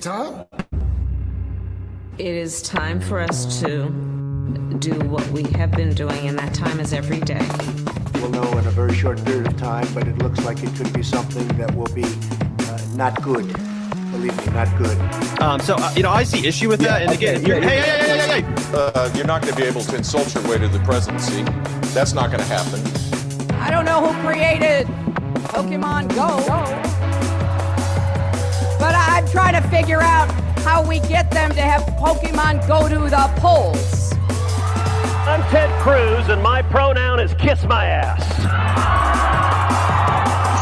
time? It is time for us to do what we have been doing, and that time is every day. We'll know in a very short period of time, but it looks like it could be something that will be not good. Believe me, not good. I see issue with that. And again, hey. You're not going to be able to insult your way to the presidency. That's not going to happen. I don't know who created Pokemon Go, but I'm trying to figure out how we get them to have Pokemon go to the polls. I'm Ted Cruz, and my pronoun is kiss my ass.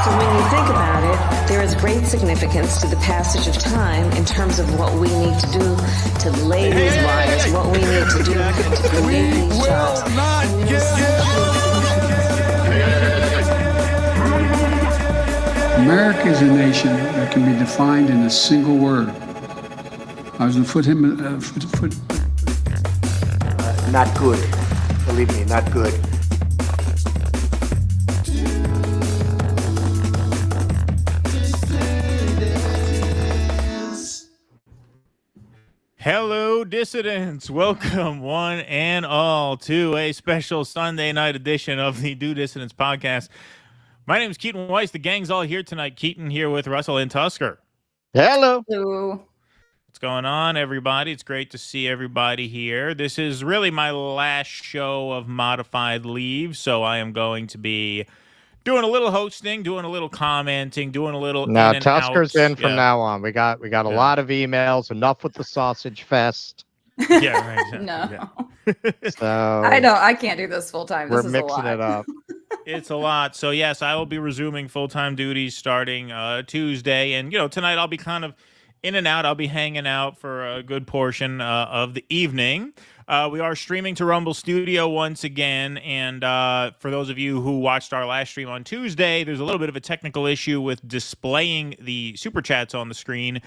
So when you think about it, there is great significance to the passage of time in terms of what we need to do to lay these wires, what we need to do to create these jobs. America is a nation that can be defined in a single word. I was going to Not good. Believe me, not good. Hello, dissidents. Welcome, one and all, to a special Sunday night edition of the Do Dissidents podcast. My name is Keaton Weiss. The gang's all here tonight. Keaton here with Russell and Tusker. Hello. Hello. What's going on, everybody? It's great to see everybody here. This is really my last show of modified leave, so I am going to be doing a little hosting, doing a little commenting, doing a little No, in and Tusker's out. in from now on. We got a lot of emails. Enough with the sausage fest. Yeah, right. Exactly. No. Yeah. So I can't do this full time. we're This is mixing a lot. it up. It's a lot. So, yes, I will be resuming full-time duties starting Tuesday. And, tonight I'll be kind of in and out. I'll be hanging out for a good portion of the evening. We are streaming to Rumble Studio once again. And for those of you who watched our last stream on Tuesday, there's a little bit of a technical issue with displaying the super chats on the screen.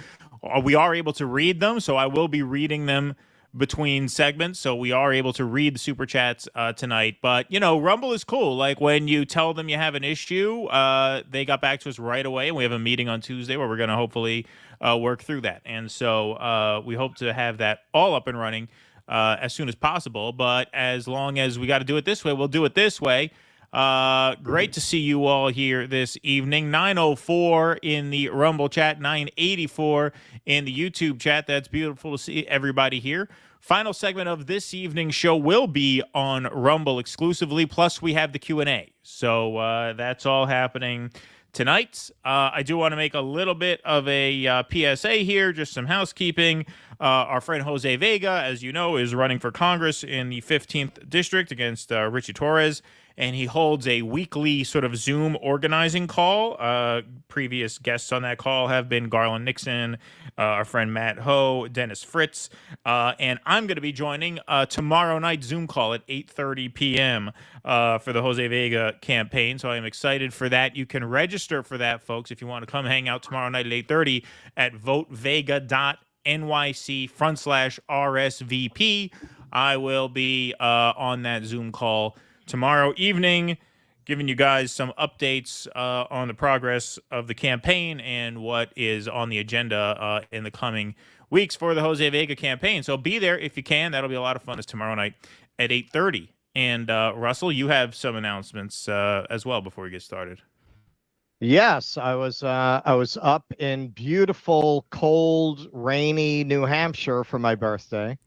We are able to read them, so I will be reading them between segments, so we are able to read the super chats tonight. But Rumble is cool. Like when you tell them you have an issue, they got back to us right away, and we have a meeting on Tuesday where we're going to hopefully work through that. And so we hope to have that all up and running as soon as possible. But as long as we got to do it this way, we'll do it this way. Great to see you all here this evening. 904 in the Rumble chat, 984 in the YouTube chat. That's beautiful to see everybody here. Final segment of this evening's show will be on Rumble exclusively, plus we have the Q&A. So that's all happening tonight. I do want to make a little bit of a PSA here, just some housekeeping. Our friend Jose Vega, as you know, is running for Congress in the 15th District against Richie Torres, and he holds a weekly sort of Zoom organizing call. Previous guests on that call have been Garland Nixon, our friend Matt Ho, Dennis Fritz, and I'm going to be joining tomorrow night Zoom call at 8:30 p.m. For the Jose Vega campaign. So I am excited for that. You can register for that, folks, if you want to come hang out tomorrow night at 8:30 at votevega.nyc/RSVP. I will be on that Zoom call tomorrow evening, giving you guys some updates on the progress of the campaign and what is on the agenda in the coming weeks for the Jose Vega campaign. So be there if you can. That'll be a lot of fun. It's tomorrow night at 8:30. And Russell, you have some announcements as well before we get started. Yes, I was up in beautiful, cold, rainy New Hampshire for my birthday.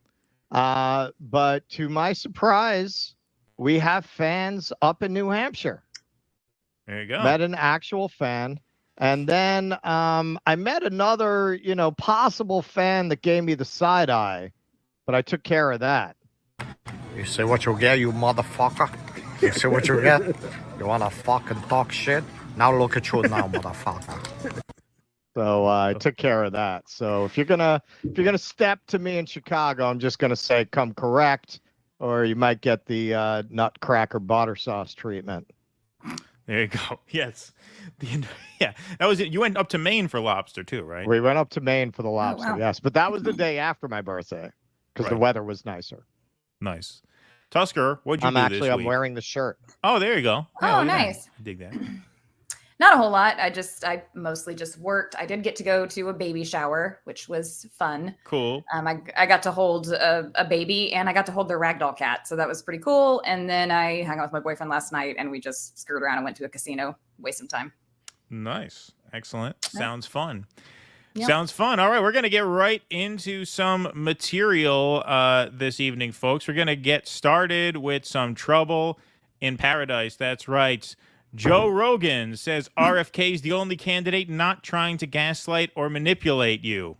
But to my surprise, we have fans up in New Hampshire. There you go. Met an actual fan. And then I met another, possible fan that gave me the side eye, but I took care of that. You see what you get, you motherfucker? You see what you get? You wanna fucking talk shit? Now look at you now, motherfucker. So I took care of that. So if you're gonna step to me in Chicago, I'm just gonna say come correct, or you might get the nutcracker butter sauce treatment. There you go. Yes. Yeah, that was it. You went up to Maine for lobster too, right? We went up to Maine for the lobster, wow. Yes. But that was the day after my birthday because the weather was nicer. Nice. Tusker, what'd you do this week? I'm wearing the shirt. Oh, there you go. Oh, nice. I dig that. Not a whole lot. I mostly just worked. I did get to go to a baby shower, which was fun. Cool. I got to hold a baby, and I got to hold their ragdoll cat. So that was pretty cool. And then I hung out with my boyfriend last night, and we just screwed around and went to a casino, waste some time. Nice. Excellent. Sounds fun. Yep. Sounds fun. All right, we're going to get right into some material this evening, folks. We're going to get started with some trouble in paradise. That's right. Joe Rogan says RFK is the only candidate not trying to gaslight or manipulate you.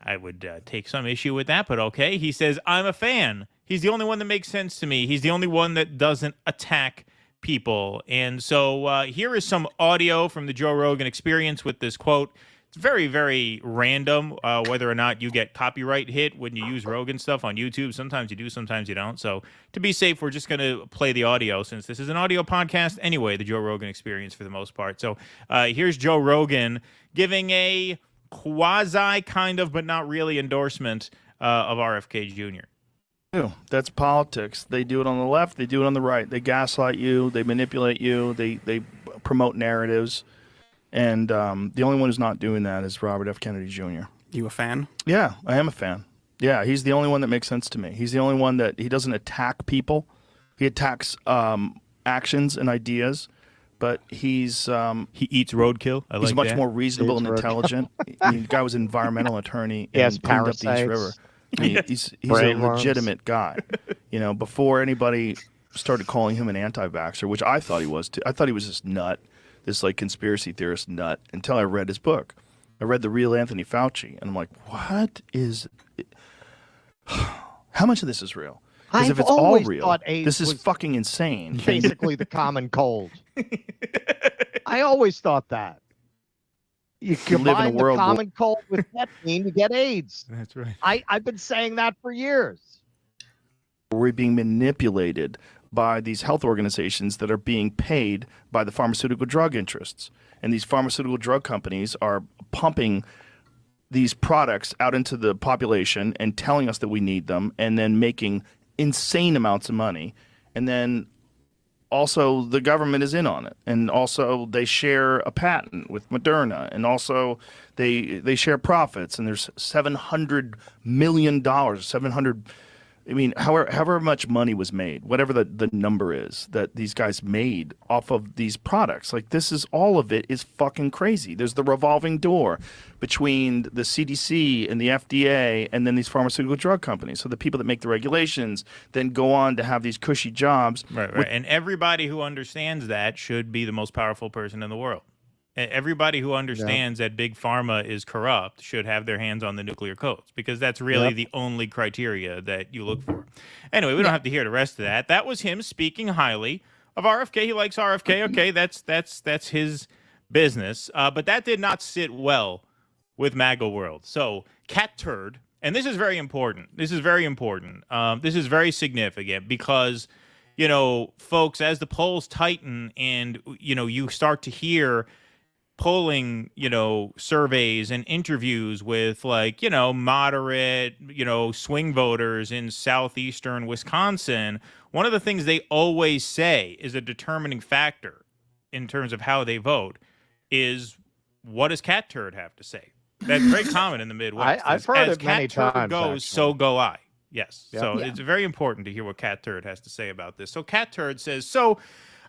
I would take some issue with that, but okay. He says, I'm a fan. He's the only one that makes sense to me. He's the only one that doesn't attack people. And so here is some audio from the Joe Rogan Experience with this quote. It's very, very random whether or not you get copyright hit when you use Rogan stuff on YouTube. Sometimes you do, sometimes you don't. So to be safe, we're just going to play the audio since this is an audio podcast anyway, the Joe Rogan Experience for the most part. So here's Joe Rogan giving a quasi kind of but not really endorsement of RFK Jr. That's politics. They do it on the left. They do it on the right. They gaslight you. They manipulate you. They promote narratives. And the only one who's not doing that is Robert F. Kennedy Jr. You a fan? Yeah, I am a fan. Yeah, he's the only one that makes sense to me. He's the only one that he doesn't attack people. He attacks actions and ideas, but he's he eats roadkill. He's much more reasonable and intelligent. The guy was an environmental attorney and cleaned up the East River. He's a legitimate guy. You know, before anybody started calling him an anti-vaxxer, which I thought he was too. I thought he was this nut. This like conspiracy theorist nut until I read his book. I read The Real Anthony Fauci, and I'm like, what is how much of this is real? Because if it's all real, this is fucking insane. Basically the common cold. I always thought that. You combine the common cold with ketamine, you get AIDS. That's right. I've been saying that for years. We're being manipulated by these health organizations that are being paid by the pharmaceutical drug interests. And these pharmaceutical drug companies are pumping these products out into the population and telling us that we need them and then making insane amounts of money. And then also the government is in on it. And also they share a patent with Moderna. And also they share profits. And there's $700 million, however much money was made, whatever the number is that these guys made off of these products. Like all of it is fucking crazy. There's the revolving door between the CDC and the FDA and then these pharmaceutical drug companies. So the people that make the regulations then go on to have these cushy jobs. Right. And everybody who understands that should be the most powerful person in the world. Everybody who understands that big pharma is corrupt should have their hands on the nuclear codes because that's really the only criteria that you look for. Anyway, we don't have to hear the rest of that. That was him speaking highly of RFK. He likes RFK. Okay, that's his business. But that did not sit well with MAGA world. So Cat Turd, and this is very important. This is very significant because, folks, as the polls tighten and, you start to hear polling, surveys and interviews with moderate, swing voters in southeastern Wisconsin, one of the things they always say is a determining factor in terms of how they vote is what does Cat Turd have to say? That's very common in the Midwest. I've heard it many times. As Cat Turd goes, actually. So go I. Yes. Yep. So it's very important to hear what Cat Turd has to say about this. So Cat Turd says, so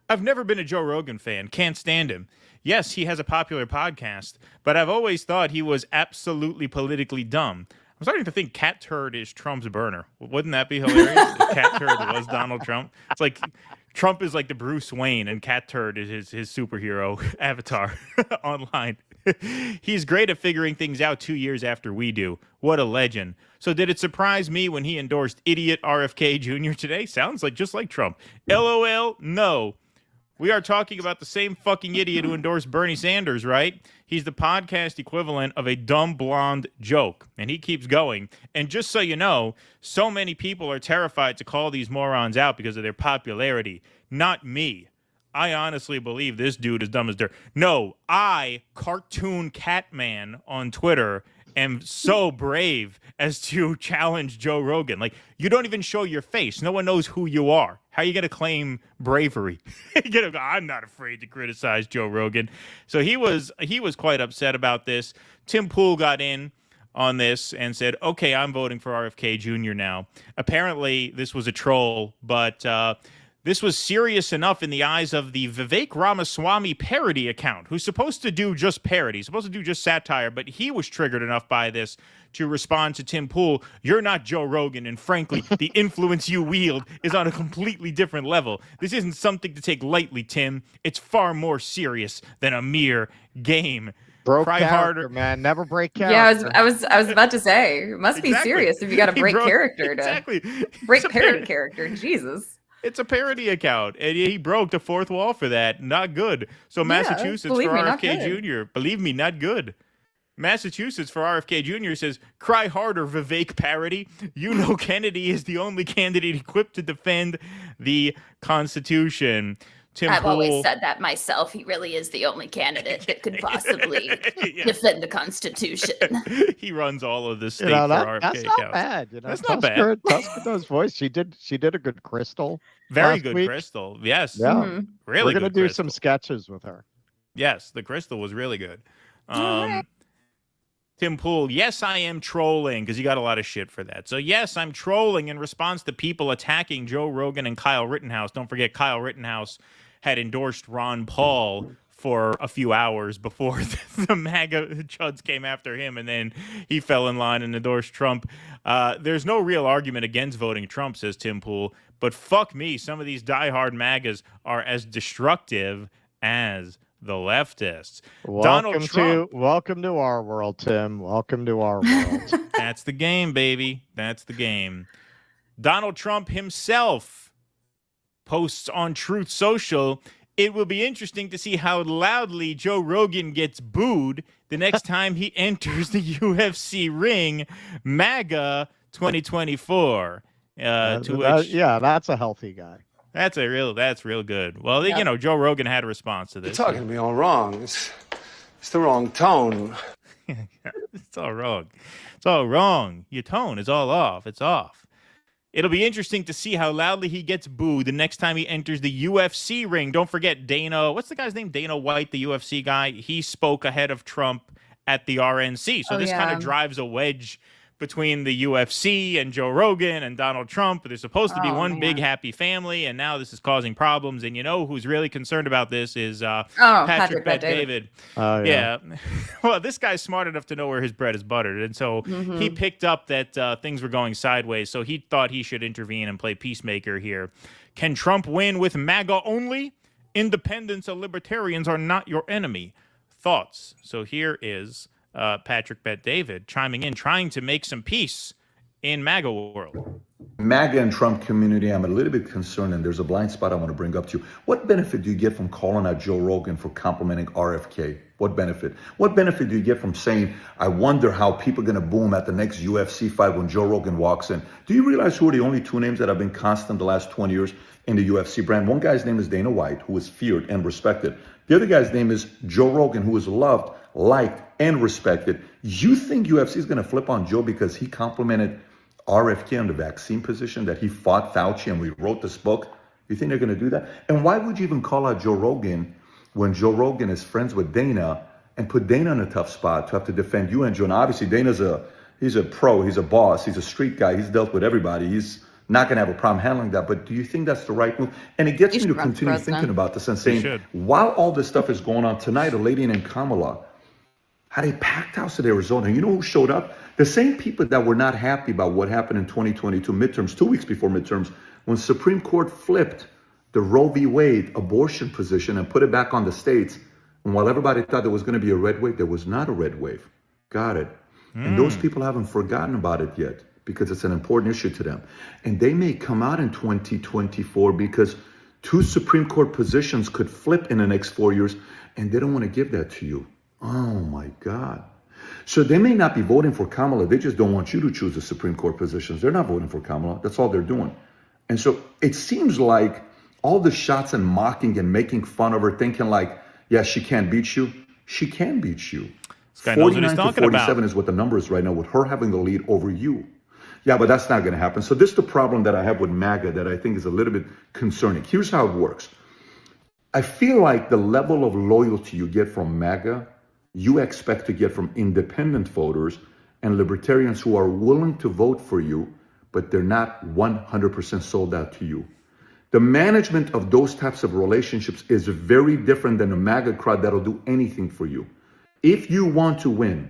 I've never been a Joe Rogan fan. Can't stand him. Yes, he has a popular podcast, but I've always thought he was absolutely politically dumb. I'm starting to think Cat Turd is Trump's burner. Wouldn't that be hilarious if Cat Turd was Donald Trump? It's like Trump is like the Bruce Wayne and Cat Turd is his superhero avatar online. He's great at figuring things out 2 years after we do. What a legend. So did it surprise me when he endorsed idiot RFK Jr. today? Sounds like just like Trump. LOL, no. We are talking about the same fucking idiot who endorsed Bernie Sanders, right? He's the podcast equivalent of a dumb blonde joke. And he keeps going. And just so you know, so many people are terrified to call these morons out because of their popularity. Not me. I honestly believe this dude is dumb as dirt. No, Cartoon Catman on Twitter, am so brave as to challenge Joe Rogan. Like, you don't even show your face. No one knows who you are. How are you going to claim bravery? You're gonna go, I'm not afraid to criticize Joe Rogan. So he was quite upset about this. Tim Pool got in on this and said, okay, I'm voting for RFK Jr. now. Apparently, this was a troll, but this was serious enough in the eyes of the Vivek Ramaswamy parody account, who's supposed to do just parody, supposed to do just satire, but he was triggered enough by this to respond to Tim Pool, you're not Joe Rogan, and frankly, the influence you wield is on a completely different level. This isn't something to take lightly, Tim. It's far more serious than a mere game. Broke Cry character, harder, man. Never break character. Yeah, I was about to say, it must be serious if you got to break character to break parody character. Jesus. It's a parody account, and he broke the fourth wall for that. Not good. So Massachusetts for RFK Jr. Believe me, not good. Massachusetts for RFK Jr. says, cry harder, Vivek parody. You know Kennedy is the only candidate equipped to defend the Constitution. I've always said that myself. He really is the only candidate that could possibly defend the Constitution. He runs all of this state for RFK. That's not bad. That's not bad. Tusker does voice. She did a good Crystal. Very good week. Crystal. Yes. Yeah. Mm-hmm. Really We're gonna do Crystal. some sketches with her. Yes, the Crystal was really good. Tim Pool, yes, I am trolling, because you got a lot of shit for that. So, yes, I'm trolling in response to people attacking Joe Rogan and Kyle Rittenhouse. Don't forget, Kyle Rittenhouse had endorsed Ron Paul for a few hours before the MAGA chuds came after him, and then he fell in line and endorsed Trump. There's no real argument against voting Trump, says Tim Pool, but fuck me, some of these diehard MAGAs are as destructive as the leftists. Welcome to our world, Tim. Welcome to our world. That's the game, baby. That's the game. Donald Trump himself posts on Truth Social, it will be interesting to see how loudly Joe Rogan gets booed the next time he enters the UFC ring, MAGA 2024. That's a healthy guy. That's real good. Well, you know, Joe Rogan had a response to this. You're talking to me all wrong. It's the wrong tone. It's all wrong. It's all wrong. Your tone is all off. It's off. It'll be interesting to see how loudly he gets booed the next time he enters the UFC ring. Don't forget Dana. What's the guy's name? Dana White, the UFC guy. He spoke ahead of Trump at the RNC. So this kind of drives a wedge between the UFC and Joe Rogan and Donald Trump. They're supposed to be one big happy family, and now this is causing problems. And you know who's really concerned about this is Patrick Bet-David. Oh, yeah. Well, this guy's smart enough to know where his bread is buttered, and so he picked up that things were going sideways, so he thought he should intervene and play peacemaker here. Can Trump win with MAGA only? Independents and libertarians are not your enemy. Thoughts? So here is Patrick Bet-David chiming in, trying to make some peace in MAGA world. MAGA and Trump community, I'm a little bit concerned, and there's a blind spot I want to bring up to you. What benefit do you get from calling out Joe Rogan for complimenting RFK? What benefit? What benefit do you get from saying, I wonder how people are going to boom at the next UFC fight when Joe Rogan walks in? Do you realize who are the only two names that have been constant the last 20 years in the UFC brand? One guy's name is Dana White, who is feared and respected. The other guy's name is Joe Rogan, who is loved, liked, and respected. You think UFC is going to flip on Joe because he complimented RFK on the vaccine position, that he fought Fauci and we wrote this book? You think they're going to do that? And why would you even call out Joe Rogan when Joe Rogan is friends with Dana and put Dana in a tough spot to have to defend you and Joe? Now, obviously, Dana's he's a pro, he's a boss, he's a street guy, he's dealt with everybody. He's not going to have a problem handling that. But do you think that's the right move? And it gets me to continue thinking about this and saying, while all this stuff is going on tonight, a lady named Kamala had a packed house in Arizona. You know who showed up? The same people that were not happy about what happened in 2022 midterms, 2 weeks before midterms, when Supreme Court flipped the Roe v. Wade abortion position and put it back on the states. And while everybody thought there was going to be a red wave, there was not a red wave. Got it. And those people haven't forgotten about it yet because it's an important issue to them. And they may come out in 2024 because 2 Supreme Court positions could flip in the next 4 years, and they don't want to give that to you. Oh my God. So they may not be voting for Kamala. They just don't want you to choose the Supreme Court positions. They're not voting for Kamala. That's all they're doing. And so it seems like all the shots and mocking and making fun of her, thinking like, yeah, she can't beat you. She can beat you. This guy knows what he's 49 to talking 47 about. is what the number is right now, with her having the lead over you. Yeah, but that's not going to happen. So this is the problem that I have with MAGA that I think is a little bit concerning. Here's how it works. I feel like the level of loyalty you get from MAGA, you expect to get from independent voters and libertarians who are willing to vote for you, but they're not 100% sold out to you. The management of those types of relationships is very different than a MAGA crowd that'll do anything for you. If you want to win,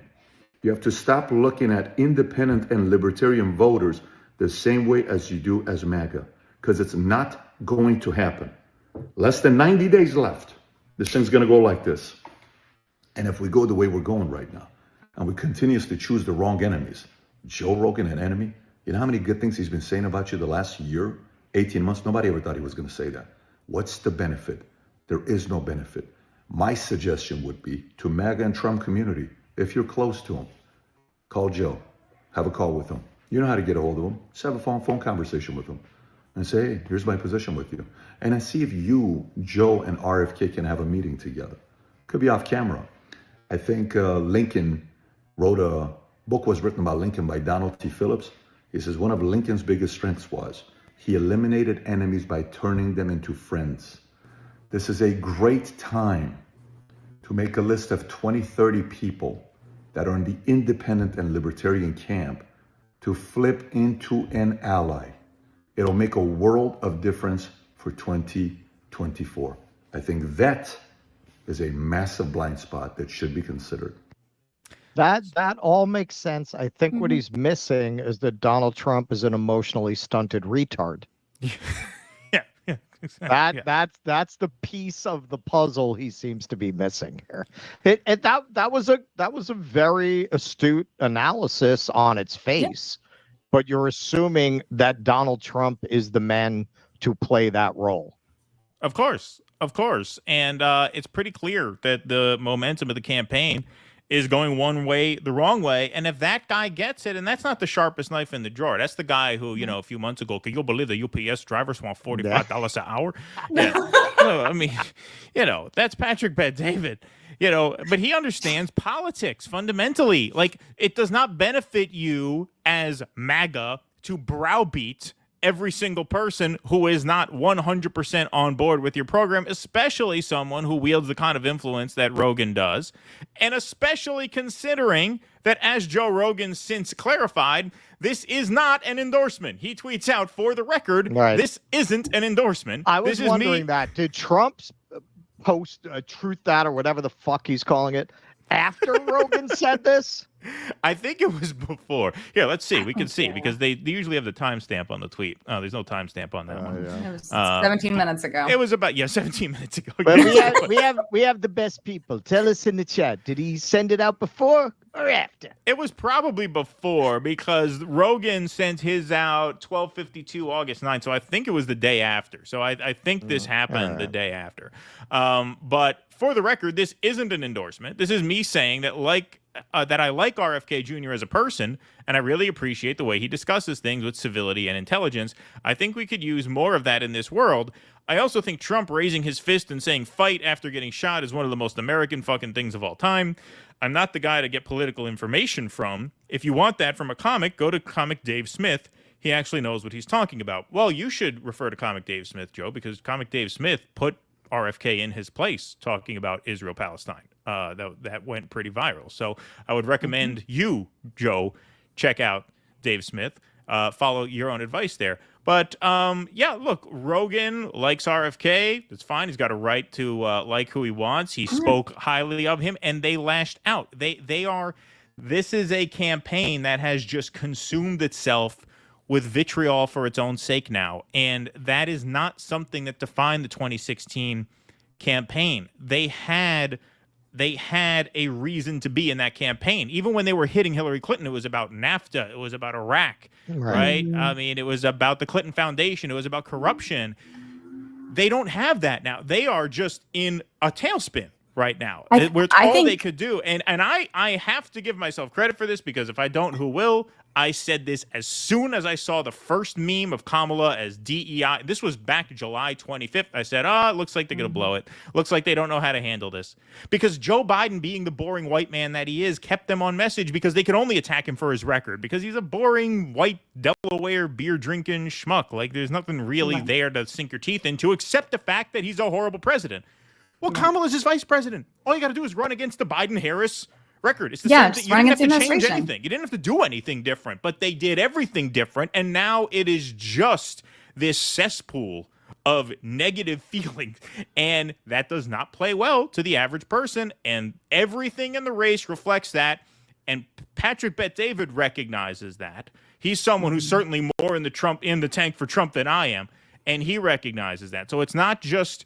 you have to stop looking at independent and libertarian voters the same way as you do as MAGA, because it's not going to happen. Less than 90 days left. This thing's going to go like this. And if we go the way we're going right now, and we continuously choose the wrong enemies, Joe Rogan an enemy, you know how many good things he's been saying about you the last year, 18 months? Nobody ever thought he was going to say that. What's the benefit? There is no benefit. My suggestion would be to MAGA and Trump community, if you're close to him, call Joe, have a call with him. You know how to get a hold of him. Just have a phone conversation with him and say, hey, here's my position with you. And then see if you, Joe, and RFK can have a meeting together. Could be off camera. I think Lincoln wrote a book was written about Lincoln by Donald T. Phillips. He says one of Lincoln's biggest strengths was he eliminated enemies by turning them into friends. This is a great time to make a list of 20, 30 people that are in the independent and libertarian camp to flip into an ally. It'll make a world of difference for 2024. I think that is a massive blind spot that should be considered. That all makes sense. I think what he's missing is that Donald Trump is an emotionally stunted retard. That's the piece of the puzzle he seems to be missing here. That was a very astute analysis on its face, but you're assuming that Donald Trump is the man to play that role. Of course, and it's pretty clear that the momentum of the campaign is going one way, the wrong way. And if that guy gets it, and that's not the sharpest knife in the drawer, that's the guy who, a few months ago, can you believe the UPS drivers want $45 an hour? Yeah. I mean, that's Patrick Bet-David, but he understands politics fundamentally. Like, it does not benefit you as MAGA to browbeat every single person who is not 100% on board with your program, especially someone who wields the kind of influence that Rogan does, and especially considering that, as Joe Rogan since clarified, this is not an endorsement. He tweets out, for the record, this isn't an endorsement. I was wondering that. Did Trump post truth that or whatever the fuck he's calling it after Rogan said this? I think it was before. Here, let's see. We can see because they usually have the timestamp on the tweet. Oh, there's no timestamp on that one. It was 17 minutes ago. It was about 17 minutes ago. But we have the best people. Tell us in the chat. Did he send it out before or after? It was probably before because Rogan sent his out 12:52 August 9th. So I think it was the day after. So I think this happened the day after. But for the record, this isn't an endorsement. This is me saying that that I like RFK Jr. as a person, and I really appreciate the way he discusses things with civility and intelligence. I think we could use more of that in this world. I also think Trump raising his fist and saying fight after getting shot is one of the most American fucking things of all time. I'm not the guy to get political information from. If you want that from a comic, go to Comic Dave Smith. He actually knows what he's talking about. Well, you should refer to Comic Dave Smith, Joe, because Comic Dave Smith put RFK in his place talking about Israel-Palestine. That went pretty viral. So I would recommend you, Joe, check out Dave Smith. Follow your own advice there. But look, Rogan likes RFK. That's fine. He's got a right to like who he wants. He spoke highly of him, and they lashed out. This is a campaign that has just consumed itself with vitriol for its own sake now. And that is not something that defined the 2016 campaign. They had a reason to be in that campaign. Even when they were hitting Hillary Clinton, it was about NAFTA. It was about Iraq, right? I mean, it was about the Clinton Foundation. It was about corruption. They don't have that now. They are just in a tailspin right now, where it's all they could do. And I have to give myself credit for this, because if I don't, who will? I said this as soon as I saw the first meme of Kamala as DEI. This was back July 25th. I said, it looks like they're going to blow it. Looks like they don't know how to handle this. Because Joe Biden, being the boring white man that he is, kept them on message because they could only attack him for his record. Because he's a boring, white, Delaware, beer-drinking schmuck. Like, there's nothing really there to sink your teeth into except the fact that he's a horrible president. Well, Kamala's his vice president. All you got to do is run against the Biden-Harris record. It's the same thing. You didn't have to change anything. You didn't have to do anything different, but they did everything different, and now it is just this cesspool of negative feelings, and that does not play well to the average person, and everything in the race reflects that, and Patrick Bet-David recognizes that. He's someone who's certainly more in the tank for Trump than I am, and he recognizes that. So it's not just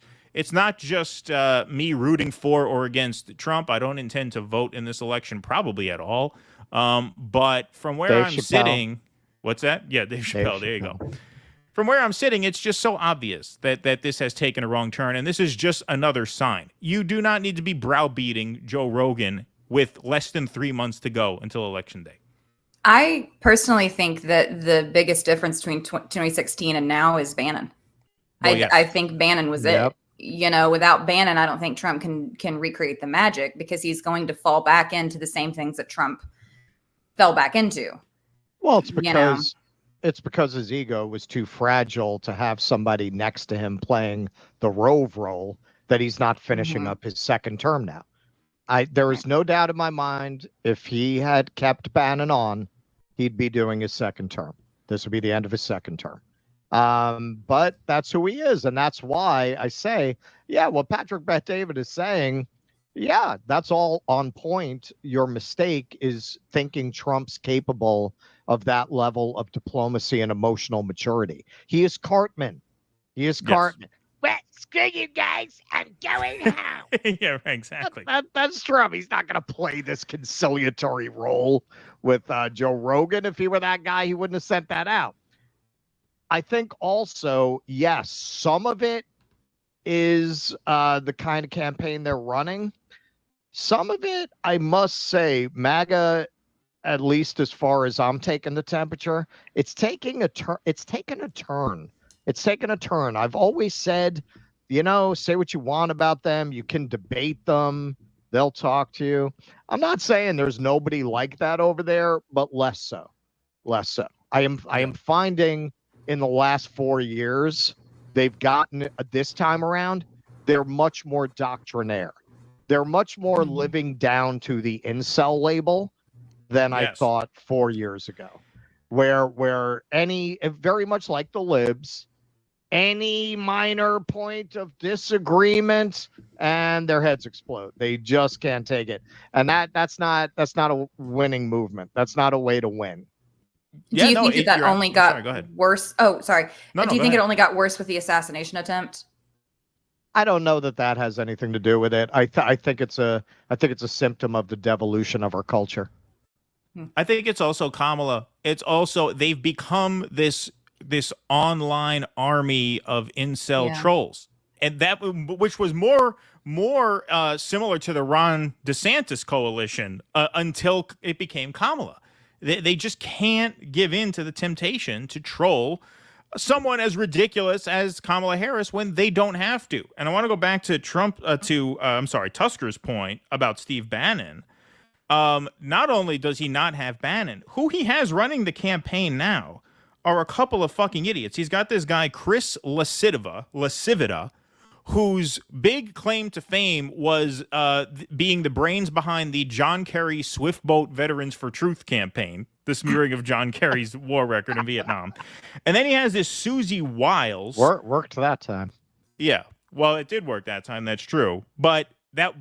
me rooting for or against Trump. I don't intend to vote in this election probably at all. But from where I'm sitting, what's that? Yeah, Dave Chappelle. There you go. From where I'm sitting, it's just so obvious that this has taken a wrong turn, and this is just another sign. You do not need to be browbeating Joe Rogan with less than 3 months to go until Election Day. I personally think that the biggest difference between 2016 and now is Bannon. Well, yes. I think Bannon was it. You know, without Bannon, I don't think Trump can recreate the magic because he's going to fall back into the same things that Trump fell back into. Well, it's because his ego was too fragile to have somebody next to him playing the Rove role that he's not finishing up his second term now. There is no doubt in my mind if he had kept Bannon on, he'd be doing his second term. This would be the end of his second term. But that's who he is. And that's why I say, what Patrick Bet-David is saying, that's all on point. Your mistake is thinking Trump's capable of that level of diplomacy and emotional maturity. He is Cartman. Cartman. Well, screw you guys. I'm going home. Yeah, exactly. That's Trump. He's not going to play this conciliatory role with Joe Rogan. If he were that guy, he wouldn't have sent that out. I think also, yes, some of it is the kind of campaign they're running. Some of it, I must say, MAGA, at least as far as I'm taking the temperature, it's taking a turn. It's taken a turn. I've always said, say what you want about them. You can debate them. They'll talk to you. I'm not saying there's nobody like that over there, but less so. I am finding in the last 4 years, they've gotten this time around, they're much more doctrinaire. They're much more living down to the incel label than I thought 4 years ago, where very much like the libs, any minor point of disagreement and their heads explode. They just can't take it. And that's not a winning movement. That's not a way to win. Do you think that only got worse? Oh, sorry. Do you think it only got worse with the assassination attempt? I don't know that has anything to do with it. I think it's a symptom of the devolution of our culture. I think it's also Kamala. It's also they've become this online army of incel trolls, and which was more similar to the Ron DeSantis coalition until it became Kamala. They just can't give in to the temptation to troll someone as ridiculous as Kamala Harris when they don't have to. And I want to go back to Tusker's point about Steve Bannon. Not only does he not have Bannon, who he has running the campaign now are a couple of fucking idiots. He's got this guy, Chris Lascivita, whose big claim to fame was being the brains behind the John Kerry Swiftboat Veterans for Truth campaign, the smearing of John Kerry's war record in Vietnam. And then he has this Susie Wiles. Worked that time. Yeah. Well, it did work that time. That's true. But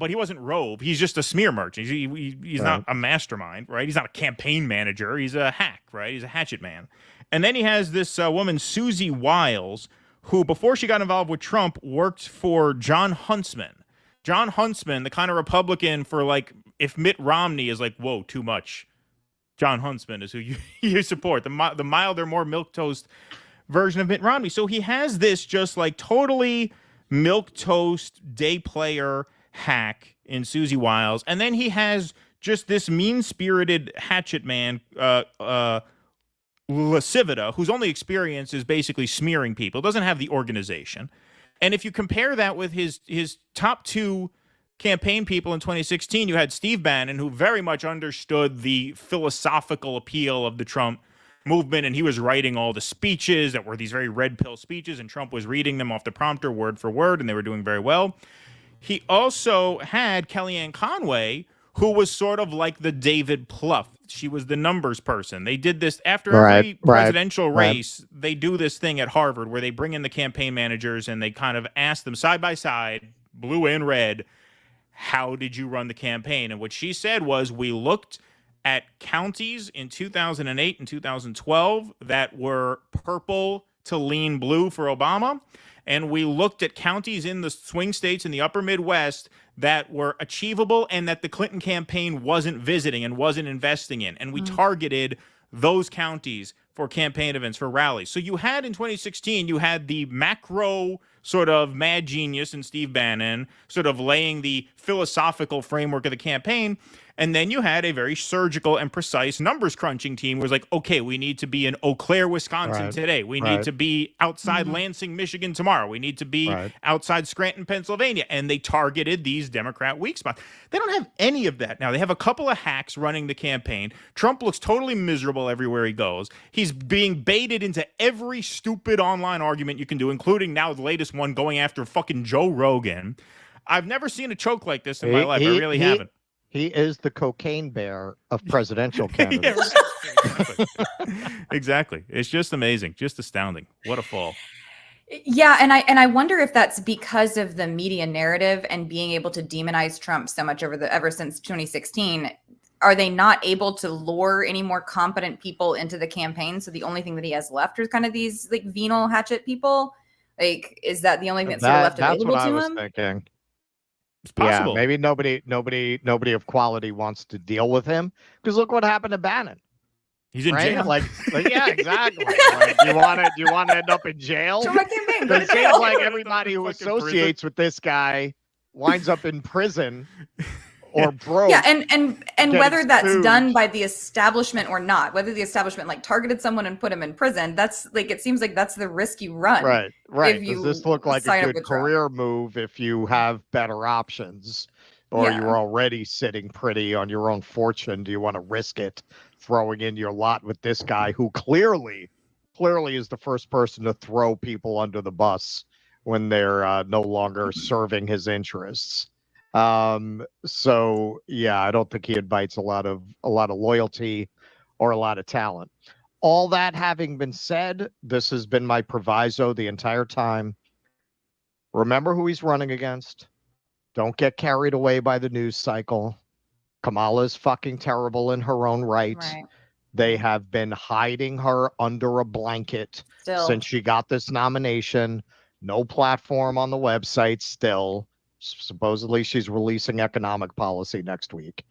he wasn't Rove. He's just a smear merchant. He's not a mastermind, right? He's not a campaign manager. He's a hack, right? He's a hatchet man. And then he has this woman, Susie Wiles, who, before she got involved with Trump, worked for John Huntsman. John Huntsman, the kind of Republican for, like, if Mitt Romney is like, whoa, too much, John Huntsman is who you support. The milder, more milquetoast version of Mitt Romney. So he has this just, like, totally milquetoast day player hack in Susie Wiles. And then he has just this mean-spirited hatchet man, Lascivita, whose only experience is basically smearing people, doesn't have the organization. And if you compare that with his top two campaign people in 2016, you had Steve Bannon, who very much understood the philosophical appeal of the Trump movement, and he was writing all the speeches that were these very red pill speeches, and Trump was reading them off the prompter word for word, and they were doing very well. He also had Kellyanne Conway, who was sort of like the David Plouffe. She was the numbers person. They did this after every presidential race. They do this thing at Harvard where they bring in the campaign managers and they kind of ask them side by side, blue and red, how did you run the campaign? And what she said was, we looked at counties in 2008 and 2012 that were purple to lean blue for Obama. And we looked at counties in the swing states in the upper Midwest that were achievable and that the Clinton campaign wasn't visiting and wasn't investing in. And we targeted those counties for campaign events, for rallies. So you had in 2016, you had the macro sort of mad genius in Steve Bannon sort of laying the philosophical framework of the campaign. And then you had a very surgical and precise numbers crunching team who was like, okay, we need to be in Eau Claire, Wisconsin today. We need to be outside Lansing, Michigan tomorrow. We need to be outside Scranton, Pennsylvania. And they targeted these Democrat weak spots. They don't have any of that now. They have a couple of hacks running the campaign. Trump looks totally miserable everywhere he goes. He's being baited into every stupid online argument you can do, including now the latest one going after fucking Joe Rogan. I've never seen a choke like this in my life. I really haven't. He is the cocaine bear of presidential candidates. Exactly. It's just amazing, just astounding. What a fall. Yeah, and I wonder if that's because of the media narrative and being able to demonize Trump so much ever since 2016. Are they not able to lure any more competent people into the campaign? So the only thing that he has left are kind of these like venal hatchet people. Like, is that the only thing that's sort of left available to him? That's what I was thinking. It's possible. Yeah, maybe nobody of quality wants to deal with him because look what happened to Bannon. He's in jail. Like yeah, exactly. Like, do you want to end up in jail? It seems like everybody who associates with this guy winds up in prison or broke. Yeah, and whether that's done by the establishment or not, whether the establishment like targeted someone and put him in prison, that's like, it seems like that's the risk you run. Right. Does this look like a good career move if you have better options, or you're already sitting pretty on your own fortune? Do you want to risk it, throwing in your lot with this guy who clearly is the first person to throw people under the bus when they're no longer serving his interests? So yeah, I don't think he invites a lot of loyalty or a lot of talent. All that having been said, this has been my proviso the entire time. Remember who he's running against. Don't get carried away by the news cycle. Kamala is fucking terrible in her own right. They have been hiding her under a blanket since she got this nomination. No platform on the website still. Supposedly she's releasing economic policy next week,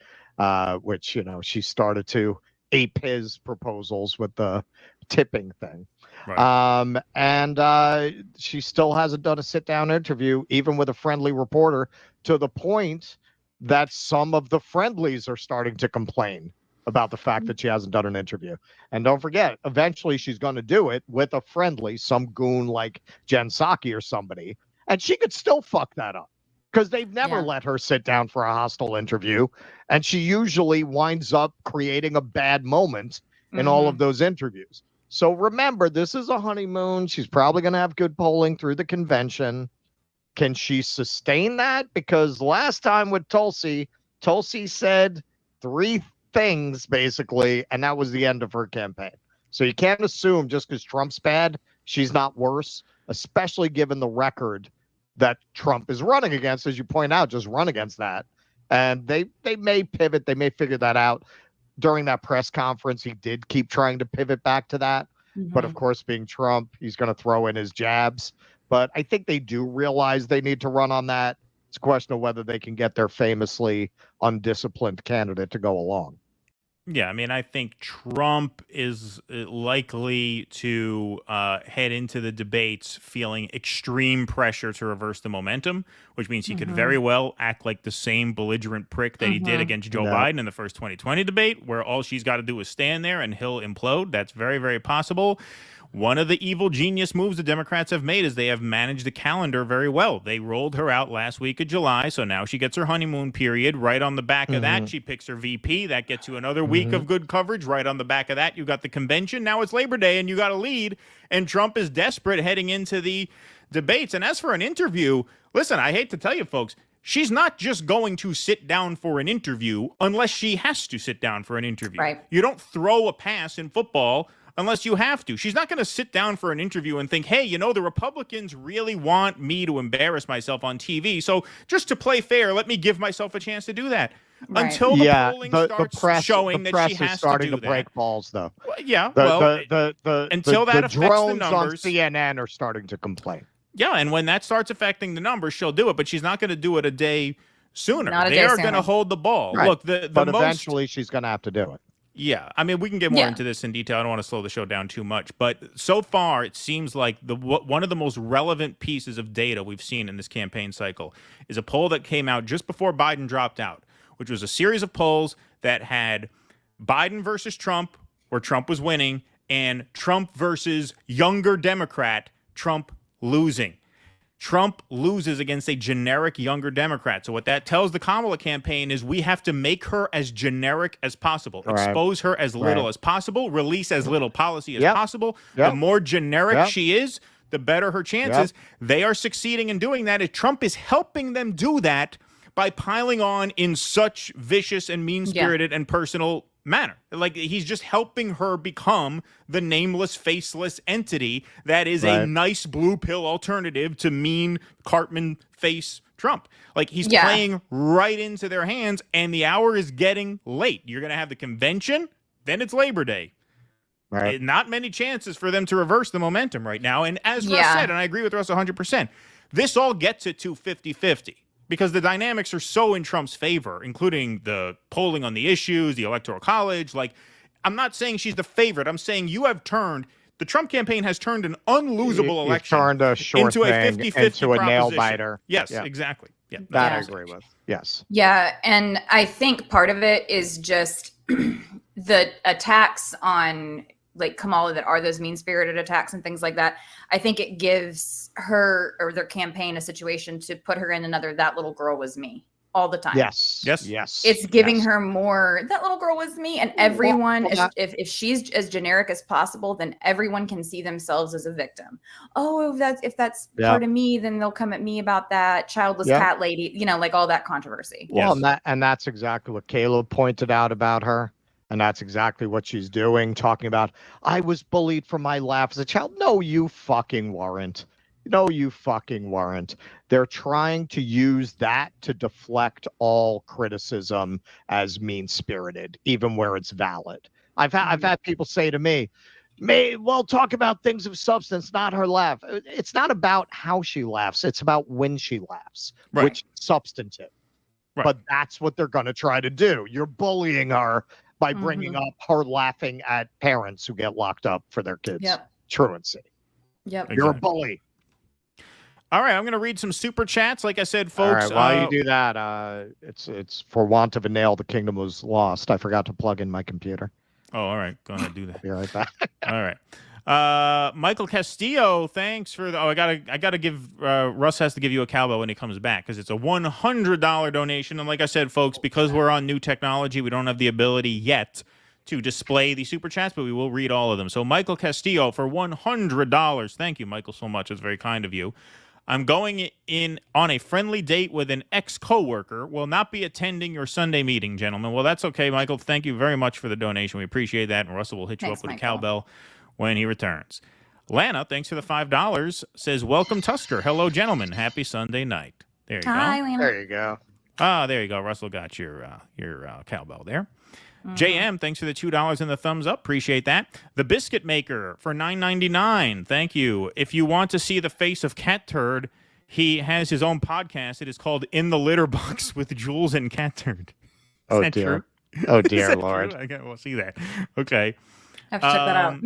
which, she started to ape his proposals with the tipping thing. And she still hasn't done a sit-down interview, even with a friendly reporter, to the point that some of the friendlies are starting to complain about the fact that she hasn't done an interview. And don't forget, eventually she's going to do it with a friendly, some goon like Jen Psaki or somebody, and she could still fuck that up. Because they've never let her sit down for a hostile interview. And she usually winds up creating a bad moment in all of those interviews. So remember, this is a honeymoon. She's probably going to have good polling through the convention. Can she sustain that? Because last time with Tulsi said 3 things, basically, and that was the end of her campaign. So you can't assume just because Trump's bad, she's not worse, especially given the record that Trump is running against, as you point out, just run against that. And they may pivot. They may figure that out. During that press conference, he did keep trying to pivot back to that. But of course, being Trump, he's going to throw in his jabs. But I think they do realize they need to run on that. It's a question of whether they can get their famously undisciplined candidate to go along. Yeah, I mean, I think Trump is likely to head into the debates feeling extreme pressure to reverse the momentum, which means he could very well act like the same belligerent prick that he did against Joe Biden in the first 2020 debate, where all she's got to do is stand there and he'll implode. That's very, very possible. One of the evil genius moves the Democrats have made is they have managed the calendar very well. They rolled her out last week of July, so now she gets her honeymoon period. Right on the back of that, she picks her VP. That gets you another week of good coverage. Right on the back of that, you got the convention. Now it's Labor Day, and you got a lead, and Trump is desperate heading into the debates. And as for an interview, listen, I hate to tell you folks, she's not just going to sit down for an interview unless she has to sit down for an interview. Right. You don't throw a pass in football unless you have to. She's not going to sit down for an interview and think, hey, you know, the Republicans really want me to embarrass myself on TV. So just to play fair, let me give myself a chance to do that. Right. Until the polling starts showing that she has to do that. The press is starting to break balls, though. Well, yeah, the until that affects the drones numbers. on CNN are starting to complain. Yeah, and when that starts affecting the numbers, she'll do it, but she's not going to do it a day sooner. Not a they day are sooner. going to hold the ball. Right. Look, but eventually she's going to have to do it. Yeah, I mean, we can get more into this in detail. I don't want to slow the show down too much, but so far it seems like one of the most relevant pieces of data we've seen in this campaign cycle is a poll that came out just before Biden dropped out, which was a series of polls that had Biden versus Trump, where Trump was winning, and Trump versus younger Democrat, Trump losing. Trump loses against a generic younger Democrat. So what that tells the Kamala campaign is we have to make her as generic as possible, expose her as little as possible, release as little policy as possible. The more generic she is, the better her chances. They are succeeding in doing that. If Trump is helping them do that by piling on in such vicious and mean-spirited and personal manner. Like, he's just helping her become the nameless, faceless entity that is a nice blue pill alternative to mean Cartman face Trump. Like, he's playing right into their hands, and the hour is getting late. You're going to have the convention, then it's Labor Day. Right. Not many chances for them to reverse the momentum right now. And as Russ said, and I agree with Russ 100%, this all gets it to 50-50. Because the dynamics are so in Trump's favor, including the polling on the issues, the Electoral College. Like, I'm not saying she's the favorite. I'm saying the Trump campaign has turned an unlosable election turned a short into a thing 50-50 into a proposition. nail biter. Yes, exactly. Yeah, that I agree with. Yes. Yeah, and I think part of it is just the attacks on like Kamala that are those mean-spirited attacks and things like that. I think it gives her or their campaign a situation to put her in another "that little girl was me" all the time. Yes. It's giving her more "that little girl was me," and everyone, if she's as generic as possible, then everyone can see themselves as a victim. Oh, if that's part of me, then they'll come at me about that childless cat lady, you know, like all that controversy. Well, and that's exactly what Caleb pointed out about her. And that's exactly what she's doing, talking about, I was bullied for my laugh as a child. No, you fucking weren't. No, you fucking weren't. They're trying to use that to deflect all criticism as mean-spirited, even where it's valid. I've had people say to me, well, talk about things of substance, not her laugh. It's not about how she laughs. It's about when she laughs, which is substantive. But that's what they're going to try to do. You're bullying her by bringing up her laughing at parents who get locked up for their kids' truancy. You're a bully. All right, I'm going to read some super chats. Like I said, folks. All right, while you do that, it's for want of a nail, the kingdom was lost. I forgot to plug in my computer. Oh, all right. Go ahead and do that. Be right back. All right. Michael Castillo, thanks for the. I gotta give. Russ has to give you a cowbell when he comes back because it's a $100 donation. And like I said, folks, because we're on new technology, we don't have the ability yet to display the super chats, but we will read all of them. So Michael Castillo for $100. Thank you, Michael, so much. It's very kind of you. I'm going in on a friendly date with an ex-coworker. Will not be attending your Sunday meeting, gentlemen. Well, that's okay, Michael. Thank you very much for the donation. We appreciate that. And Russell will hit you up with a cowbell when he returns. Lana, thanks for the $5, says, welcome, Tusker. Hello, gentlemen. Happy Sunday night. There you go. Hi, Lana. There you go. There you go. Russell got your cowbell there. JM, thanks for the $2 and the thumbs up. Appreciate that. The Biscuit Maker for $9.99. Thank you. If you want to see the face of Cat Turd, he has his own podcast. It is called In the Litter Box with Jules and Cat Turd. Is that dear. true? Oh, dear Lord. Okay, we'll see that. Okay. I have to check that out.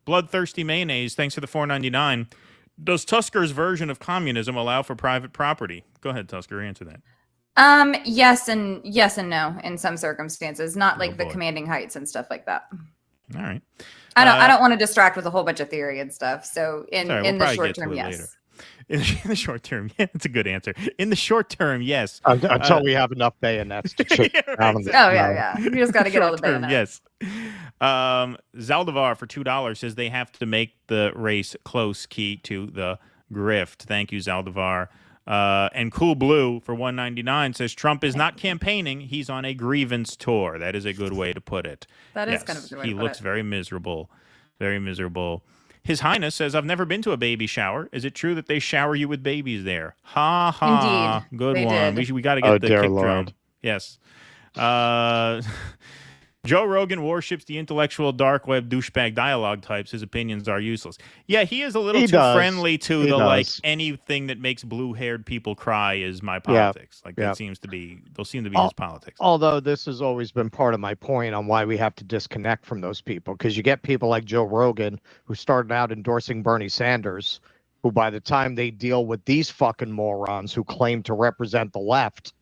Bloodthirsty Mayonnaise, thanks for the $4.99. Does Tusker's version of communism allow for private property? Go ahead, Tusker, answer that. Yes and no in some circumstances, not like the commanding heights and stuff like that. All right. I don't want to distract with a whole bunch of theory and stuff. So in the short term, yes. Later. In the short term, yeah, that's a good answer. In the short term, yes. Until we have enough bayonets to chase down. Yeah. You just got to get all the bayonets. Yes. Zaldivar for $2 says they have to make the race close, key to the grift. Thank you, Zaldivar. And Cool Blue for $1.99 says Trump is not campaigning; he's on a grievance tour. That is a good way to put it. That is kind of a good way to put it. He looks very miserable, very miserable. His Highness says, "I've never been to a baby shower. Is it true that they shower you with babies there?" Ha ha! Indeed, good they one. did. We got to get the dear kick Lord. drum. Yes. Joe Rogan worships the intellectual dark web douchebag dialogue types. His opinions are useless. Yeah, he is a little too friendly to like anything that makes blue-haired people cry is my politics. That seems to be those seem to be his politics. Although this has always been part of my point on why we have to disconnect from those people, because you get people like Joe Rogan who started out endorsing Bernie Sanders, who by the time they deal with these fucking morons who claim to represent the left,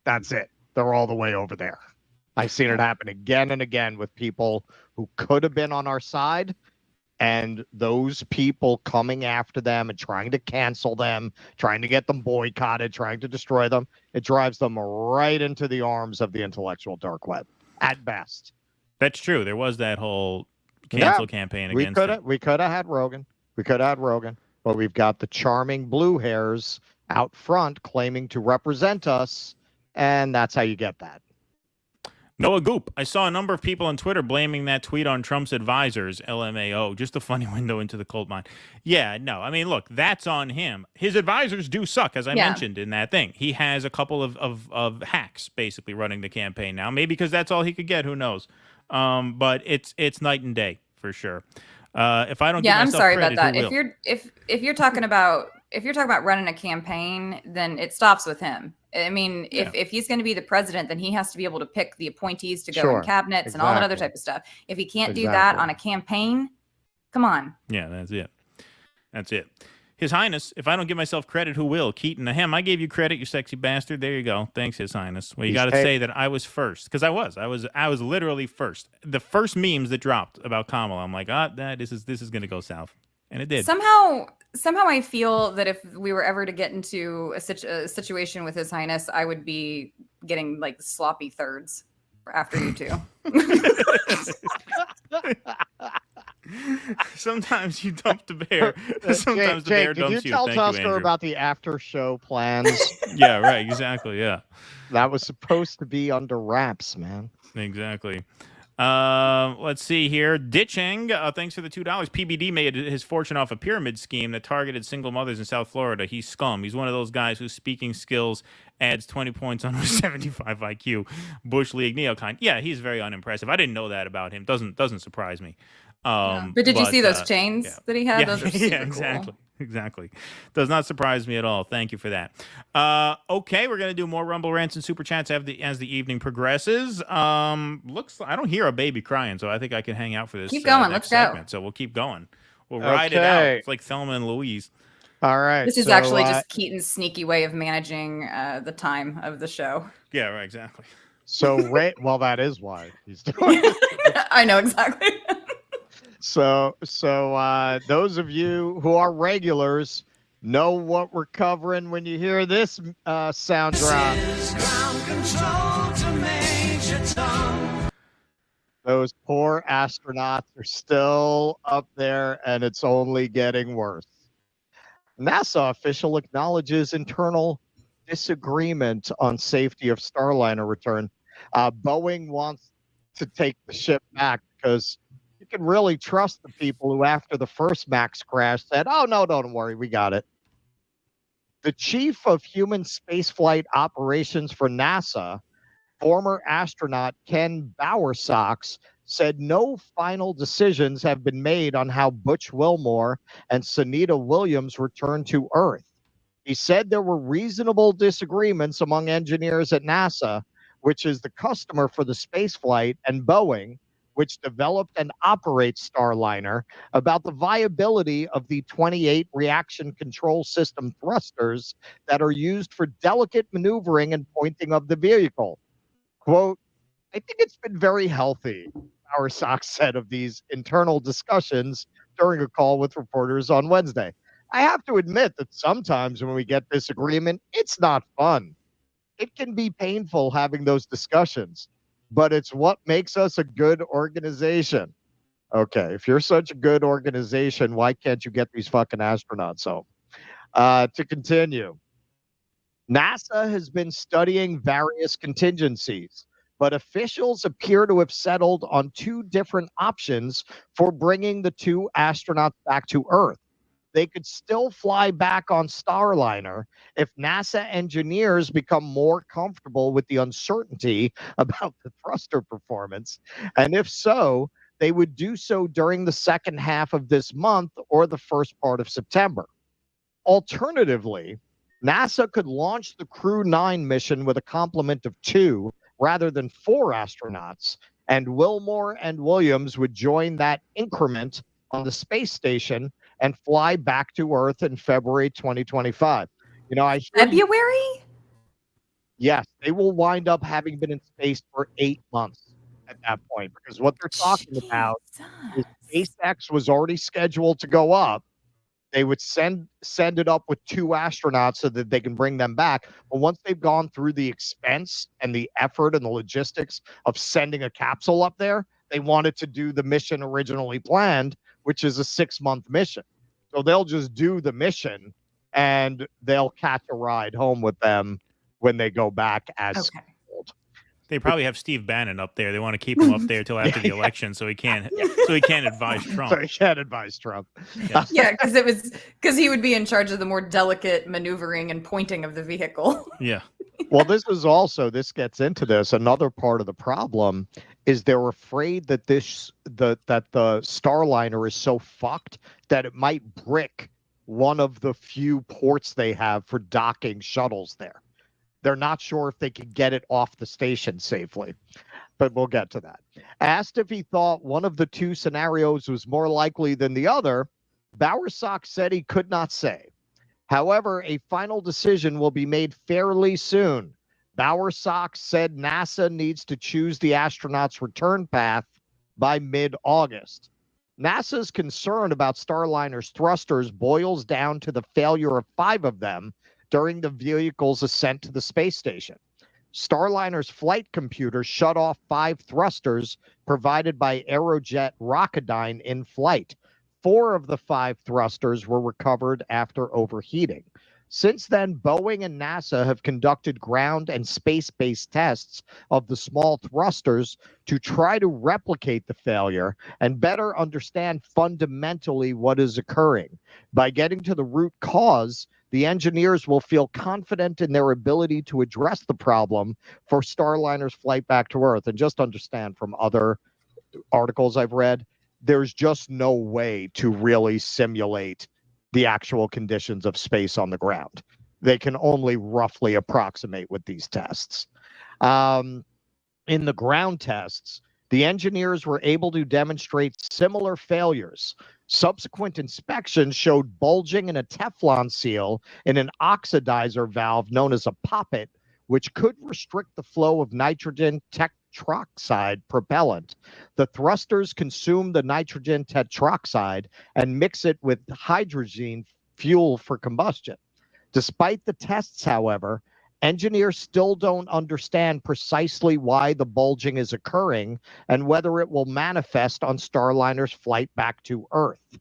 that's it. They're all the way over there. I've seen it happen again and again with people who could have been on our side, and those people coming after them and trying to cancel them, trying to get them boycotted, trying to destroy them. It drives them right into the arms of the intellectual dark web, at best. That's true. There was that whole cancel campaign against it. We could have had Rogan. But we've got the charming blue hairs out front claiming to represent us, and that's how you get that. Noah Goop. I saw a number of people on Twitter blaming that tweet on Trump's advisors, LMAO. Just a funny window into the cold mine. Yeah, no. I mean, look, that's on him. His advisors do suck, as I mentioned in that thing. He has a couple of hacks basically running the campaign now. Maybe because that's all he could get. Who knows? But it's night and day for sure. If I don't, I'm sorry credit, about that. If you're talking about running a campaign, then it stops with him. I mean, if he's going to be the president, then he has to be able to pick the appointees to go in cabinets and all that other type of stuff. If he can't do that on a campaign, come on. Yeah, that's it. His Highness, if I don't give myself credit, who will? Keaton Ahem, I gave you credit, you sexy bastard. There you go. Thanks, His Highness. Well, you got to say that I was first, because I was literally first. The first memes that dropped about Kamala, I'm like, this is going to go south, and it did. Somehow I feel that if we were ever to get into a situation with His Highness, I would be getting like sloppy thirds after you two. Sometimes you dump the bear. Sometimes the bear dumps you. Did you tell Tusker about the after show plans? Yeah, right. Exactly. Yeah. That was supposed to be under wraps, man. Exactly. Let's see here. Ditching, thanks for the $2. PBD made his fortune off a pyramid scheme that targeted single mothers in South Florida. He's scum. He's one of those guys whose speaking skills adds 20 points on his 75 IQ. Bush League neocon. Yeah, he's very unimpressive. I didn't know that about him. Doesn't surprise me. But did you see those chains that he had? Those are super exactly. cool. Exactly. Does not surprise me at all. Thank you for that. Okay, we're going to do more Rumble Rants and Super Chats as the evening progresses. I don't hear a baby crying, so I think I can hang out for this. Keep going. Let's segment. go. So we'll keep going. We'll ride it out. It's like Thelma and Louise. All right. This is actually just Keaton's sneaky way of managing the time of the show. Yeah, right. Exactly. So, well, that is why he's doing it. I know exactly. So those of you who are regulars know what we're covering when you hear this sound drop. Those poor astronauts are still up there, and it's only getting worse. NASA official acknowledges internal disagreement on safety of Starliner return. Boeing wants to take the ship back because you can really trust the people who, after the first MAX crash, said, "Oh, no, don't worry, we got it." The chief of human spaceflight operations for NASA, former astronaut Ken Bowersox, said no final decisions have been made on how Butch Wilmore and Sunita Williams returned to Earth. He said there were reasonable disagreements among engineers at NASA, which is the customer for the spaceflight, and Boeing, which developed and operates Starliner, about the viability of the 28 reaction control system thrusters that are used for delicate maneuvering and pointing of the vehicle. Quote, I think it's been very healthy, our Sox said of these internal discussions during a call with reporters on Wednesday. I have to admit that sometimes when we get disagreement, it's not fun. It can be painful having those discussions, but it's what makes us a good organization. Okay, if you're such a good organization, why can't you get these fucking astronauts home? To continue, NASA has been studying various contingencies, but officials appear to have settled on two different options for bringing the two astronauts back to Earth. They could still fly back on Starliner if NASA engineers become more comfortable with the uncertainty about the thruster performance. And if so, they would do so during the second half of this month or the first part of September. Alternatively, NASA could launch the Crew 9 mission with a complement of 2 rather than 4 astronauts, and Wilmore and Williams would join that increment on the space station and fly back to Earth in February 2025. You know, I hear February? Yes, they will wind up having been in space for 8 months at that point, because what they're talking about is SpaceX was already scheduled to go up. They would send it up with 2 astronauts so that they can bring them back. But once they've gone through the expense and the effort and the logistics of sending a capsule up there, they wanted to do the mission originally planned, which is a 6-month mission. So they'll just do the mission and they'll catch a ride home with them when they go back as scheduled. They probably have Steve Bannon up there. They want to keep him up there till after the election, so he can't advise Trump. So he can't advise Trump. Yeah, because he would be in charge of the more delicate maneuvering and pointing of the vehicle. Yeah. Well, this gets into this. Another part of the problem is they're afraid that the Starliner is so fucked that it might brick one of the few ports they have for docking shuttles there. They're not sure if they can get it off the station safely, but we'll get to that. Asked if he thought one of the two scenarios was more likely than the other, Bowersock said he could not say. However, a final decision will be made fairly soon. Bowersock said NASA needs to choose the astronauts' return path by mid-August. NASA's concern about Starliner's thrusters boils down to the failure of 5 of them during the vehicle's ascent to the space station. Starliner's flight computer shut off 5 thrusters provided by Aerojet Rocketdyne in flight. 4 of the 5 thrusters were recovered after overheating. Since then, Boeing and NASA have conducted ground and space-based tests of the small thrusters to try to replicate the failure and better understand fundamentally what is occurring. By getting to the root cause, the engineers will feel confident in their ability to address the problem for Starliner's flight back to Earth. And just understand from other articles I've read, there's just no way to really simulate the actual conditions of space on the ground. They can only roughly approximate with these tests. In the ground tests, the engineers were able to demonstrate similar failures. Subsequent inspections showed bulging in a Teflon seal in an oxidizer valve known as a poppet, which could restrict the flow of nitrogen tetroxide propellant. The thrusters consume the nitrogen tetroxide and mix it with hydrogen fuel for combustion. Despite the tests, however, engineers still don't understand precisely why the bulging is occurring and whether it will manifest on Starliner's flight back to Earth.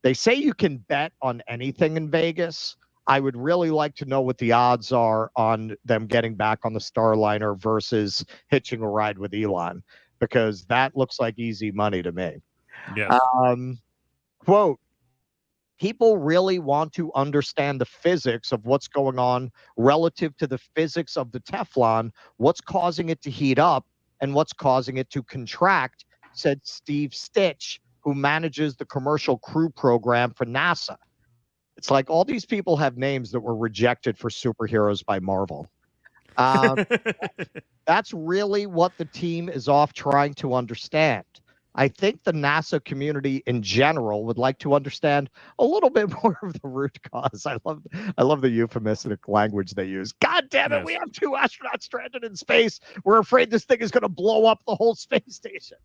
They say you can bet on anything in Vegas. I would really like to know what the odds are on them getting back on the Starliner versus hitching a ride with Elon, because that looks like easy money to me. Yes. Quote, people really want to understand the physics of what's going on relative to the physics of the Teflon, what's causing it to heat up and what's causing it to contract, said Steve Stitch, who manages the commercial crew program for NASA. It's like all these people have names that were rejected for superheroes by Marvel. That's really what the team is off trying to understand. I think the NASA community in general would like to understand a little bit more of the root cause. I love the euphemistic language they use. God damn it, Yes. we have 2 astronauts stranded in space. We're afraid this thing is going to blow up the whole space station.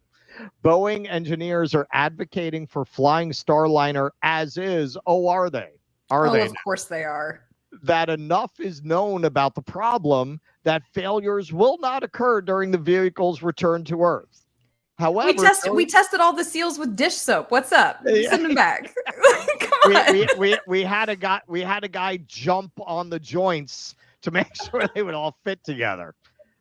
Boeing engineers are advocating for flying Starliner as is. Oh, are they? Are they? Of course they are. That enough is known about the problem that failures will not occur during the vehicle's return to Earth. However, we tested all the seals with dish soap. What's up? Send them back. Come on. We had a guy jump on the joints to make sure they would all fit together.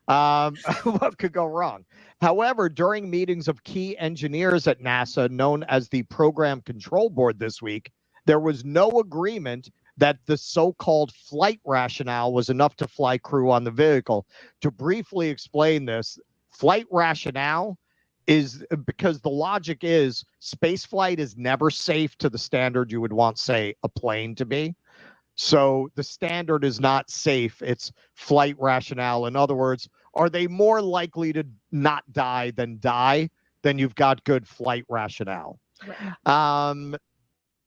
What could go wrong? However, during meetings of key engineers at NASA, known as the Program Control Board this week, there was no agreement that the so-called flight rationale was enough to fly crew on the vehicle. To briefly explain this, flight rationale is because the logic is space flight is never safe to the standard you would want, say, a plane to be. So the standard is not safe. It's flight rationale. In other words, are they more likely to not die than die? Then you've got good flight rationale. Right.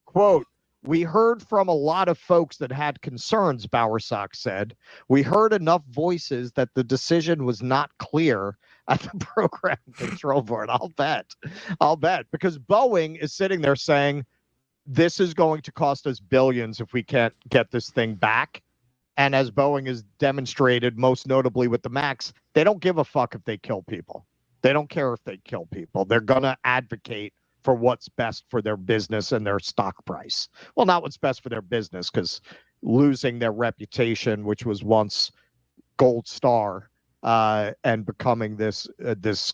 Quote, we heard from a lot of folks that had concerns, Bowersock said. We heard enough voices that the decision was not clear at the Program Control Board. I'll bet. Because Boeing is sitting there saying, this is going to cost us billions if we can't get this thing back. And as Boeing has demonstrated, most notably with the MAX, they don't give a fuck if they kill people. They don't care if they kill people. They're going to advocate for what's best for their business and their stock price. Well, not what's best for their business, because losing their reputation, which was once gold star, and becoming this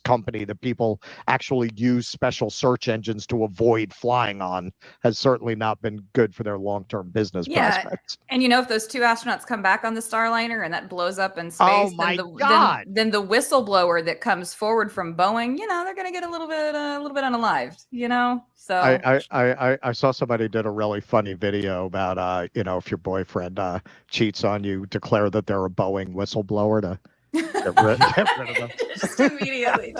company that people actually use special search engines to avoid flying on, has certainly not been good for their long-term business prospects. And if those 2 astronauts come back on the Starliner and that blows up in space, oh my God, then the whistleblower that comes forward from Boeing, they're going to get a little bit unalived, So I saw somebody did a really funny video about if your boyfriend cheats on you, declare that they're a Boeing whistleblower to get rid of them. Just immediately.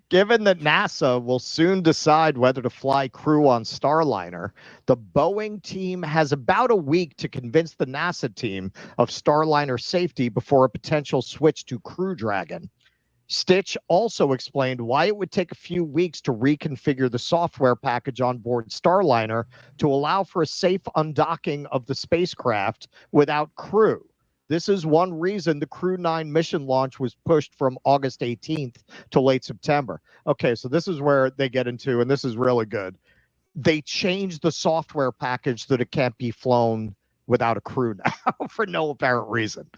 Given that NASA will soon decide whether to fly crew on Starliner, the Boeing team has about a week to convince the NASA team of Starliner safety before a potential switch to Crew Dragon. Stitch also explained why it would take a few weeks to reconfigure the software package on board Starliner to allow for a safe undocking of the spacecraft without crew. This is one reason the Crew 9 mission launch was pushed from August 18th to late September. Okay, so this is where they get into, and this is really good. They changed the software package so that it can't be flown without a crew now for no apparent reason.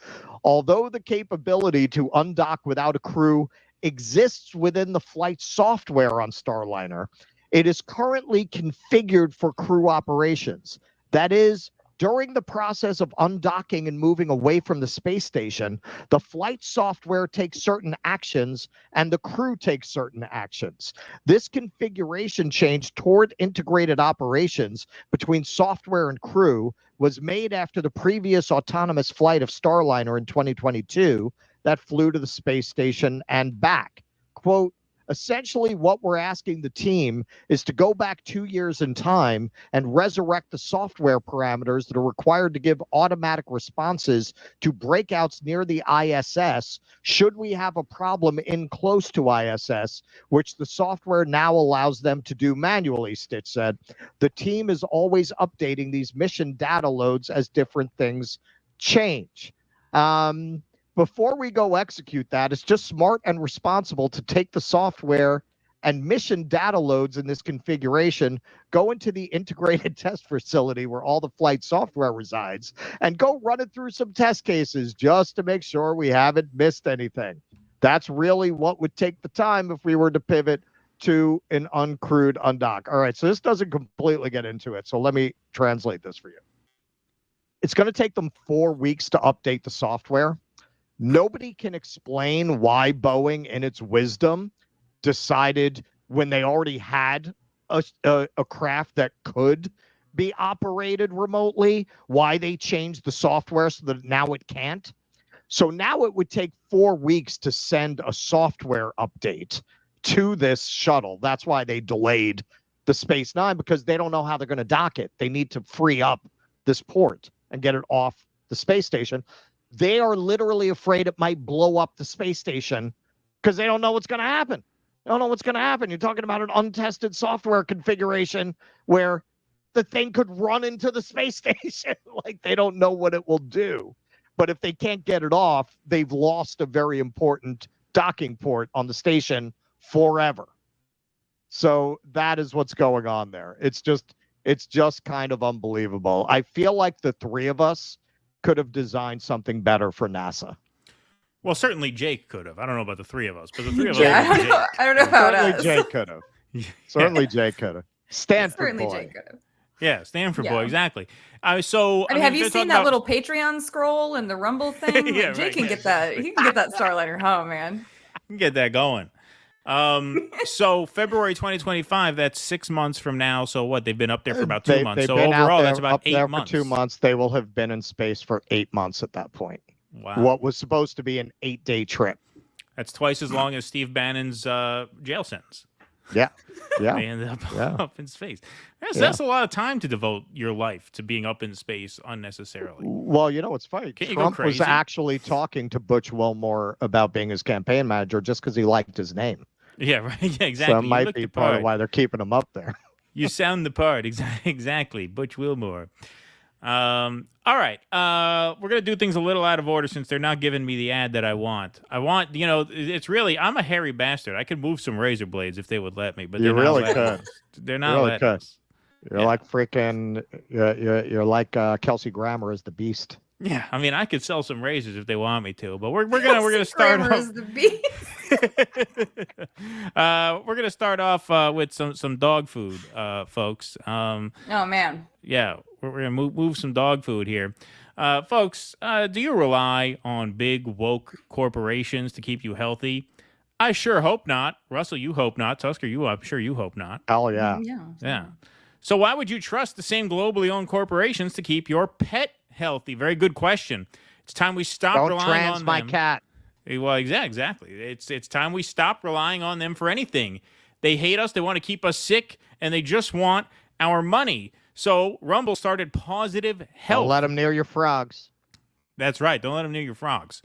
Although the capability to undock without a crew exists within the flight software on Starliner, it is currently configured for crew operations. That is, during the process of undocking and moving away from the space station, the flight software takes certain actions and the crew takes certain actions. This configuration change toward integrated operations between software and crew was made after the previous autonomous flight of Starliner in 2022 that flew to the space station and back. Quote, essentially, what we're asking the team is to go back 2 years in time and resurrect the software parameters that are required to give automatic responses to breakouts near the ISS should we have a problem in close to ISS, which the software now allows them to do manually, Stitch said. The team is always updating these mission data loads as different things change. Before we go execute that, it's just smart and responsible to take the software and mission data loads in this configuration, go into the integrated test facility where all the flight software resides, and go run it through some test cases just to make sure we haven't missed anything. That's really what would take the time if we were to pivot to an uncrewed undock. All right, so this doesn't completely get into it, so let me translate this for you. It's going to take them 4 weeks to update the software. Nobody can explain why Boeing, in its wisdom, decided when they already had a craft that could be operated remotely, why they changed the software so that now it can't. So now it would take 4 weeks to send a software update to this shuttle. That's why they delayed the Space Nine, because they don't know how they're going to dock it. They need to free up this port and get it off the space station. They are literally afraid it might blow up the space station because they don't know what's going to happen. They don't know what's going to happen. You're talking about an untested software configuration where the thing could run into the space station. Like, they don't know what it will do. But if they can't get it off, they've lost a very important docking port on the station forever. So that is what's going on there. It's just kind of unbelievable. I feel like the three of us could have designed something better for NASA. Well, certainly Jake could have. I don't know about the three of us, but the three of us. I don't know about certainly us. Jake could have. Certainly Jake could have. Stanford Certainly boy. Jake could have. Yeah, Stanford boy, Yeah. exactly. So I mean, have you seen that little Patreon scroll and the Rumble thing? Yeah, Jake right, can yeah. get that. He can get that Starliner home, man. can get that going. So February 2025, that's 6 months from now. So what? They've been up there for about 2 months. They've So been out overall, there, that's about up 8 there months. For 2 months. They will have been in space for 8 months at that point. Wow. What was supposed to be an 8-day trip. That's twice as long as Steve Bannon's jail sentence. Yeah. Yeah. They ended up Yeah. up in space. That's a lot of time to devote your life to being up in space unnecessarily. Well, you know what's funny? Can't you go Trump was crazy? actually talking to Butch Wilmore about being his campaign manager just because he liked his name. Yeah, right. Yeah, exactly. So it You might look be the part of part. why they're keeping him up there. You sound the part. Exactly. Butch Wilmore. All right. We're going to do things a little out of order since they're not giving me the ad that I want. It's really, I'm a hairy bastard. I could move some razor blades if they would let me, but You they're not really letting could. us. They're not You really letting could. us. You're like freaking, you're like Kelsey Grammer as the Beast. Yeah, I mean, I could sell some razors if they want me to, but we're gonna start Kramer off. is the beast. We're gonna start off with some dog food, folks. Oh man. Yeah, we're gonna move some dog food here, folks. Do you rely on big woke corporations to keep you healthy? I sure hope not. Russell, you hope not. Tusker, I'm sure you hope not. Oh yeah. Yeah. So why would you trust the same globally owned corporations to keep your pet healthy? Very good question. It's time we stop Don't relying trans on my them. cat. Well, exactly. It's time we stop relying on them for anything. They hate us. They want to keep us sick, and they just want our money. So Rumble started Positive Health. Don't let them near your frogs. That's right. Don't let them near your frogs.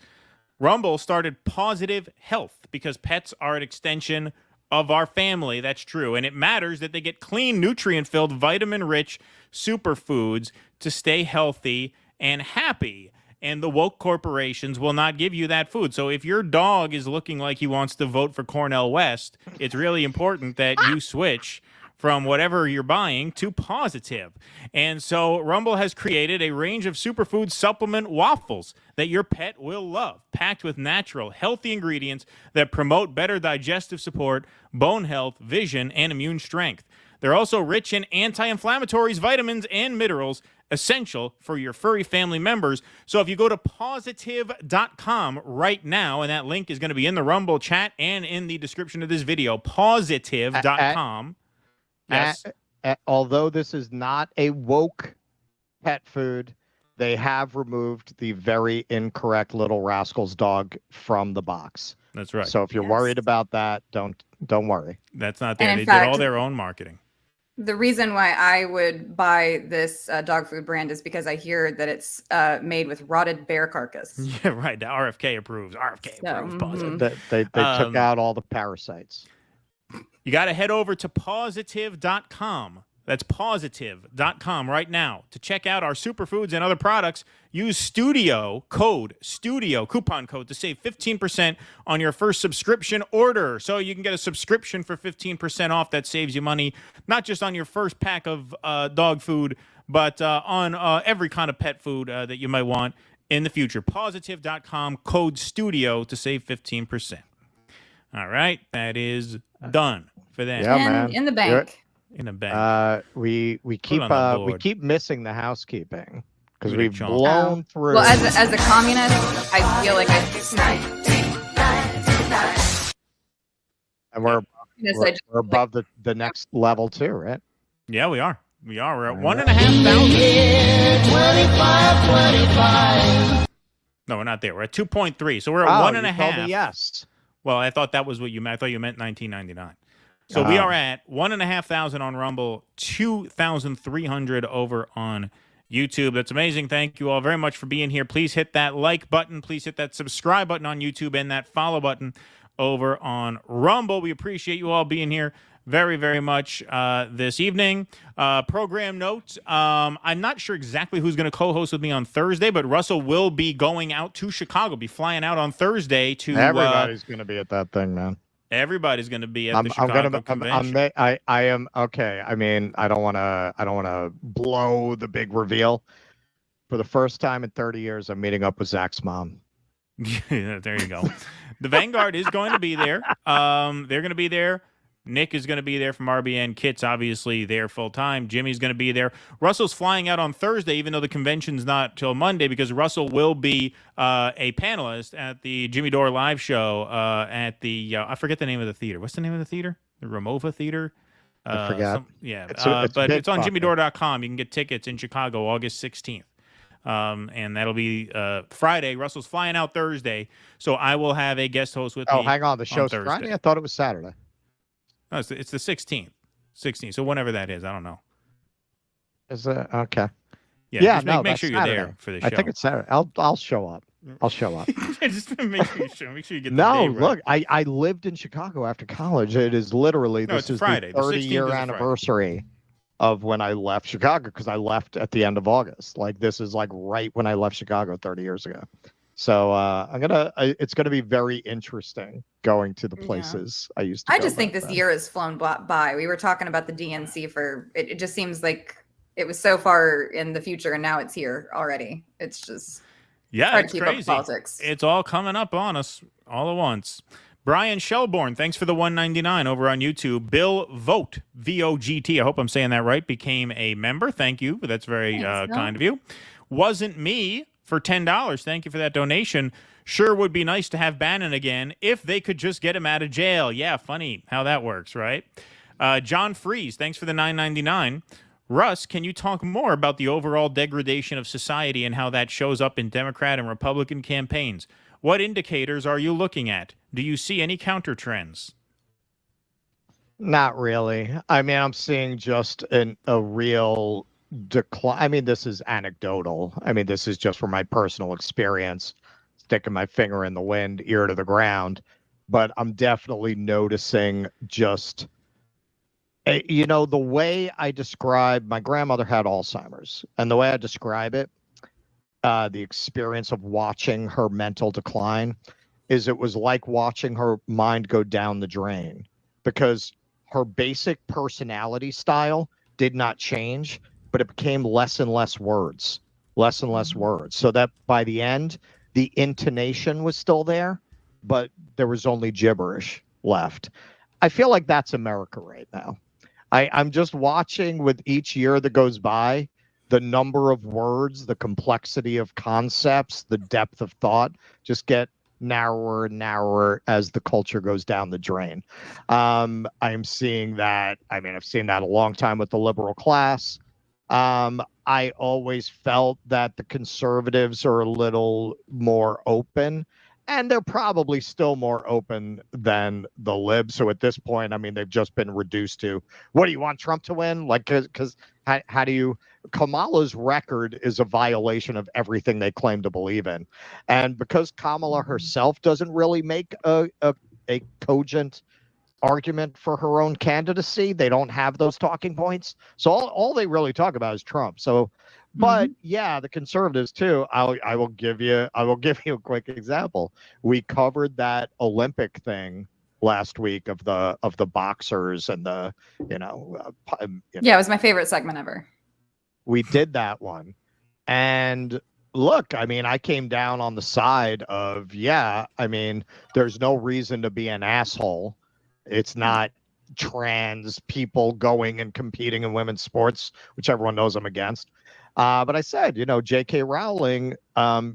Rumble started Positive Health because pets are an extension of our family. That's true. And it matters that they get clean, nutrient-filled, vitamin-rich superfoods to stay healthy and happy. And the woke corporations will not give you that food. So if your dog is looking like he wants to vote for Cornel West, it's really important that you switch from whatever you're buying to Positive. And so Rumble has created a range of superfood supplement waffles that your pet will love, packed with natural, healthy ingredients that promote better digestive support, bone health, vision, and immune strength. They're also rich in anti-inflammatories, vitamins, and minerals, essential for your furry family members. So if you go to positive.com right now, and that link is going to be in the Rumble chat and in the description of this video, positive.com. Yes. Although this is not a woke pet food, they have removed the very incorrect Little Rascals dog from the box. That's right. So if you're worried about that, don't worry. That's not there. And They in did all fact- their own marketing. The reason why I would buy this dog food brand is because I hear that it's made with rotted bear carcass. Yeah, right. The RFK approves. RFK approves. Positive. They took out all the parasites. You got to head over to positive.com. That's positive.com right now to check out our superfoods and other products. Use coupon code to save 15% on your first subscription order. So you can get a subscription for 15% off. That saves you money, not just on your first pack of dog food, but on every kind of pet food that you might want in the future. Positive.com, code STUDIO to save 15%. All right, that is done for that. Yeah, man. In the bank. In the bank. We keep on the we board. keep missing the housekeeping because Really we've chunk. blown through. Well, as a communist, I feel like and we're Yes, we're, I just- we're above the next level too, right? Yeah, we are. We are. We're at 1,500. No, we're not there. We're at 2.3. So we're at 1.5. Yes. Well, I thought that was what you meant. I thought you meant 1999. So we are at 1,500 on Rumble, 2,300 over on YouTube. That's amazing. Thank you all very much for being here. Please hit that like button. Please hit that subscribe button on YouTube and that follow button over on Rumble. We appreciate you all being here very, very much this evening. Program notes. I'm not sure exactly who's going to co-host with me on Thursday, but Russell will be going out to Chicago, be flying out on Thursday to... Everybody's going to be at that thing, man. Everybody's going to be at the Chicago convention. I am okay. I mean, I don't want to blow the big reveal. For the first time in 30 years, I'm meeting up with Zach's mom. There you go. The Vanguard is going to be there. They're going to be there. Nick is going to be there from RBN. Kit's obviously there full time. Jimmy's going to be there. Russell's flying out on Thursday, even though the convention's not till Monday, because Russell will be a panelist at the Jimmy Dore live show at the I forget the name of the theater. What's the name of the theater? The Ramova Theater. I forgot. But it's on JimmyDore.com. You can get tickets in Chicago August 16th. And that'll be Friday. Russell's flying out Thursday, so I will have a guest host with me. Oh, hang on. The show's Friday? I thought it was Saturday. No, it's the 16th. 16th. So whenever that is, I don't know. Is it? Okay. Yeah, make sure you're there for the show. I think it's Saturday. I'll show up. I'll show up. Just make sure you get the No, day right. look, I lived in Chicago after college. It is literally, this is Friday. the 30-year anniversary of when I left Chicago, because I left at the end of August. Like, this is like right when I left Chicago 30 years ago. So it's gonna be very interesting going to the places I used to. I just think this year has flown by. We were talking about the DNC it just seems like it was so far in the future, and now it's here already. It's just hard it's to keep up with crazy. politics. It's all coming up on us all at once. Brian Shelbourne, thanks for the $1.99 over on YouTube. Bill Vogt, VOGT, I hope I'm saying that right, became a member. Thank you. That's very kind of you. Wasn't Me for $10. Thank you for that donation. Sure would be nice to have Bannon again if they could just get him out of jail. Yeah, funny how that works, right? John Freeze, thanks for the $9.99. Russ, can you talk more about the overall degradation of society and how that shows up in Democrat and Republican campaigns? What indicators are you looking at? Do you see any counter trends? Not really. I mean, I'm seeing just a real decline. I mean, this is anecdotal. I mean, this is just from my personal experience, sticking my finger in the wind, ear to the ground. But I'm definitely noticing just, the way I describe, my grandmother had Alzheimer's, and the way I describe it, the experience of watching her mental decline, is it was like watching her mind go down the drain, because her basic personality style did not change, but it became less and less words. So that by the end, the intonation was still there, but there was only gibberish left. I feel like that's America right now. I'm just watching with each year that goes by, the number of words, the complexity of concepts, the depth of thought just get narrower and narrower as the culture goes down the drain. I'm seeing that. I mean, I've seen that a long time with the liberal class. I always felt that the conservatives are a little more open, and they're probably still more open than the libs. So at this point, I mean, they've just been reduced to, what do you want Trump to win? Like, because how do you, Kamala's record is a violation of everything they claim to believe in. And because Kamala herself doesn't really make a cogent argument for her own candidacy, they don't have those talking points. So all they really talk about is Trump. So, but yeah, the conservatives too. I will give you a quick example. We covered that Olympic thing last week of the boxers and the yeah, it was my favorite segment ever. We did that one, and look, I mean, I came down on the side of, I mean, there's no reason to be an asshole. It's not trans people going and competing in women's sports, which everyone knows I'm against. But I said, J.K. Rowling,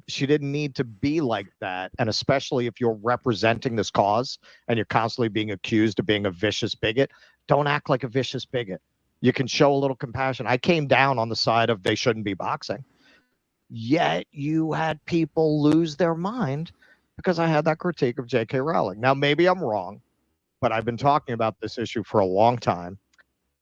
she didn't need to be like that. And especially if you're representing this cause and you're constantly being accused of being a vicious bigot, don't act like a vicious bigot. You can show a little compassion. I came down on the side of they shouldn't be boxing. Yet you had people lose their mind because I had that critique of J.K. Rowling. Now, maybe I'm wrong, but I've been talking about this issue for a long time.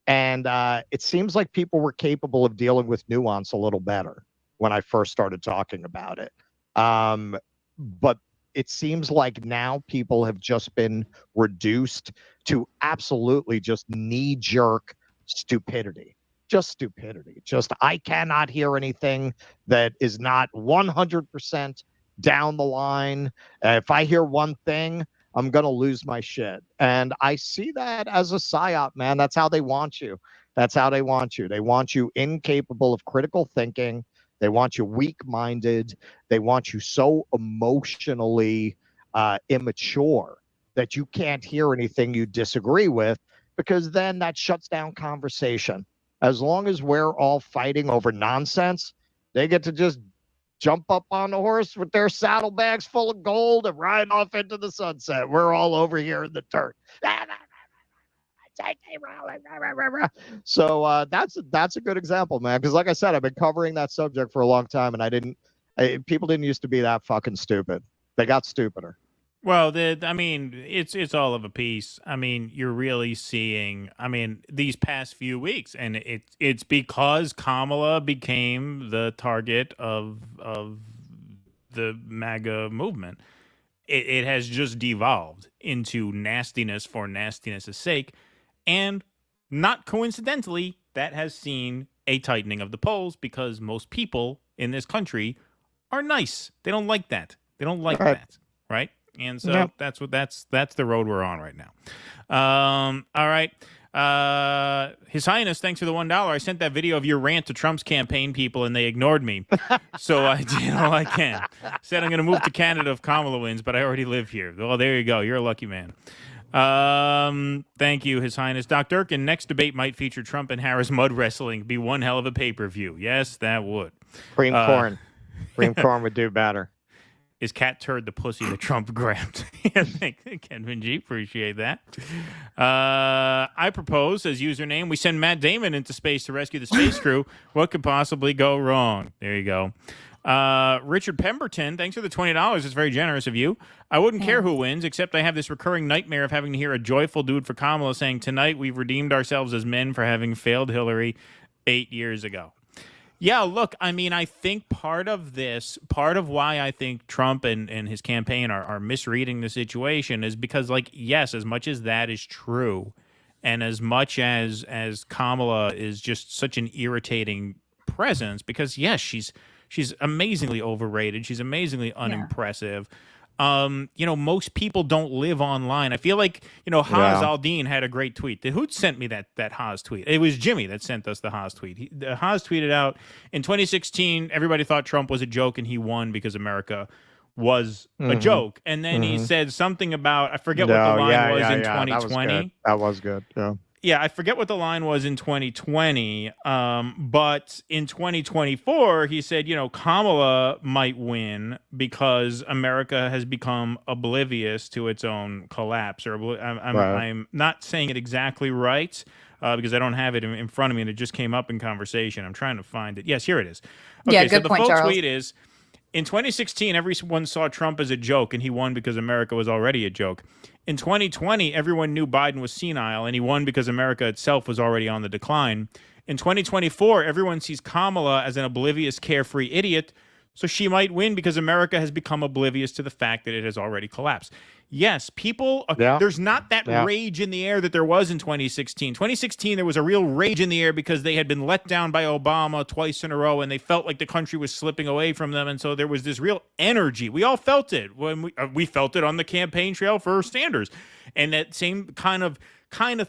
And it seems like people were capable of dealing with nuance a little better when I first started talking about it. But it seems like now people have just been reduced to absolutely just knee-jerk stupidity. Just stupidity. Just, I cannot hear anything that is not 100% down the line. If I hear one thing, I'm going to lose my shit. And I see that as a psyop, man. That's how they want you. That's how they want you. They want you incapable of critical thinking. They want you weak-minded. They want you so emotionally immature that you can't hear anything you disagree with, because then that shuts down conversation. As long as we're all fighting over nonsense, they get to just jump up on the horse with their saddlebags full of gold and ride off into the sunset. We're all over here in the dirt. So that's a good example, man. Because like I said, I've been covering that subject for a long time, and people didn't used to be that fucking stupid. They got stupider. Well, it's all of a piece. I mean, you're really seeing, these past few weeks, and it's because Kamala became the target of the MAGA movement. It has just devolved into nastiness for nastiness' sake, and not coincidentally, that has seen a tightening of the polls because most people in this country are nice. They don't like that. They don't like that, right? And so that's the road we're on right now. All right. His Highness, thanks for the $1. I sent that video of your rant to Trump's campaign people and they ignored me. So I did all I can. Said I'm going to move to Canada if Kamala wins, but I already live here. Well, there you go. You're a lucky man. Thank you, His Highness. Doc Durkin, next debate might feature Trump and Harris mud wrestling. Be one hell of a pay-per-view. Yes, that would. Cream corn. Cream corn would do better. Is cat turd the pussy that Trump grabbed? Thank you, Kevin G. Appreciate that. I propose, as username, we send Matt Damon into space to rescue the space crew. What could possibly go wrong? There you go. Richard Pemberton, thanks for the $20. It's very generous of you. I wouldn't care who wins, except I have this recurring nightmare of having to hear a joyful dude for Kamala saying, tonight we've redeemed ourselves as men for having failed Hillary 8 years ago. Yeah, look, I think part of why I think Trump and his campaign are misreading the situation is because, yes, as much as that is true, and as much as Kamala is just such an irritating presence, because, yes, she's amazingly overrated. She's amazingly unimpressive. Most people don't live online. I feel like, Haas Aldine had a great tweet. Who sent me that Haas tweet? It was Jimmy that sent us the Haas tweet. Haas tweeted out, in 2016, everybody thought Trump was a joke and he won because America was a joke. And then he said something about, I forget what the line was in 2020. That was good. Yeah. Yeah, I forget what the line was in 2020, but in 2024, he said, Kamala might win because America has become oblivious to its own collapse. Or I'm not saying it exactly right because I don't have it in front of me, and it just came up in conversation. I'm trying to find it. Yes, here it is. Okay, yeah, good so point, the full Charles. tweet is, in 2016, everyone saw Trump as a joke, and he won because America was already a joke. In 2020, everyone knew Biden was senile, and he won because America itself was already on the decline. In 2024, everyone sees Kamala as an oblivious, carefree idiot, so she might win because America has become oblivious to the fact that it has already collapsed. Yes, people, there's not that rage in the air that there was in 2016. 2016, there was a real rage in the air because they had been let down by Obama twice in a row, and they felt like the country was slipping away from them, and so there was this real energy. We all felt it when we felt it on the campaign trail for Sanders, and that same kind of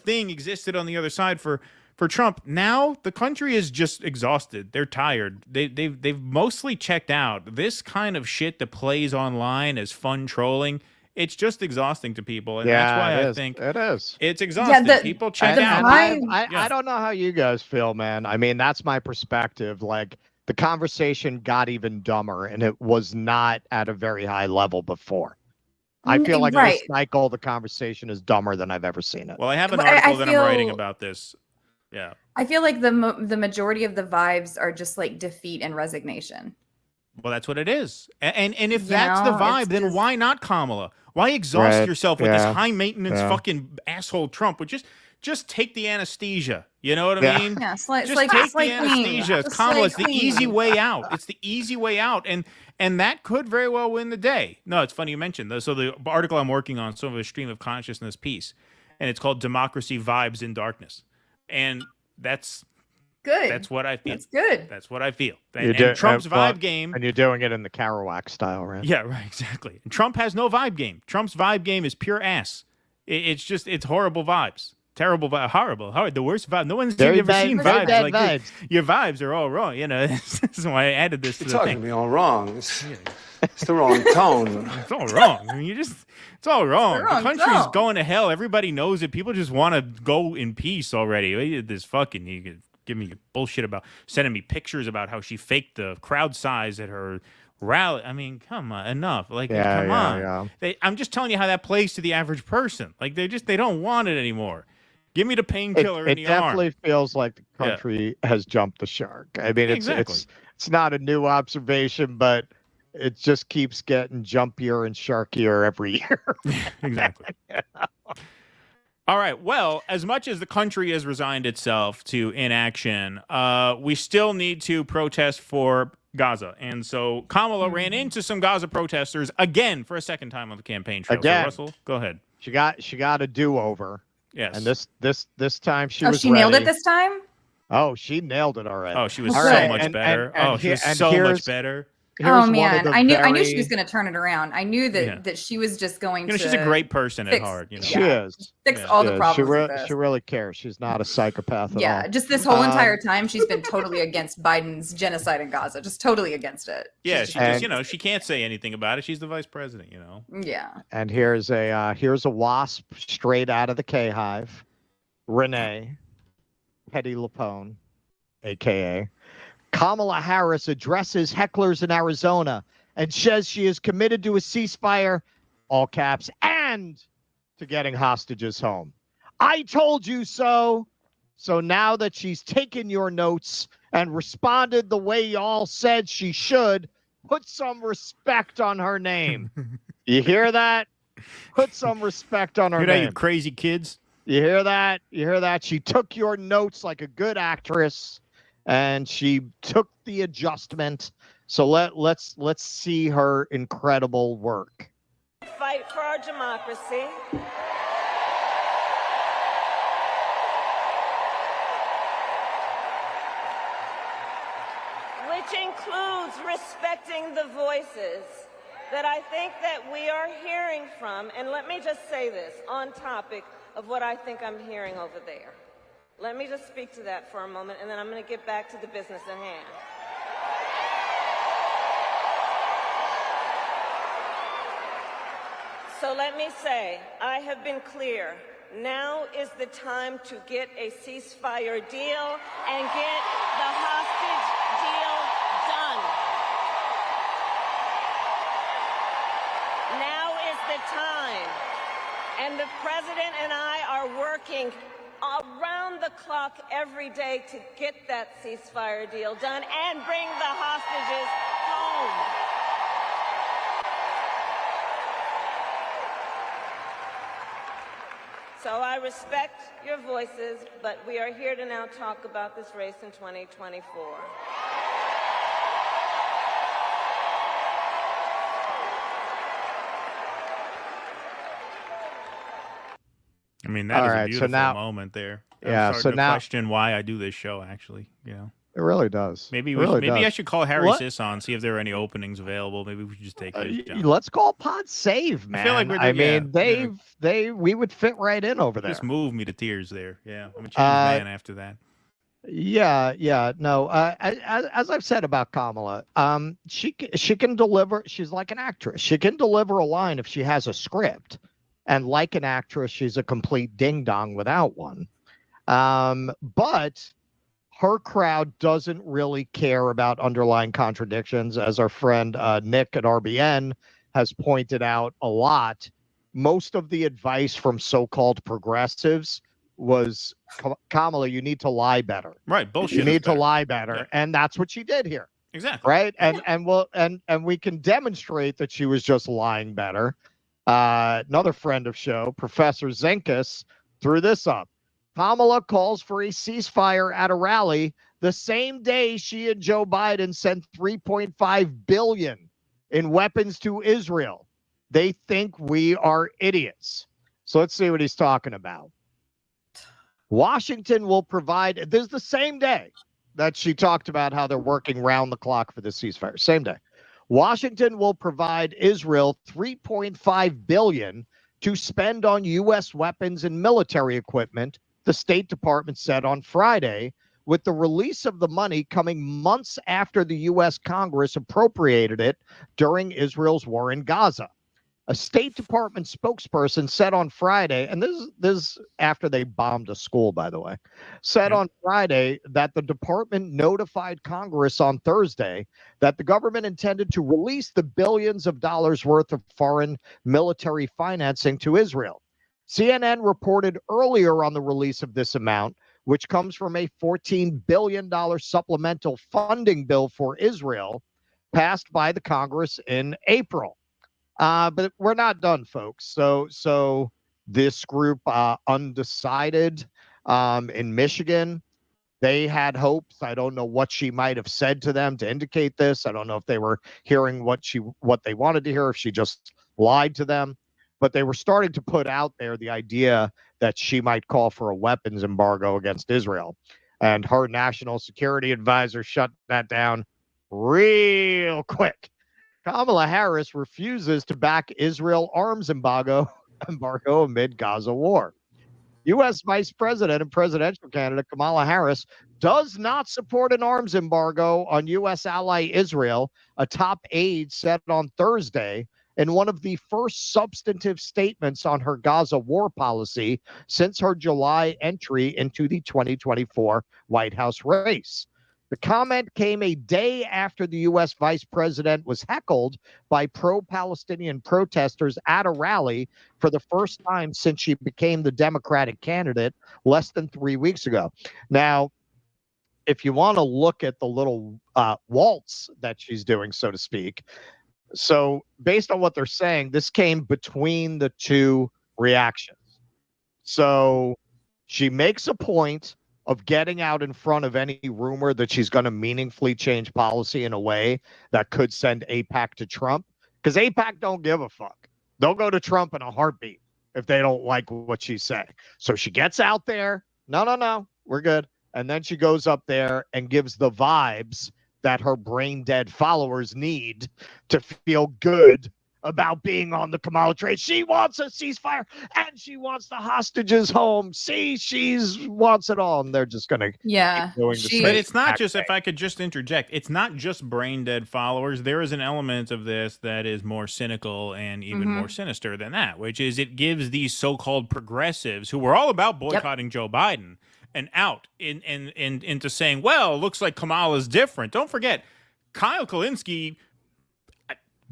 thing existed on the other side for Trump. Now the country is just exhausted. They're tired. They've mostly checked out. This kind of shit that plays online as fun trolling, it's just exhausting to people, and that's why I think it is. It's exhausting. People check out. I don't know how you guys feel, man. That's my perspective. Like, the conversation got even dumber, and it was not at a very high level before. I feel like this cycle, the conversation is dumber than I've ever seen it. Well, I have an article that I'm writing about this. Yeah. I feel like the majority of the vibes are just like defeat and resignation. Well, that's what it is. And if that's the know, vibe, it's then just- why not Kamala? Why exhaust Right, yourself with this yeah, high maintenance yeah. fucking asshole Trump? But just take the anesthesia. You know what I Yeah. mean? Yeah, slight, Just slight, take slight the queen. anesthesia. Just Kamala, it's slight the queen. easy way out. It's the easy way out. And that could very well win the day. No, it's funny you mentioned this. So the article I'm working on, sort of a stream of consciousness piece, and it's called Democracy Vibes in Darkness. And that's Good. That's what I feel. That's good. That's what I feel. You Trump's well, vibe game. And you're doing it in the Kerouac style, right? Yeah, right, exactly. And Trump has no vibe game. Trump's vibe game is pure ass. It's horrible vibes. Terrible vibe. Horrible. The worst vibe. No one's ever seen vibes like this. Your vibes are all wrong. You know, this is why I added this to You're the talking thing. to me all wrong. It's the wrong tone. It's all wrong. I mean, it's all wrong. It's the wrong The country's tone. going to hell. Everybody knows it. People just want to go in peace already. This fucking, you could give me bullshit about sending me pictures about how she faked the crowd size at her rally. I mean, come on, enough. Like, come on. Yeah. I'm just telling you how that plays to the average person. Like, they don't want it anymore. Give me the painkiller in the arm. It definitely feels like the country has jumped the shark. I mean, it's not a new observation, but it just keeps getting jumpier and sharkier every year. Exactly. All right. Well, as much as the country has resigned itself to inaction, we still need to protest for Gaza. And so Kamala ran into some Gaza protesters again for a second time on the campaign trail. Again. So Russell, go ahead. She got a do-over. Yes. And this time she was she nailed ready. it this time? Oh, she nailed it already. Oh, she was All so right. much better. She was and so here's- much better. Oh Here's one man, of the I knew she very- was going to turn it around. I knew that she was just going to. She's a great person at fix- heart. You know? She is. Fix all the Yeah, problems. with She this. really cares. She's not a psychopath at Yeah, all. just this whole entire time, she's been totally against Biden's genocide in Gaza. Just totally against it. Yeah, She's she just, she can't say anything about it. She's the vice president, you know. Yeah. And here's a wasp straight out of the K-Hive, Renee Petty Lapone, aka Kamala Harris, addresses hecklers in Arizona and says she is committed to a ceasefire, all caps, and to getting hostages home. I told you so. So now that she's taken your notes and responded the way y'all said she should, put some respect on her name. You hear that? Put some respect on her You know, name. you crazy kids. You hear that? You hear that? She took your notes like a good actress, and she took the adjustment. So let's see her incredible work. Fight for our democracy. Which includes respecting the voices that I think that we are hearing from. And let me just say this on topic of what I think I'm hearing over there. Let me just speak to that for a moment, and then I'm going to get back to the business at hand. So let me say, I have been clear. Now is the time to get a ceasefire deal and get the hostage deal done. Now is the time. And the president and I are working around the clock every day to get that ceasefire deal done and bring the hostages home. So I respect your voices, but we are here to now talk about this race in 2024. I mean, that All is right, a so beautiful now- moment there. Yeah, I'm so starting to now- question why I do this show. Actually, you know, It really does. maybe It really maybe I does. should call Harry What? Sis on, see if there are any openings available. Maybe we should just take his job. Let's call Pod Save, man. I feel like we're I doing- mean, yeah, we would fit right in over there. Just moved me to tears there. Yeah, I'm a changed man after that. Yeah, no. As I've said about Kamala, she can deliver. She's like an actress. She can deliver a line if she has a script, and like an actress, she's a complete ding dong without one. But her crowd doesn't really care about underlying contradictions, as our friend Nick at RBN has pointed out a lot. Most of the advice from so-called progressives was, Kamala, you need to lie better. Right, bullshit. You is need to better. lie better. Yeah. And that's what she did here. Exactly. Right. And we can demonstrate that she was just lying better. Another friend of show, Professor Zenkus, threw this up. Kamala calls for a ceasefire at a rally the same day she and Joe Biden sent $3.5 billion in weapons to Israel. They think we are idiots. So let's see what he's talking about. Washington will provide, this is the same day that she talked about how they're working round the clock for the ceasefire. Same day. Washington will provide Israel $3.5 billion to spend on U.S. weapons and military equipment, the State Department said on Friday, with the release of the money coming months after the U.S. Congress appropriated it during Israel's war in Gaza. A State Department spokesperson said on Friday, and this is after they bombed a school, by the way, said on Friday that the department notified Congress on Thursday that the government intended to release the billions of dollars worth of foreign military financing to Israel. CNN reported earlier on the release of this amount, which comes from a $14 billion supplemental funding bill for Israel passed by the Congress in April. But we're not done, folks. So this group, Undecided, in Michigan, they had hopes. I don't know what she might have said to them to indicate this. I don't know if they were hearing what they wanted to hear, if she just lied to them. But they were starting to put out there the idea that she might call for a weapons embargo against Israel. And her national security advisor shut that down real quick. Kamala Harris refuses to back Israel arms embargo amid Gaza war. U.S. Vice President and presidential candidate Kamala Harris does not support an arms embargo on U.S. ally Israel, a top aide said on Thursday in one of the first substantive statements on her Gaza war policy since her July entry into the 2024 White House race. The comment came a day after the U.S. vice president was heckled by pro-Palestinian protesters at a rally for the first time since she became the Democratic candidate less than 3 weeks ago. Now, if you want to look at the little waltz that she's doing, so to speak, so based on what they're saying, this came between the two reactions. So she makes a point of getting out in front of any rumor that she's going to meaningfully change policy in a way that could send AIPAC to Trump, because AIPAC don't give a fuck. They'll go to Trump in a heartbeat if they don't like what she's saying. So she gets out there. No, we're good. And then she goes up there and gives the vibes that her brain dead followers need to feel good about being on the Kamala train. She wants a ceasefire and she wants the hostages home. See, she's wants it all. And they're just going to keep doing the same. But it's not just, if I could just interject, it's not just brain dead followers. There is an element of this that is more cynical and even more sinister than that, which is it gives these so-called progressives who were all about boycotting Joe Biden and out into saying, well, looks like Kamala's different. Don't forget, Kyle Kalinske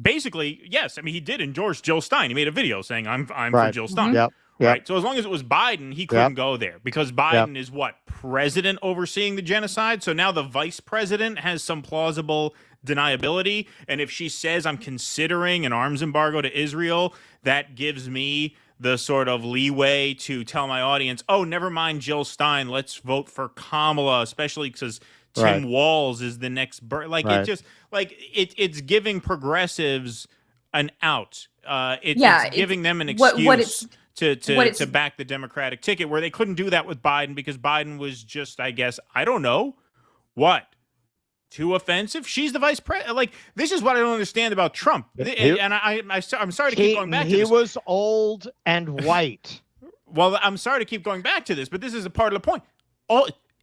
basically, yes, I mean, he did endorse Jill Stein. He made a video saying, I'm for Jill Stein. Right. So as long as it was Biden, he couldn't go there because Biden is what? President overseeing the genocide. So now the vice president has some plausible deniability. And if she says, I'm considering an arms embargo to Israel, that gives me the sort of leeway to tell my audience, oh, never mind Jill Stein, let's vote for Kamala, especially because Tim Walz is the next it just like it's giving progressives an out. It's giving them an excuse to back the Democratic ticket, where they couldn't do that with Biden because Biden was just, I guess, I don't know what, too offensive. She's the vice president. Like, this is what I don't understand about Trump. And I'm sorry to keep going back to this. He was old and white. Well, I'm sorry to keep going back to this, but this is a part of the point.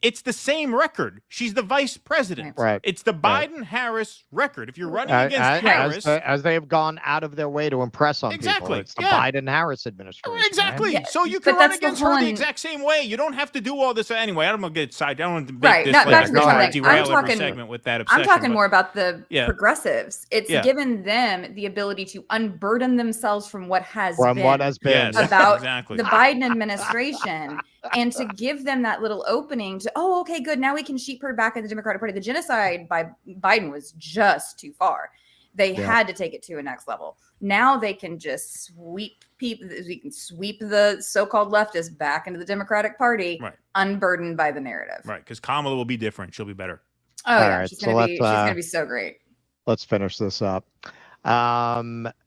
It's the same record. She's the vice president. Right. It's the Biden-Harris record. If you're running against Harris... As they have gone out of their way to impress on people. It's the Biden-Harris administration. Exactly. Right? So you can run against her the exact same way. You don't have to do all this anyway. I don't want to get side. I don't want to make this derail every segment with that obsession. I'm talking more about the progressives. It's given them the ability to unburden themselves from what has been about the Biden administration And to give them that little opening to, oh, okay, good. Now we can sheep herd back in the Democratic Party. The genocide by Biden was just too far. They had to take it to a next level. Now they can just sweep people. We can sweep the so-called leftists back into the Democratic Party, unburdened by the narrative. Right, because Kamala will be different. She'll be better. Oh, All yeah. right, She's gonna be so great. Let's finish this up.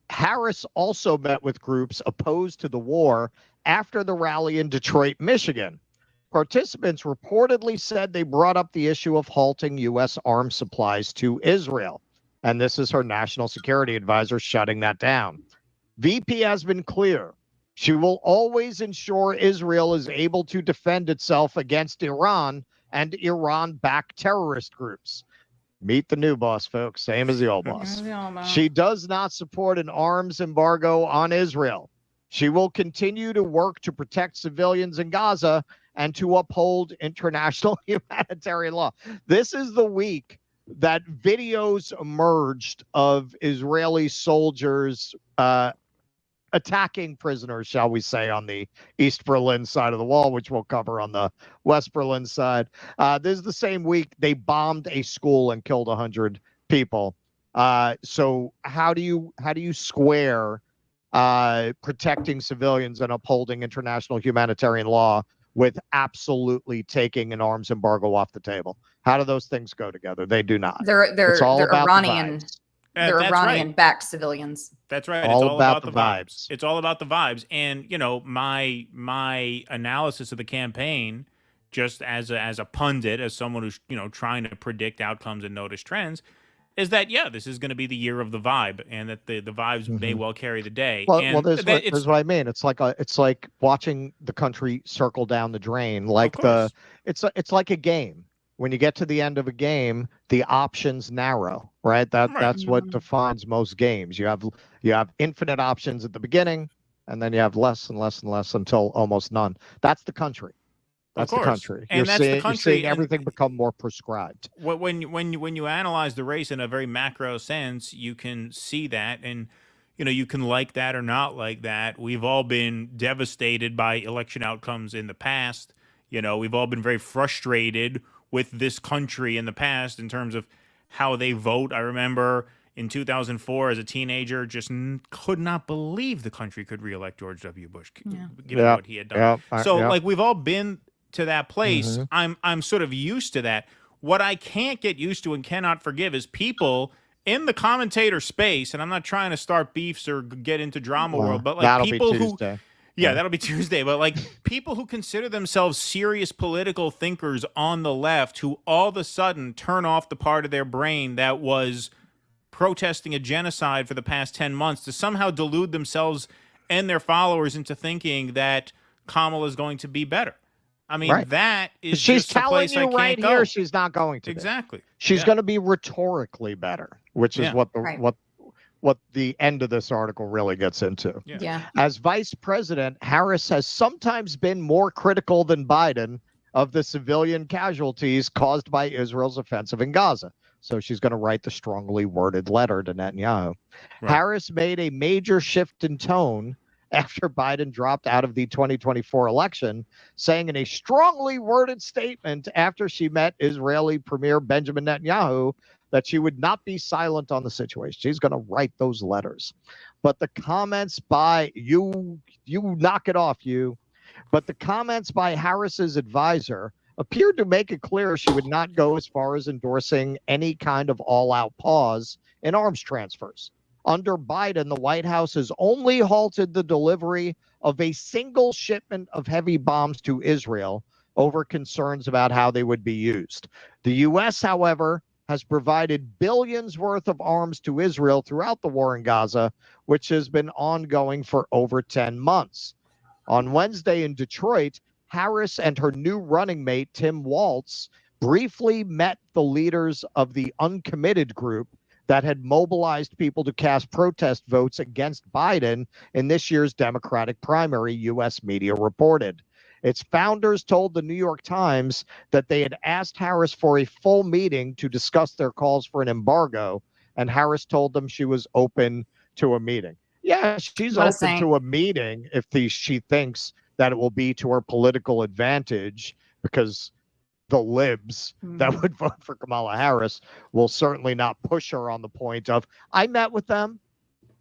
Harris also met with groups opposed to the war after the rally in Detroit, Michigan. Participants reportedly said they brought up the issue of halting U.S. arms supplies to Israel. And this is her national security advisor shutting that down. VP has been clear. She will always ensure Israel is able to defend itself against Iran and Iran-backed terrorist groups. Meet the new boss, folks. Same as the old boss. She does not support an arms embargo on Israel. She will continue to work to protect civilians in Gaza and to uphold international humanitarian law. This is the week that videos emerged of Israeli soldiers attacking prisoners, shall we say, on the East Berlin side of the wall, which we'll cover on the West Berlin side. This is the same week they bombed a school and killed 100 people. So how do you square protecting civilians and upholding international humanitarian law with absolutely taking an arms embargo off the table? How do those things go together? They do not. They're Iranian. The They're Iranian-backed civilians. That's right. All it's all about about the vibes. It's all about the vibes. And my analysis of the campaign, just as a pundit, as someone who's trying to predict outcomes and notice trends, is that this is going to be the year of the vibe, and that the vibes may well carry the day. Well, there's what I mean. It's like watching the country circle down the drain. It's like a game. When you get to the end of a game, the options narrow, right? That's what defines most games. You have infinite options at the beginning, and then you have less and less and less until almost none. That's the country. That's the country. And You're seeing everything become more prescribed. When you analyze the race in a very macro sense, you can see that, and you can like that or not like that. We've all been devastated by election outcomes in the past. We've all been very frustrated with this country in the past in terms of how they vote. I remember in 2004 as a teenager, just could not believe the country could reelect George W. Bush, given what he had done. We've all been to that place. I'm sort of used to that. What I can't get used to and cannot forgive is people in the commentator space, and I'm not trying to start beefs or get into drama world, but people who that'll be Tuesday. But people who consider themselves serious political thinkers on the left, who all of a sudden turn off the part of their brain that was protesting a genocide for the past 10 months to somehow delude themselves and their followers into thinking that Kamala is going to be better. I mean, that is she's just a telling place you I can't right go. here she's not going to. Exactly. She's going to be rhetorically better, which is what the end of this article really gets into. As vice president, Harris has sometimes been more critical than Biden of the civilian casualties caused by Israel's offensive in Gaza. So she's going to write the strongly worded letter to Netanyahu. Harris made a major shift in tone after Biden dropped out of the 2024 election, saying in a strongly worded statement after she met Israeli Premier Benjamin Netanyahu that she would not be silent on the situation. She's going to write those letters. But the comments by you knock it off, But the comments by Harris's advisor appeared to make it clear she would not go as far as endorsing any kind of all-out pause in arms transfers. Under Biden, the White House has only halted the delivery of a single shipment of heavy bombs to Israel over concerns about how they would be used. The U.S., however, has provided billions worth of arms to Israel throughout the war in Gaza, which has been ongoing for over 10 months. On Wednesday in Detroit, Harris and her new running mate, Tim Walz, briefly met the leaders of the uncommitted group that had mobilized people to cast protest votes against Biden in this year's Democratic primary, U.S. media reported. Its founders told the New York Times that they had asked Harris for a full meeting to discuss their calls for an embargo, and Harris told them she was open to a meeting. Yeah, she's open to a meeting if she thinks that it will be to her political advantage, because the libs that would vote for Kamala Harris will certainly not push her on the point of, I met with them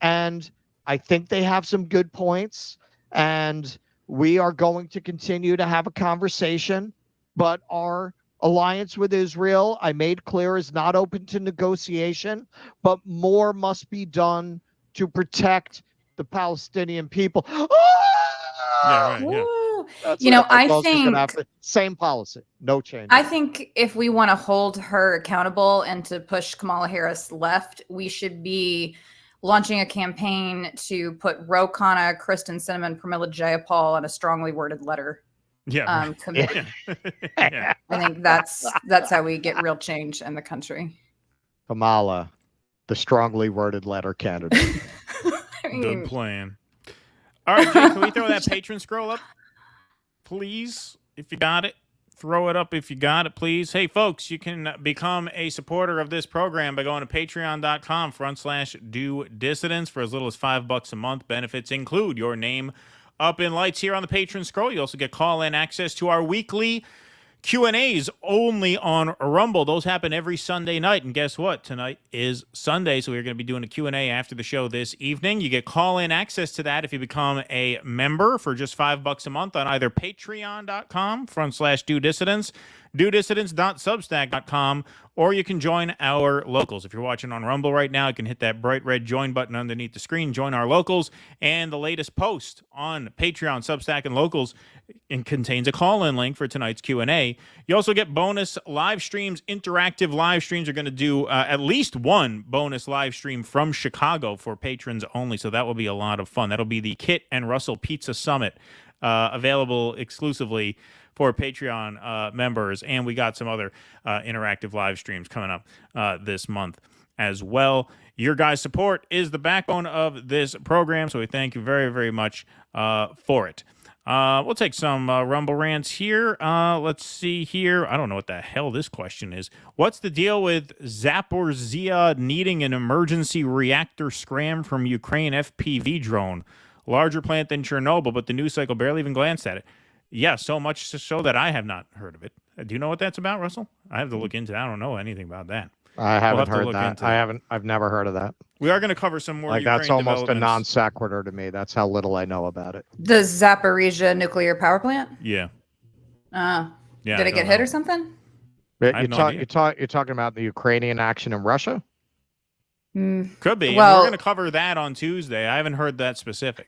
and I think they have some good points and we are going to continue to have a conversation, but our alliance with Israel, I made clear, is not open to negotiation, but more must be done to protect the Palestinian people. Yeah, right. Yeah. I think same policy, no change. I think if we want to hold her accountable and to push Kamala Harris left, we should be launching a campaign to put Ro Khanna, Kristen Sinema, Pramila Jayapal on a strongly worded letter. Yeah. Committee. I think that's how we get real change in the country. Kamala, the strongly worded letter candidate. Good plan. All right, Jake, can we throw that patron scroll up? Please, if you got it. Throw it up if you got it, please. Hey, folks, you can become a supporter of this program by going to patreon.com/do dissidents for as little as $5 a month. Benefits include your name up in lights here on the patron scroll. You also get call-in access to our weekly Q&As only on Rumble. Those happen every Sunday night. And guess what? Tonight is Sunday, so we're going to be doing a Q&A after the show this evening. You get call-in access to that if you become a member for just $5 a month on either patreon.com/do dissidents, dodissidents.substack.com, or you can join our locals. If you're watching on Rumble right now, you can hit that bright red join button underneath the screen, join our locals, and the latest post on Patreon, Substack, and locals contains a call-in link for tonight's Q&A. You also get bonus live streams, interactive live streams. We're going to do at least one bonus live stream from Chicago for patrons only, so that will be a lot of fun. That'll be the Kit and Russell Pizza Summit, available exclusively for Patreon members, and we got some other interactive live streams coming up this month as well. Your guys' support is the backbone of this program, so we thank you very, very much for it. We'll take some Rumble rants here. Let's see here. I don't know what the hell this question is. What's the deal with Zaporizhzhia needing an emergency reactor scram from Ukraine FPV drone? Larger plant than Chernobyl, but the news cycle barely even glanced at it. Yeah, so much so that I have not heard of it. Do you know what that's about, Russell? I have to look into that. I don't know anything about that. I haven't heard that. I've never heard of that. We are going to cover some more. Like, Ukraine that's almost a non developments. sequitur to me. That's how little I know about it. The Zaporizhzhia nuclear power plant? Yeah. Yeah. Yeah, Did it get hit or something? You're talking about the Ukrainian action in Russia? Could be. Well, we're going to cover that on Tuesday. I haven't heard that specific.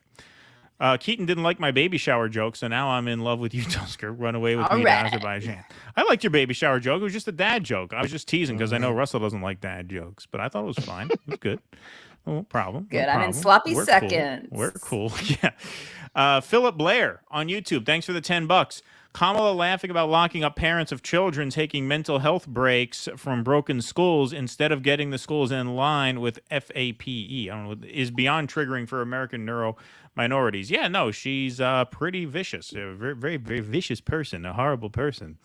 Keaton didn't like my baby shower joke, so now I'm in love with you, Tusker. Run away with me to Azerbaijan. I liked your baby shower joke. It was just a dad joke. I was just teasing because I know Russell doesn't like dad jokes, but I thought it was fine. It was good. No problem. Good. No I'm problem. in sloppy We're seconds. Cool. We're cool. Yeah. Philip Blair on YouTube. Thanks for the $10. Kamala laughing about locking up parents of children taking mental health breaks from broken schools instead of getting the schools in line with FAPE. I don't know, is beyond triggering for American neuro minorities. Yeah, no, she's pretty vicious. A very, very, very vicious person. A horrible person.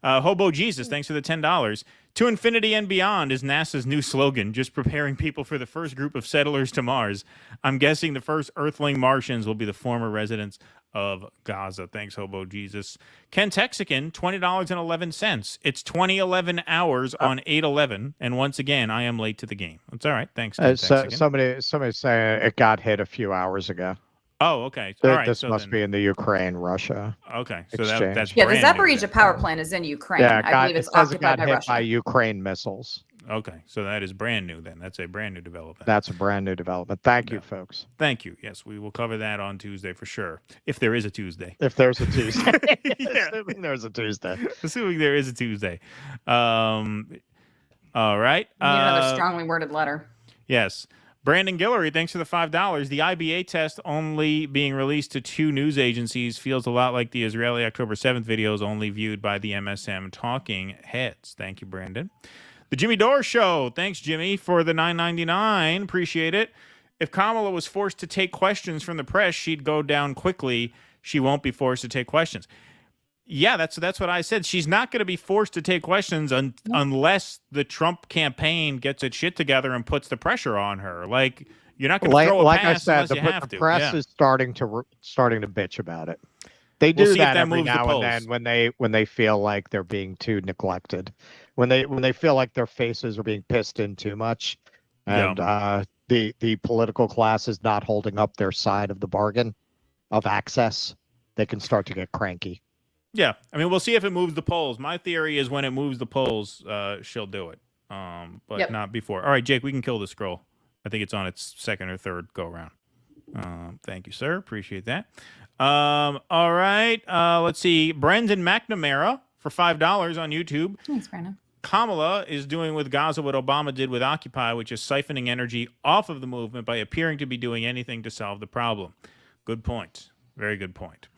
Hobo Jesus, thanks for the $10. To infinity and beyond is NASA's new slogan, just preparing people for the first group of settlers to Mars. I'm guessing the first Earthling Martians will be the former residents of Gaza. Thanks, Hobo Jesus. Ken Texican, $20.11. It's 2011 hours on 8/11, and once again, I am late to the game. That's all right. Thanks, Ken Texican. Somebody saying it got hit a few hours ago. Oh, okay. All right. This must be in the Ukraine-Russia. Okay, so exchange. that's yeah. The brand new Zaporizhzhia then. power plant is in Ukraine. Yeah, I believe it's occupied by hit Russia. by Ukraine missiles. Okay, so that is brand new then. That's a brand new development. That's a brand new development. Thank you, folks. Thank you. Yes, we will cover that on Tuesday for sure. If there is a Tuesday. If there's a Tuesday. Assuming there's a Tuesday. Assuming there is a Tuesday. All right. We need another strongly worded letter. Yes. Brandon Guillory, thanks for the $5. The IBA test only being released to 2 news agencies feels a lot like the Israeli October 7th videos only viewed by the MSM talking heads. Thank you, Brandon. The Jimmy Dore Show. Thanks, Jimmy, for the $9.99. Appreciate it. If Kamala was forced to take questions from the press, she'd go down quickly. She won't be forced to take questions. Yeah, that's what I said. She's not going to be forced to take questions unless the Trump campaign gets its shit together and puts the pressure on her. Like, you're not going to throw a pass I said, unless you have the to. press is starting to bitch about it. They do We'll see if that that every moves the now and polls. then when they feel like they're being too neglected, when they feel like their faces are being pissed in too much, and the political class is not holding up their side of the bargain of access, they can start to get cranky. Yeah, I mean, we'll see if it moves the polls. My theory is when it moves the polls, she'll do it, but not before. All right, Jake, we can kill the scroll. I think it's on its second or third go around. Thank you, sir. Appreciate that. All right, let's see. Brendan McNamara for $5 on YouTube. Thanks, Brandon. Kamala is doing with Gaza what Obama did with Occupy, which is siphoning energy off of the movement by appearing to be doing anything to solve the problem. Good point. Very good point.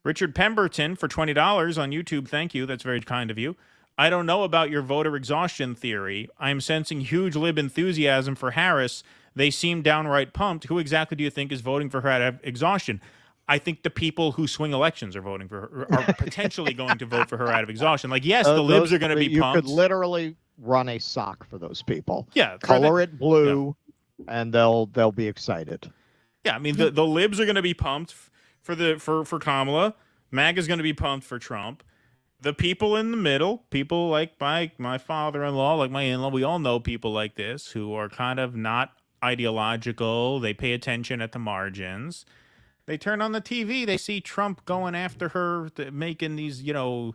Richard Pemberton for $20 on YouTube. Thank you. That's very kind of you. I don't know about your voter exhaustion theory. I'm sensing huge lib enthusiasm for Harris. They seem downright pumped. Who exactly do you think is voting for her out of exhaustion? I think the people who swing elections are voting for her, are potentially going to vote for her out of exhaustion. Like, yes, the libs are going to be pumped. You could literally run a sock for those people. Yeah. Color it blue, and they'll be excited. Yeah, I mean, the libs are going to be pumped for Kamala. MAGA is going to be pumped for Trump. The people in the middle, people like my father-in-law, like my in-law, we all know people like this who are kind of not ideological. They pay attention at the margins. They turn on the TV. They see Trump going after her, making these, dog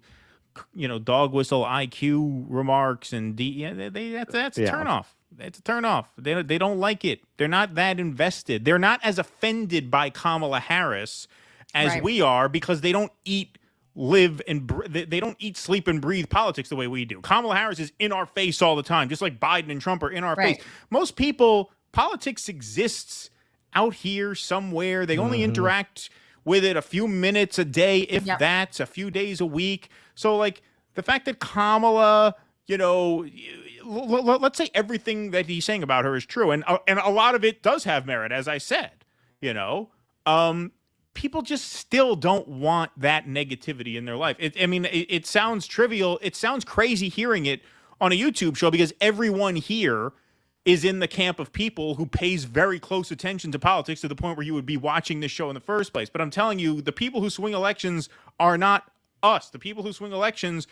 whistle IQ remarks, and that's a turnoff. It's a turnoff. They don't like it. They're not that invested. They're not as offended by Kamala Harris as we are, because they don't eat, live, and they don't eat, sleep, and breathe politics the way we do. Kamala Harris is in our face all the time, just like Biden and Trump are in our face. Most people, politics exists out here somewhere. They only interact with it a few minutes a day, if that's a few days a week. So, like, the fact that Kamala, let's say everything that he's saying about her is true, and a lot of it does have merit, as I said, people just still don't want that negativity in their life. It sounds trivial. It sounds crazy hearing it on a YouTube show, because everyone here is in the camp of people who pays very close attention to politics, to the point where you would be watching this show in the first place. But I'm telling you, the people who swing elections are not us. The people who swing elections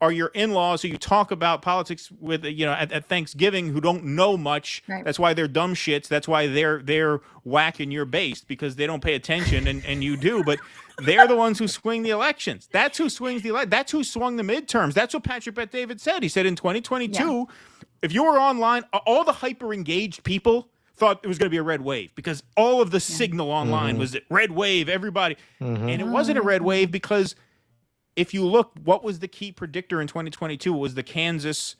are your in-laws who you talk about politics with, at Thanksgiving, who don't know much. Right. That's why they're dumb shits. That's why they're whacking your base, because they don't pay attention, and you do. But they're the ones who swing the elections. That's who swings the election. That's who swung the midterms. That's what Patrick Bet-David said. He said in 2022, if you were online, all the hyper-engaged people thought it was going to be a red wave, because all of the signal online was red wave, everybody. And it wasn't a red wave, because if you look, what was the key predictor in 2022? It was the Kansas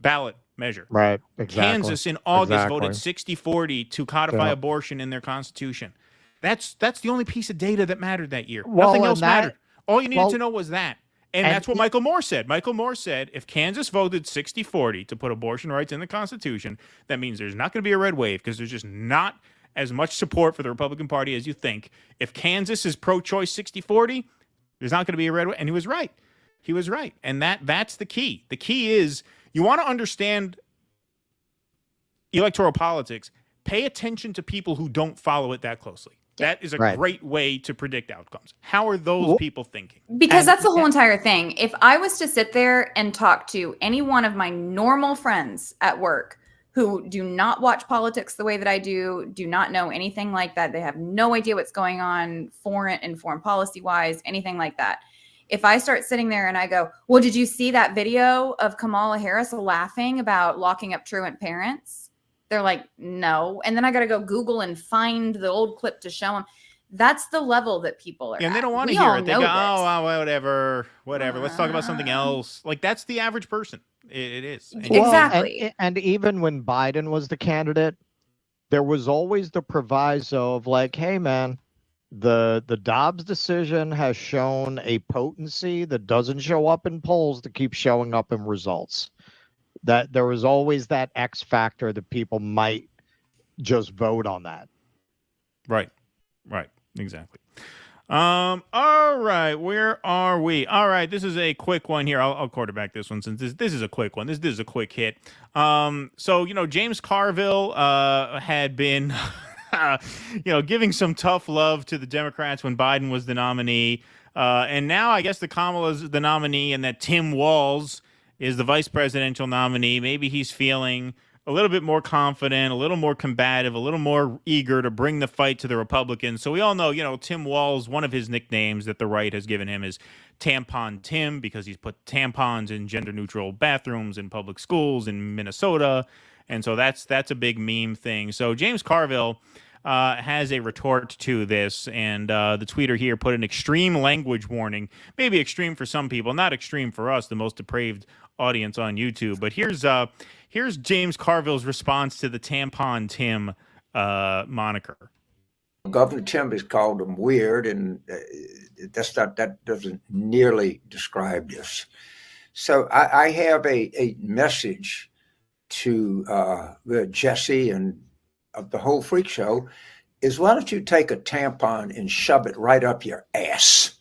ballot measure. Right, exactly. Kansas in August voted 60-40 to codify abortion in their constitution. That's the only piece of data that mattered that year. Nothing else mattered. All you needed to know was that. And that's what Michael Moore said. Michael Moore said, if Kansas voted 60-40 to put abortion rights in the Constitution, that means there's not going to be a red wave, because there's just not as much support for the Republican Party as you think. If Kansas is pro-choice 60-40, there's not going to be a red wave. And he was right. He was right. And that's the key. The key is, you want to understand electoral politics, pay attention to people who don't follow it that closely. That is a great way to predict outcomes. How are those people thinking? Because that's the whole entire thing. If I was to sit there and talk to any one of my normal friends at work who do not watch politics the way that I do not know anything like that, they have no idea what's going on foreign and foreign policy wise, anything like that. If I start sitting there and I go, well, did you see that video of Kamala Harris laughing about locking up truant parents? They're like, no. And then I got to go Google and find the old clip to show them. That's the level that people are at. And they don't want to hear it. They go, oh, whatever. Let's talk about something else. Like, that's the average person. It is. Exactly. And even when Biden was the candidate, there was always the proviso of like, hey, man, the Dobbs decision has shown a potency that doesn't show up in polls that keeps showing up in results. That there was always that X factor that people might just vote on that. Right. Exactly. All right. Where are we? All right. This is a quick one here. I'll quarterback this one, since this is a quick one. This is a quick hit. So, James Carville had been giving some tough love to the Democrats when Biden was the nominee. And now I guess the Kamala's the nominee and that Tim Walz is the vice presidential nominee. Maybe he's feeling a little bit more confident, a little more combative, a little more eager to bring the fight to the Republicans. So we all know, Tim Walz, one of his nicknames that the right has given him is Tampon Tim, because he's put tampons in gender-neutral bathrooms in public schools in Minnesota. And so that's a big meme thing. So James Carville has a retort to this, and the tweeter here put an extreme language warning. Maybe extreme for some people, not extreme for us, the most depraved audience on YouTube. But here's James Carville's response to the Tampon Tim moniker. Governor Tim has called them weird, and that doesn't nearly describe this. So I have a message to Jesse and of the whole freak show is, why don't you take a tampon and shove it right up your ass?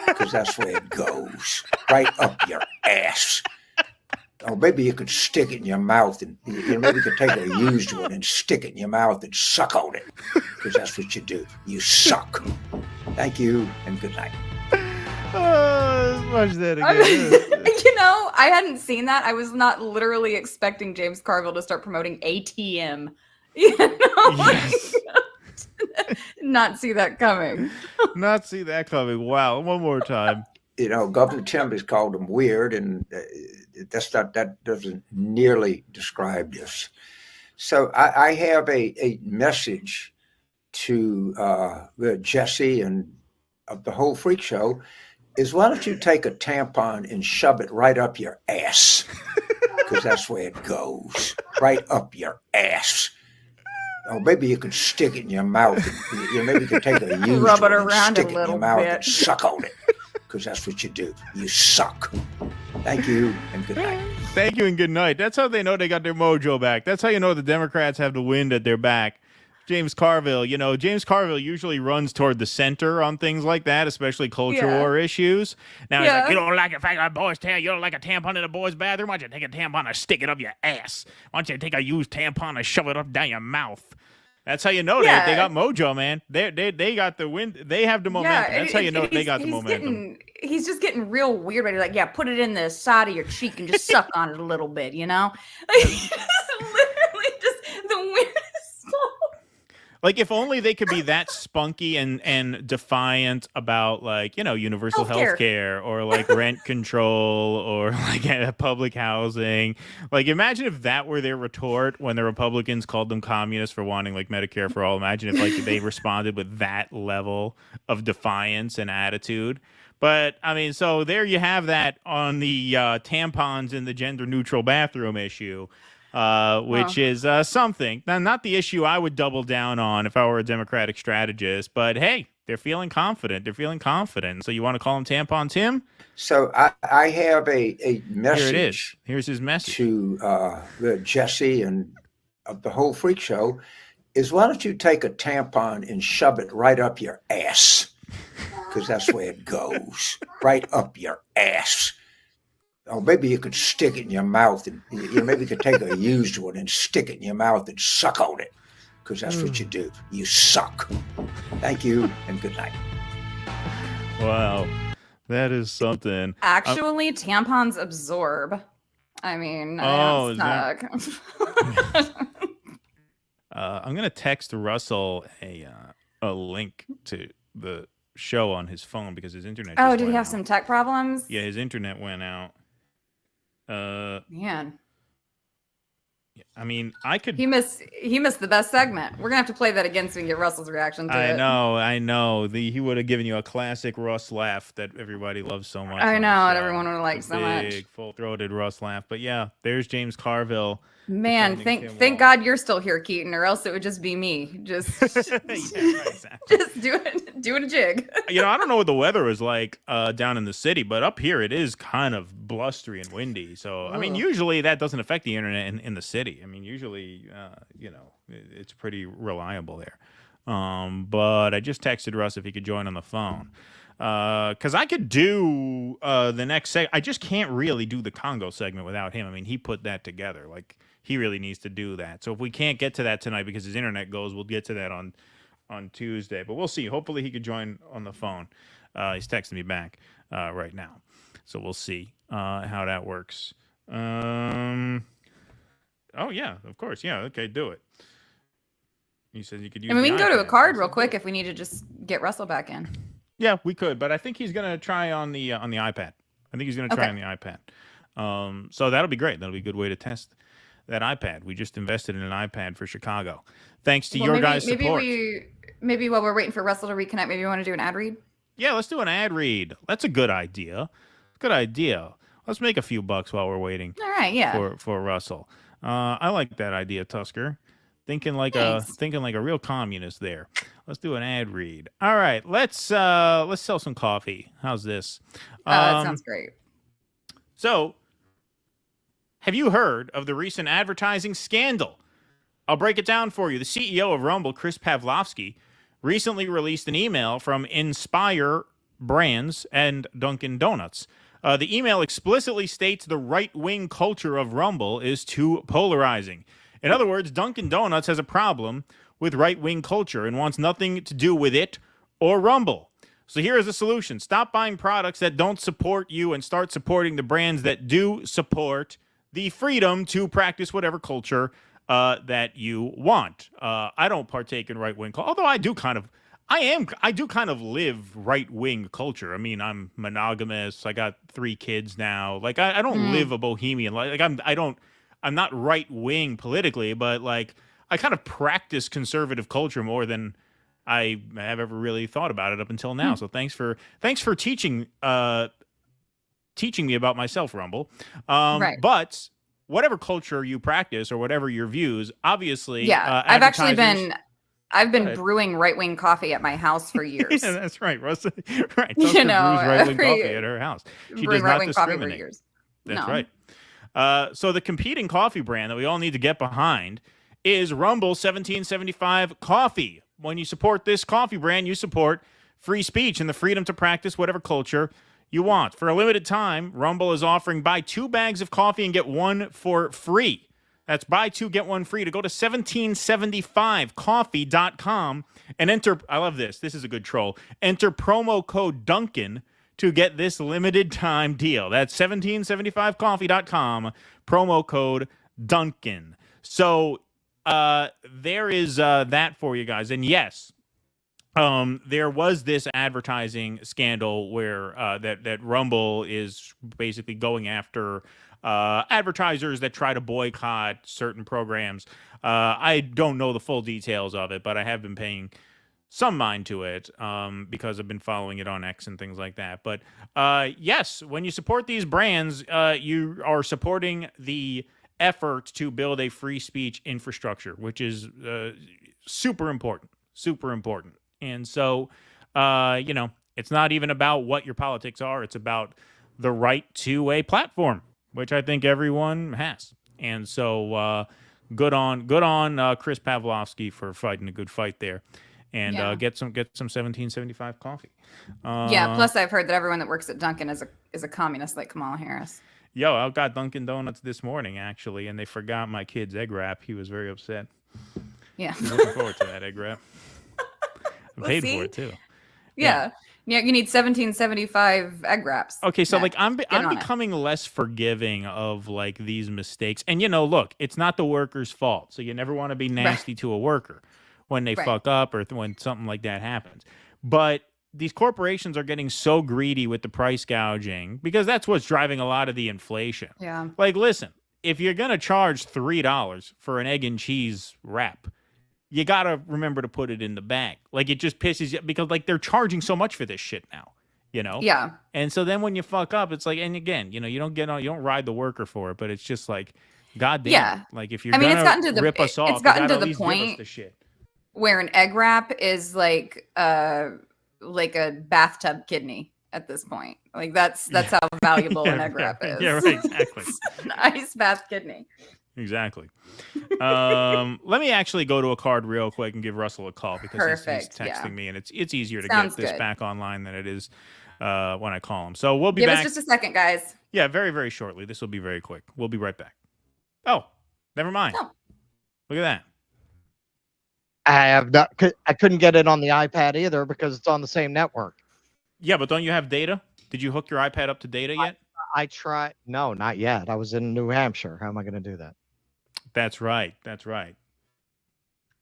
Because that's where it goes, right up your ass. Or maybe you could stick it in your mouth, and maybe you could take a used one and stick it in your mouth and suck on it, because that's what you do. You suck. Thank you, and good night. Watch that again. I hadn't seen that. I was not literally expecting James Carville to start promoting ATM. Yes. Not see that coming. Not see that coming. Wow. One more time. Governor Tim has called them weird, and that doesn't nearly describe this. So I have a message to Jesse and of the whole freak show is, why don't you take a tampon and shove it right up your ass? Because that's where it goes, right up your ass. Or maybe you could stick it in your mouth. And, maybe you could take a used rub it one and around stick a it in your little mouth bit. and suck on it, because that's what you do. You suck. Thank you, and good night. Thank you and good night. That's how they know they got their mojo back. That's how you know the Democrats have the wind at their back. James Carville, James Carville usually runs toward the center on things like that, especially culture war issues. Now he's like, you don't like the fact that boys you don't like a tampon in a boy's bathroom? Why don't you take a tampon and stick it up your ass? Why don't you take a used tampon and shove it up down your mouth? That's how you know they got mojo, man. They got the wind. They have the momentum. That's how you know they got the momentum. He's just getting real weird. Right? Like, put it in the side of your cheek and just suck on it a little bit, Like, literally just the weirdest stuff. Like, if only they could be that spunky and defiant about, like, universal health care or, like, rent control or, like, public housing. Like, imagine if that were their retort when the Republicans called them communists for wanting, like, Medicare for all. Imagine if, like, they responded with that level of defiance and attitude. But, I mean, so there you have that on the tampons in the gender-neutral bathroom issue. Which is something. Now, not the issue I would double down on if I were a Democratic strategist, but hey, they're feeling confident. So you want to call him Tampon Tim? So I have a message. Here it is. Here's his message. To Jesse and of the whole freak show is, why don't you take a tampon and shove it right up your ass? Because that's where it goes, right up your ass. Or maybe you could stick it in your mouth, and maybe you could take a used one and stick it in your mouth and suck on it, because that's what you do. You suck. Thank you, and good night. Wow, that is something. Actually, tampons absorb. I mean, I'm gonna text Russell a link to the show on his phone because his internet. Oh, did he have some tech problems? Yeah, his internet went out. Man. I mean, I could. He missed the best segment. We're gonna have to play that again so we can get Russell's reaction to it. I know. He would have given you a classic Russ laugh that everybody loves so much. I know, and everyone would like so much. Big, full-throated Russ laugh. But yeah, there's James Carville. Man, thank God you're still here, Keaton, or else it would just be me. Just doing a jig. I don't know what the weather is like down in the city, but up here it is kind of blustery and windy. So, I mean, usually that doesn't affect the internet in the city. I mean, usually, it's pretty reliable there. But I just texted Russ if he could join on the phone. Because I could do the next segment. I just can't really do the Congo segment without him. I mean, he put that together. Like, he really needs to do that. So if we can't get to that tonight because his internet goes, we'll get to that on Tuesday. But we'll see. Hopefully he could join on the phone. He's texting me back right now. So we'll see how that works. Oh, yeah, of course. Yeah, okay, do it. He says you could use. I mean, we can go to a iPad. card real quick if we need to just get Russell back in. Yeah, we could, but I think he's gonna try on the iPad. I think he's gonna try on the iPad. So that'll be great. That'll be a good way to test that iPad. We just invested in an iPad for Chicago, thanks to your guys' support. Maybe while we're waiting for Russell to reconnect, maybe we want to do an ad read. Yeah, let's do an ad read. That's a good idea. Good idea. Let's make a few bucks while we're waiting. All right, yeah. For Russell, I like that idea, Tusker. Thinking like a real communist there. Let's do an ad read. All right, let's sell some coffee. How's this? That sounds great. So, have you heard of the recent advertising scandal? I'll break it down for you. The CEO of Rumble, Chris Pavlovski, recently released an email from Inspire Brands and Dunkin' Donuts. The email explicitly states the right-wing culture of Rumble is too polarizing. In other words, Dunkin' Donuts has a problem with right-wing culture and wants nothing to do with it or Rumble. So here is the solution. Stop buying products that don't support you and start supporting the brands that do support the freedom to practice whatever culture that you want. I don't partake in right-wing culture, although I do kind of live right-wing culture. I mean, I'm monogamous. I got 3 kids now. Like, I don't live a bohemian life. Like, I'm not right-wing politically, but like I kind of practice conservative culture more than I have ever really thought about it up until now. So thanks for teaching me about myself, Rumble. Right. But whatever culture you practice or whatever your views, obviously, I've been brewing right-wing coffee at my house for years. Yeah, that's right, Russ. Right, Tusker brews right-wing coffee at her house. She does not discriminate. Years. That's right. So the competing coffee brand that we all need to get behind is Rumble 1775 Coffee. When you support this coffee brand, you support free speech and the freedom to practice whatever culture you want. For a limited time, Rumble is offering buy 2 bags of coffee and get 1 for free. That's buy 2, get 1 free. To go to 1775coffee.com and enter, I love this. This is a good troll. Enter promo code Duncan to get this limited time deal. That's 1775coffee.com, promo code Duncan. So there is that for you guys. And yes, there was this advertising scandal where that Rumble is basically going after advertisers that try to boycott certain programs. I don't know the full details of it, but I have been paying some mind to it because I've been following it on X and things like that. But yes, when you support these brands, you are supporting the effort to build a free speech infrastructure, which is super important. And so, it's not even about what your politics are. It's about the right to a platform, which I think everyone has. And so good on Chris Pavlovski for fighting a good fight there. And get some 1775 coffee. Plus I've heard that everyone that works at Dunkin' is a communist like Kamala Harris. Yo, I got Dunkin' Donuts this morning, actually, and they forgot my kid's egg wrap. He was very upset. Yeah. I'm looking forward to that egg wrap. I paid for it, too. Yeah, you need 1775 egg wraps. Okay, so I'm becoming less forgiving of like these mistakes. And look, it's not the worker's fault. So you never want to be nasty to a worker when they fuck up or when something like that happens. But these corporations are getting so greedy with the price gouging because that's what's driving a lot of the inflation. Yeah. Like, listen, if you're going to charge $3 for an egg and cheese wrap, you got to remember to put it in the bag. Like, it just pisses you because like they're charging so much for this shit now, Yeah. And so then when you fuck up, it's like, and again, you don't ride the worker for it, but it's just like, goddamn. Yeah. Like if you're going to rip us off, it's gotten to at the least give point us the shit. Where an egg wrap is like a bathtub kidney at this point. Like that's how valuable an egg wrap is. Yeah, right, exactly. An ice bath kidney. Exactly. Let me actually go to a card real quick and give Russell a call because he's texting me, and it's easier to get this back online than it is when I call him. So we'll be back. Give us just a second, guys. Yeah, very, very shortly. This will be very quick. We'll be right back. Oh, Never mind. No. Look at that. I couldn't get it on the iPad either because it's on the same network. Yeah, but don't you have data? Did you hook your iPad up to data yet? I tried. No, not yet. I was in New Hampshire. How am I going to do that? That's right. That's right.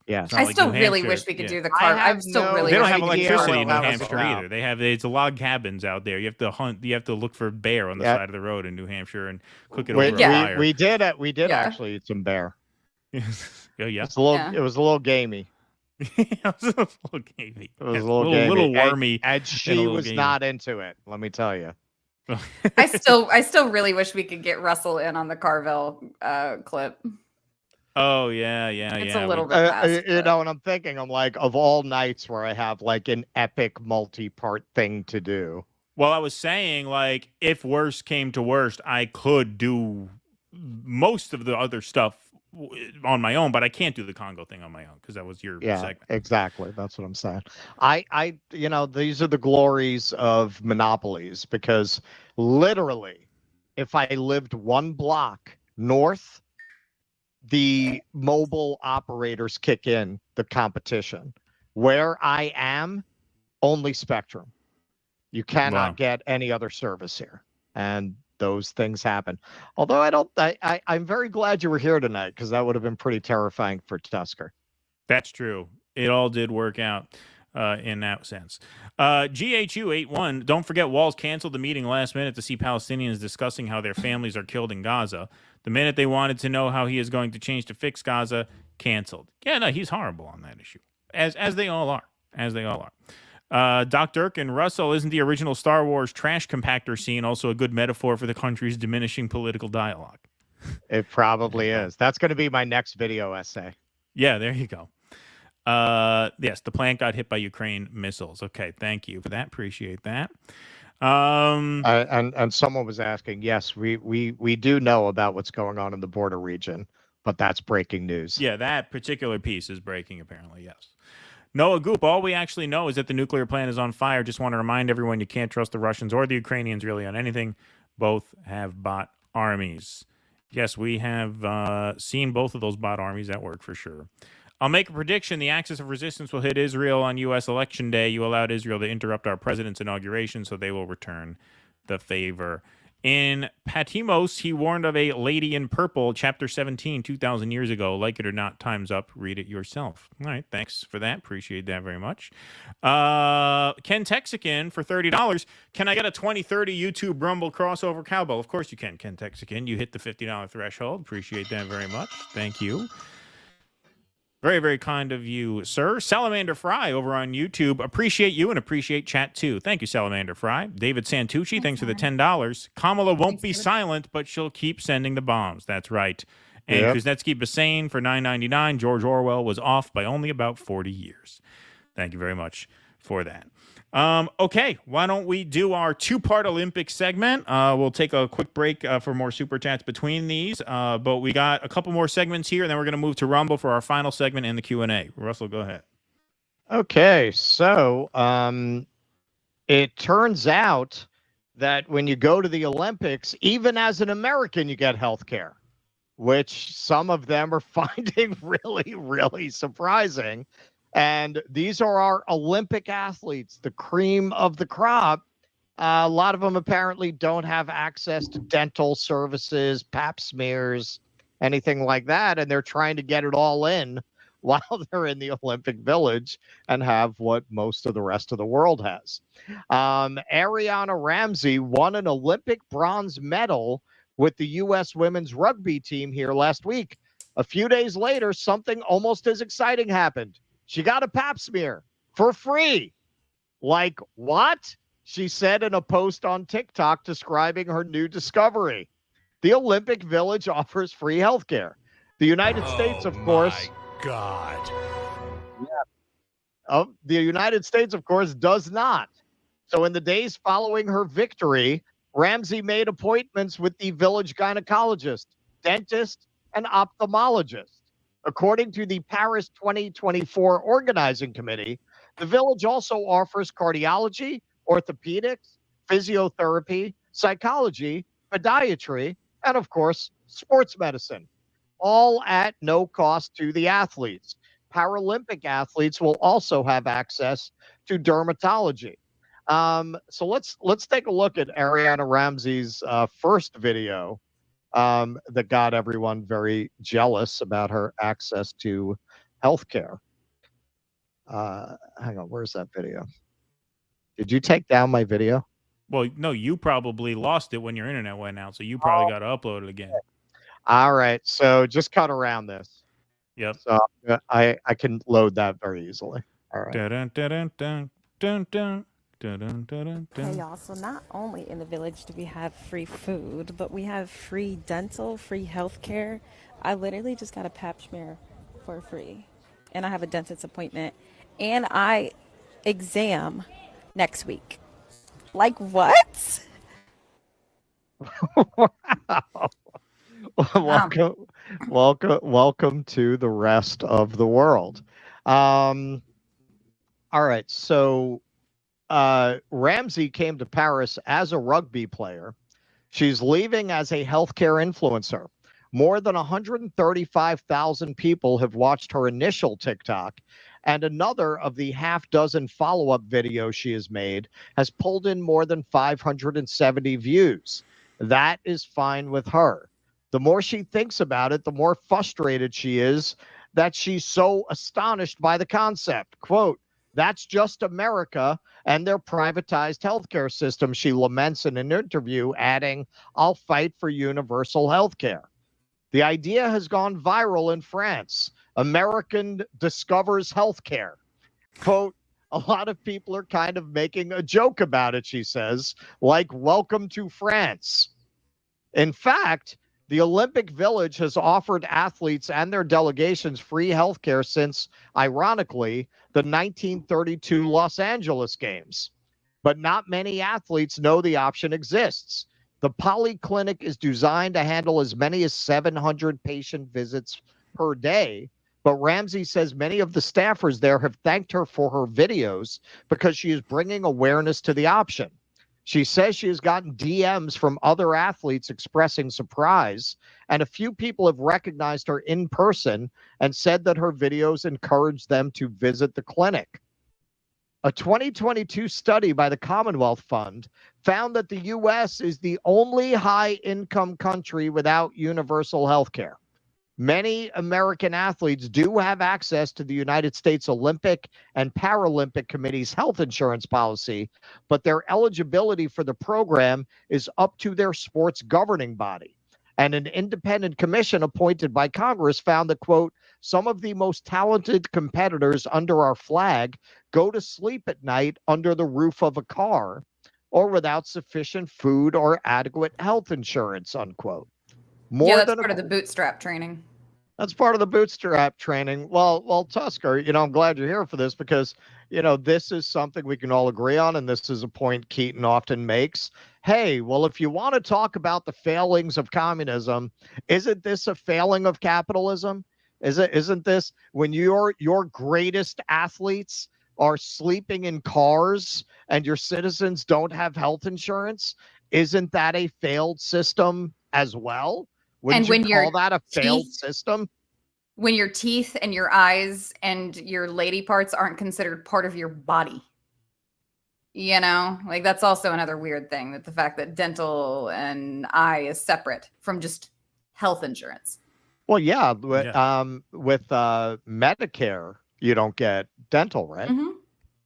Yeah. I still really wish we could do the car. I'm still really. They don't have wish we could do electricity in New Carville. Hampshire either. They have it's log cabins out there. You have to hunt. You have to look for bear on the side of the road in New Hampshire and cook it over a fire. We did it. We did actually eat some bear. Oh yeah. It was a little gamey. It was a little gamey. It was a little wormy. And she was not into it. Let me tell you. I still really wish we could get Russell in on the Carville clip. Oh yeah. It's a little bit fast, you know, and I'm thinking, I'm like, of all nights where I have like an epic multi-part thing to do. Well, I was saying, like, if worst came to worst, I could do most of the other stuff on my own, but I can't do the Congo thing on my own because that was your segment. Exactly. That's what I'm saying. I you know, these are the glories of monopolies because literally, if I lived one block north, the mobile operators kick in the competition. Where I am, only Spectrum. You cannot get any other service here. And those things happen. Although I'm very glad you were here tonight because that would have been pretty terrifying for Tusker. That's true. It all did work out in that sense. GHU81, don't forget Walls canceled the meeting last minute to see Palestinians discussing how their families are killed in Gaza. The minute they wanted to know how he is going to change to fix Gaza, canceled. Yeah, no, he's horrible on that issue, as they all are. As they all are. Doc Dirk and Russell, isn't the original Star Wars trash compactor scene also a good metaphor for the country's diminishing political dialogue? It probably is. That's going to be my next video essay. Yeah, there you go. Yes, the plant got hit by Ukraine missiles. Okay, thank you for that. Appreciate that. And someone was asking, yes, we do know about what's going on in the border region, but that's breaking news. Yeah, that particular piece is breaking, apparently, yes. Noah Goop, all we actually know is that the nuclear plant is on fire. Just want to remind everyone you can't trust the Russians or the Ukrainians really on anything. Both have bot armies. Yes, we have seen both of those bot armies at work for sure. I'll make a prediction. The axis of resistance will hit Israel on U.S. Election Day. You allowed Israel to interrupt our president's inauguration, so they will return the favor. In Patmos, he warned of a lady in purple, chapter 17, 2,000 years ago. Like it or not, time's up. Read it yourself. All right, thanks for that. Appreciate that very much. Ken Texican for $30. Can I get a 2030 YouTube Rumble crossover cowbell? Of course you can, Ken Texican. You hit the $50 threshold. Appreciate that very much. Thank you. Very, very kind of you, sir. Salamander Fry over on YouTube. Appreciate you and appreciate chat, too. Thank you, Salamander Fry. David Santucci, thanks for the $10. Kamala won't be silent, but she'll keep sending the bombs. That's right. And Kuznetsky Bassane for $9.99. George Orwell was off by only about 40 years. Thank you very much for that. Okay, why don't we do our two-part Olympic segment? We'll take a quick break for more super chats between these, but we got a couple more segments here, and then we're going to move to Rumble for our final segment and the Q&A. Russell, go ahead. Okay, so it turns out that when you go to the Olympics, even as an American, you get health care, which some of them are finding really, really surprising. And these are our Olympic athletes, the cream of the crop. A lot of them apparently don't have access to dental services, pap smears, anything like that. And they're trying to get it all in while they're in the Olympic Village and have what most of the rest of the world has. Ariana Ramsey won an Olympic bronze medal with the U.S. women's rugby team here last week. A few days later, something almost as exciting happened. She got a pap smear for free. Like what? She said in a post on TikTok describing her new discovery. The Olympic Village offers free health care. The United States, of course. God. Yeah. The United States, of course, does not. So in the days following her victory, Ramsey made appointments with the village gynecologist, dentist, and ophthalmologist. According to the Paris 2024 Organizing Committee, the village also offers cardiology, orthopedics, physiotherapy, psychology, podiatry, and of course, sports medicine. all at no cost to the athletes. Paralympic athletes will also have access to dermatology. So let's take a look at Ariana Ramsey's first video that got everyone very jealous about her access to healthcare. Hang on, where's that video? Did you take down my video? Well, no, you probably lost it when your internet went out, so you probably got to upload it again. All right, so just cut around this. Yep. So I can load that very easily. All right. Dun, dun, dun, dun, dun, dun. Hey y'all, so not only in the village do we have free food, but we have free dental, free health care. I literally just got a pap smear for free, and I have a dentist appointment and I exam next week. Like what? Welcome to the rest of the world. All right, so Ramsey came to Paris as a rugby player. She's leaving as a healthcare influencer. More than 135,000 people have watched her initial TikTok, and another of the half dozen follow-up videos she has made has pulled in more than 570 views. That is fine with her. The more she thinks about it, the more frustrated she is that she's so astonished by the concept. Quote, "That's just America and their privatized healthcare system," she laments in an interview, adding, "I'll fight for universal healthcare." The idea has gone viral in France. American discovers healthcare. Quote, "A lot of people are kind of making a joke about it," she says, like, "Welcome to France." In fact, the Olympic Village has offered athletes and their delegations free healthcare since, ironically, the 1932 Los Angeles Games. But not many athletes know the option exists. The polyclinic is designed to handle as many as 700 patient visits per day, but Ramsey says many of the staffers there have thanked her for her videos because she is bringing awareness to the option. She says she has gotten DMs from other athletes expressing surprise, and a few people have recognized her in person and said that her videos encouraged them to visit the clinic. A 2022 study by the Commonwealth Fund found that the U.S. is the only high-income country without universal health care. Many American athletes do have access to the United States Olympic and Paralympic Committee's health insurance policy, but their eligibility for the program is up to their sports governing body. And an independent commission appointed by Congress found that, quote, "Some of the most talented competitors under our flag go to sleep at night under the roof of a car or without sufficient food or adequate health insurance," unquote. That's part of the bootstrap training. That's part of the bootstrap training. Well, Tusker, I'm glad you're here for this because, this is something we can all agree on, and this is a point Keaton often makes. Hey, well, if you want to talk about the failings of communism, isn't this a failing of capitalism? Isn't this when your greatest athletes are sleeping in cars and your citizens don't have health insurance? Isn't that a failed system as well? Wouldn't you call that a failed system? When your teeth and your eyes and your lady parts aren't considered part of your body. That's also another weird thing, that the fact that dental and eye is separate from just health insurance. Well, yeah. With Medicare, you don't get dental, right? Mm-hmm.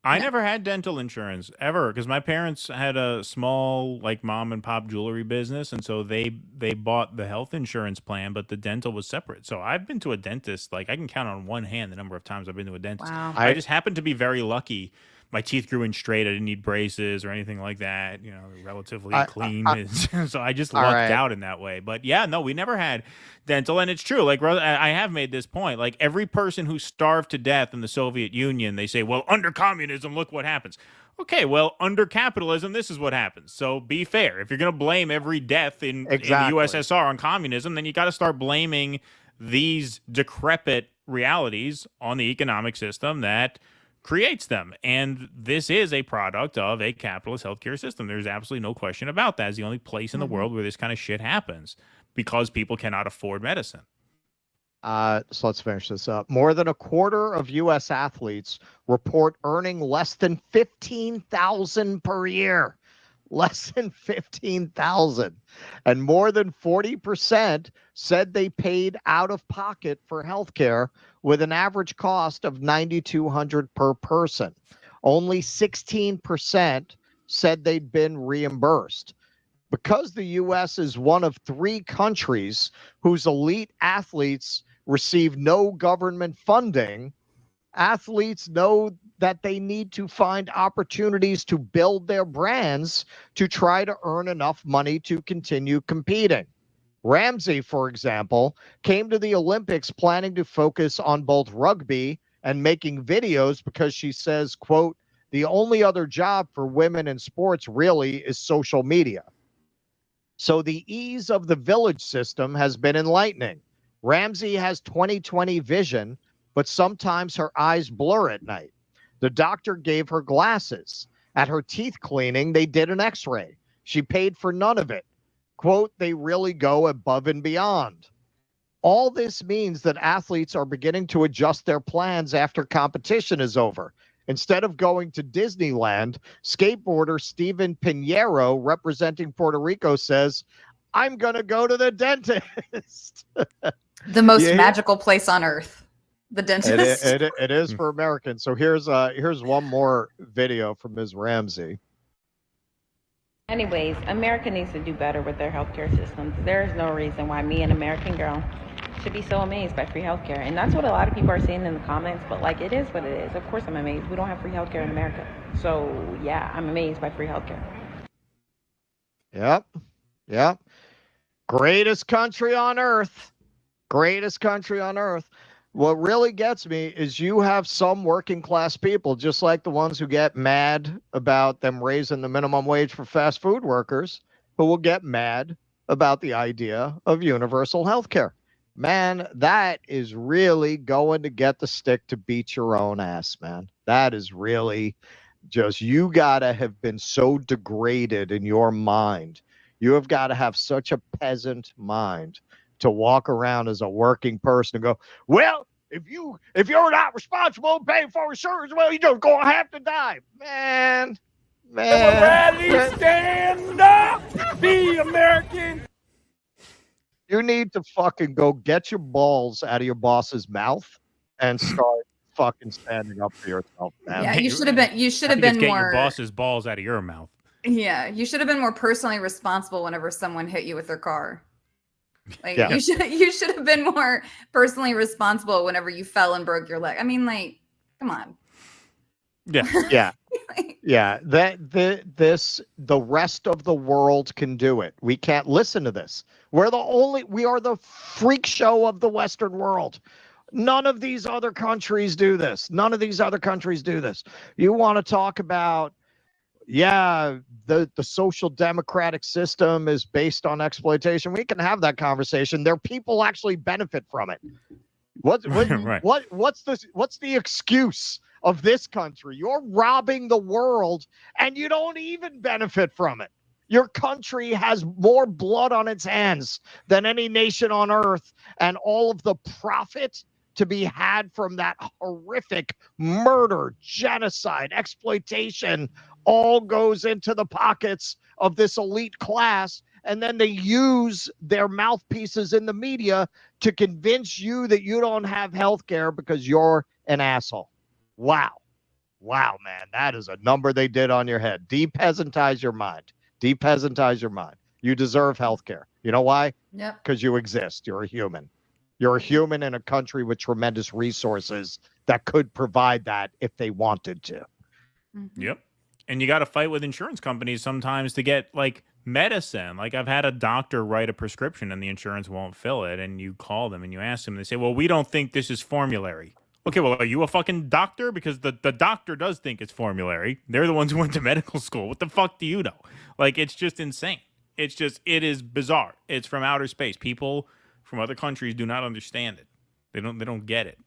I never had dental insurance ever because my parents had a small mom and pop jewelry business, and so they bought the health insurance plan, but the dental was separate. So I've been to a dentist, I can count on one hand the number of times I've been to a dentist. Wow. I just happened to be very lucky. My teeth grew in straight. I didn't need braces or anything like that. They're relatively clean. So I just lucked out in that way. But yeah, no, we never had dental. And it's true. I have made this point. Every person who starved to death in the Soviet Union, they say, well, under communism, look what happens. Okay, well, under capitalism, this is what happens. So be fair. If you're going to blame every death in the USSR on communism, then you got to start blaming these decrepit realities on the economic system that creates them. And this is a product of a capitalist healthcare system. There's absolutely no question about that. It's the only place in the world where this kind of shit happens because people cannot afford medicine. So let's finish this up. More than a quarter of U.S. athletes report earning less than $15,000 per year. Less than $15,000. And more than 40% said they paid out of pocket for healthcare, with an average cost of $9,200 per person. Only 16% said they'd been reimbursed. Because the U.S. is one of 3 countries whose elite athletes receive no government funding, athletes know that they need to find opportunities to build their brands to try to earn enough money to continue competing. Ramsey, for example, came to the Olympics planning to focus on both rugby and making videos because she says, quote, the only other job for women in sports really is social media. So the ease of the village system has been enlightening. Ramsey has 20/20 vision, but sometimes her eyes blur at night. The doctor gave her glasses. At her teeth cleaning, they did an x-ray. She paid for none of it. Quote, they really go above and beyond. All this means that athletes are beginning to adjust their plans after competition is over. Instead of going to Disneyland, skateboarder Steven Pinheiro, representing Puerto Rico, says, I'm going to go to the dentist. The most magical place on earth. The dentist. It is for Americans. So here's one more video from Ms. Ramsey. Anyways, America needs to do better with their healthcare systems. There is no reason why me, an American girl, should be so amazed by free healthcare. And that's what a lot of people are saying in the comments, but like, it is what it is. Of course I'm amazed. We don't have free healthcare in America. So yeah, I'm amazed by free healthcare. Yep. Greatest country on earth. Greatest country on earth. What really gets me is you have some working class people, just like the ones who get mad about them raising the minimum wage for fast food workers, who will get mad about the idea of universal health care. Man, that is really going to get the stick to beat your own ass, man. That is really just, you got to have been so degraded in your mind. You have got to have such a peasant mind to walk around as a working person and go, well, if you're not responsible and paying for insurance, well, you're just gonna have to die. Man. Rally, stand up, be American. You need to fucking go get your balls out of your boss's mouth and start fucking standing up for yourself, man. Yeah, you should have been Get more your boss's balls out of your mouth. Yeah, you should have been more personally responsible whenever someone hit you with their car. Like, Yeah. you should have been more personally responsible whenever you fell and broke your leg. I mean, like, come on. Yeah. The rest of the world can do it. We can't listen to this. We are the freak show of the Western world. None of these other countries do this. You want to talk about, the social democratic system is based on exploitation. We can have that conversation. Their people actually benefit from it. What's the excuse of this country? You're robbing the world and you don't even benefit from it. Your country has more blood on its hands than any nation on earth, and all of the profit to be had from that horrific murder, genocide, exploitation all goes into the pockets of this elite class, and then they use their mouthpieces in the media to convince you that you don't have health care because you're an asshole. Wow, man, that is a number they did on your head. Depeasantise your mind. You deserve health care. You know why? Yep. Because you exist. You're a human. You're a human in a country with tremendous resources that could provide that if they wanted to. Yep. And you got to fight with insurance companies sometimes to get like medicine. Like, I've had a doctor write a prescription and the insurance won't fill it. And you call them and you ask them, and they say, well, we don't think this is formulary. Okay, well, are you a fucking doctor? Because the doctor does think it's formulary. They're the ones who went to medical school. What the fuck do you know? Like, it's just insane. It is bizarre. It's from outer space. People from other countries do not understand it. They don't get it.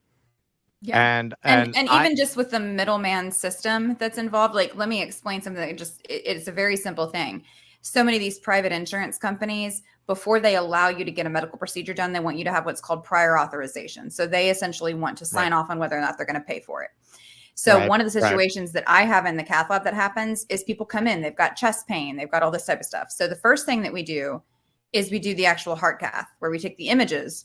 Yeah. And even just with the middleman system that's involved, like, let me explain something. It's a very simple thing. So many of these private insurance companies before they allow you to get a medical procedure done, they want you to have what's called prior authorization. So they essentially want to sign off on whether or not they're going to pay for it. So one of the situations that I have in the cath lab that happens is people come in, they've got chest pain, they've got all this type of stuff. So the first thing that we do is we do the actual heart cath, where we take the images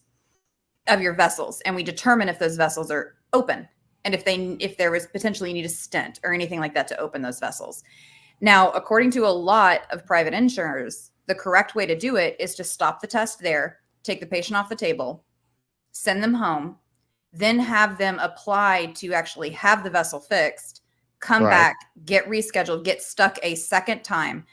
of your vessels and we determine if those vessels are open and if there was potentially you need a stent or anything like that to open those vessels. Now, according to a lot of private insurers, the correct way to do it is to stop the test there, take the patient off the table, send them home, then have them apply to actually have the vessel fixed, come back, get rescheduled, get stuck a second time,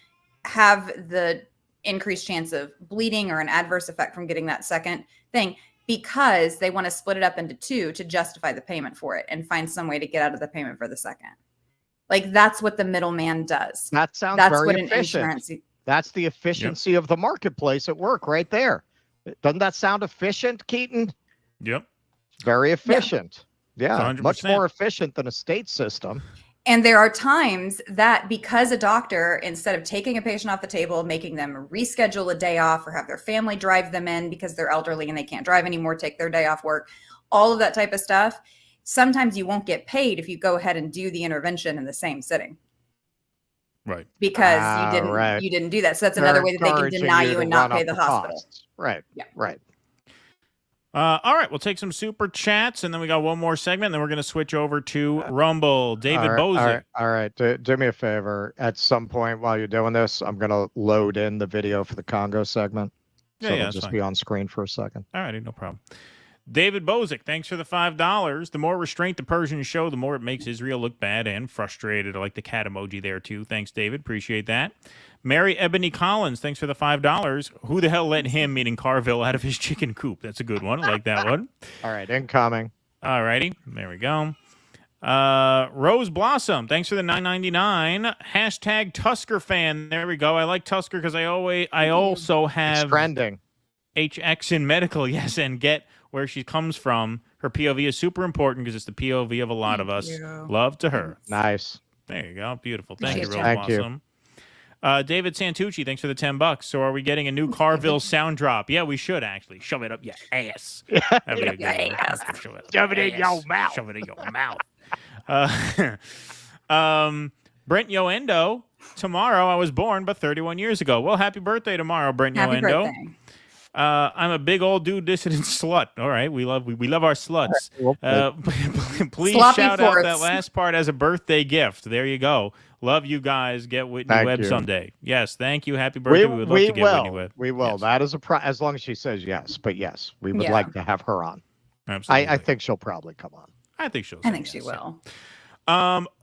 have the increased chance of bleeding or an adverse effect from getting that second thing, because they want to split it up into two to justify the payment for it and find some way to get out of the payment for the second. Like, that's what the middleman does. That sounds that's very what efficient. An insurance. That's the efficiency of the marketplace at work right there. Doesn't that sound efficient, Keaton? Yep. Very efficient. Yeah, 100%. much more efficient than a state system. And there are times that because a doctor, instead of taking a patient off the table, making them reschedule a day off or have their family drive them in because they're elderly and they can't drive anymore, take their day off work, all of that type of stuff, sometimes you won't get paid if you go ahead and do the intervention in the same sitting. Right. Because you didn't do that. So that's another way that they can deny you and not pay the hospital. Costs. Right. Yeah. Right. All right, we'll take some super chats, and then we got one more segment, and then we're going to switch over to Rumble. David Bozic. All right. Do me a favor. At some point while you're doing this, I'm going to load in the video for the Congo segment. So it'll just be on screen for a second. All righty, no problem. David Bozic, thanks for the $5. The more restraint the Persians show, the more it makes Israel look bad and frustrated. I like the cat emoji there, too. Thanks, David. Appreciate that. Mary Ebony Collins, thanks for the $5. Who the hell let him, meaning Carville, out of his chicken coop? That's a good one. I like that one. All right, incoming. All righty. There we go. Rose Blossom, thanks for the $9.99. Hashtag Tusker fan. There we go. I like Tusker because I also have it's trending. HX in medical, yes, and get where she comes from. Her POV is super important because it's the POV of a lot of us. Love to her. Nice. There you go. Beautiful. Thank you, Rose Thank Blossom. David Santucci, thanks for the $10. So are we getting a new Carville sound drop? Yeah, we should actually. Shove it up your ass. Shove it in your mouth. Shove it in your mouth. Brent Yoendo, tomorrow I was born, but 31 years ago. Well, happy birthday tomorrow, Brent Happy Yoendo. birthday. I'm a big old dude dissident slut. All right, we love our sluts. Please Sloppy shout fourths. out that last part as a birthday gift. There you go. Love you guys. Get Whitney Thank Webb you. someday. Yes, thank you. Happy birthday. We would love to get Whitney Webb. We will. Yes. That is as long as she says yes. But yes, we would Yeah. like to have her on. Absolutely. I think she'll probably come on. I think she'll. I think she will.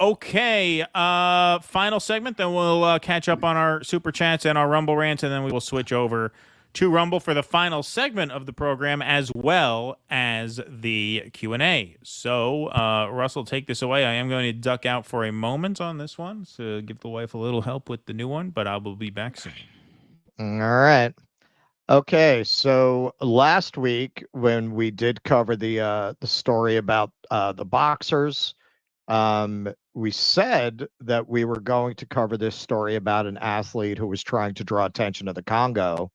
Okay. Final segment. Then we'll catch up on our super chats and our Rumble rants, and then we will switch over to Rumble for the final segment of the program, as well as the Q&A. So, Russell, take this away. I am going to duck out for a moment on this one to give the wife a little help with the new one, but I will be back soon. All right. Okay. So last week when we did cover the story about the boxers, we said that we were going to cover this story about an athlete who was trying to draw attention to the Congo.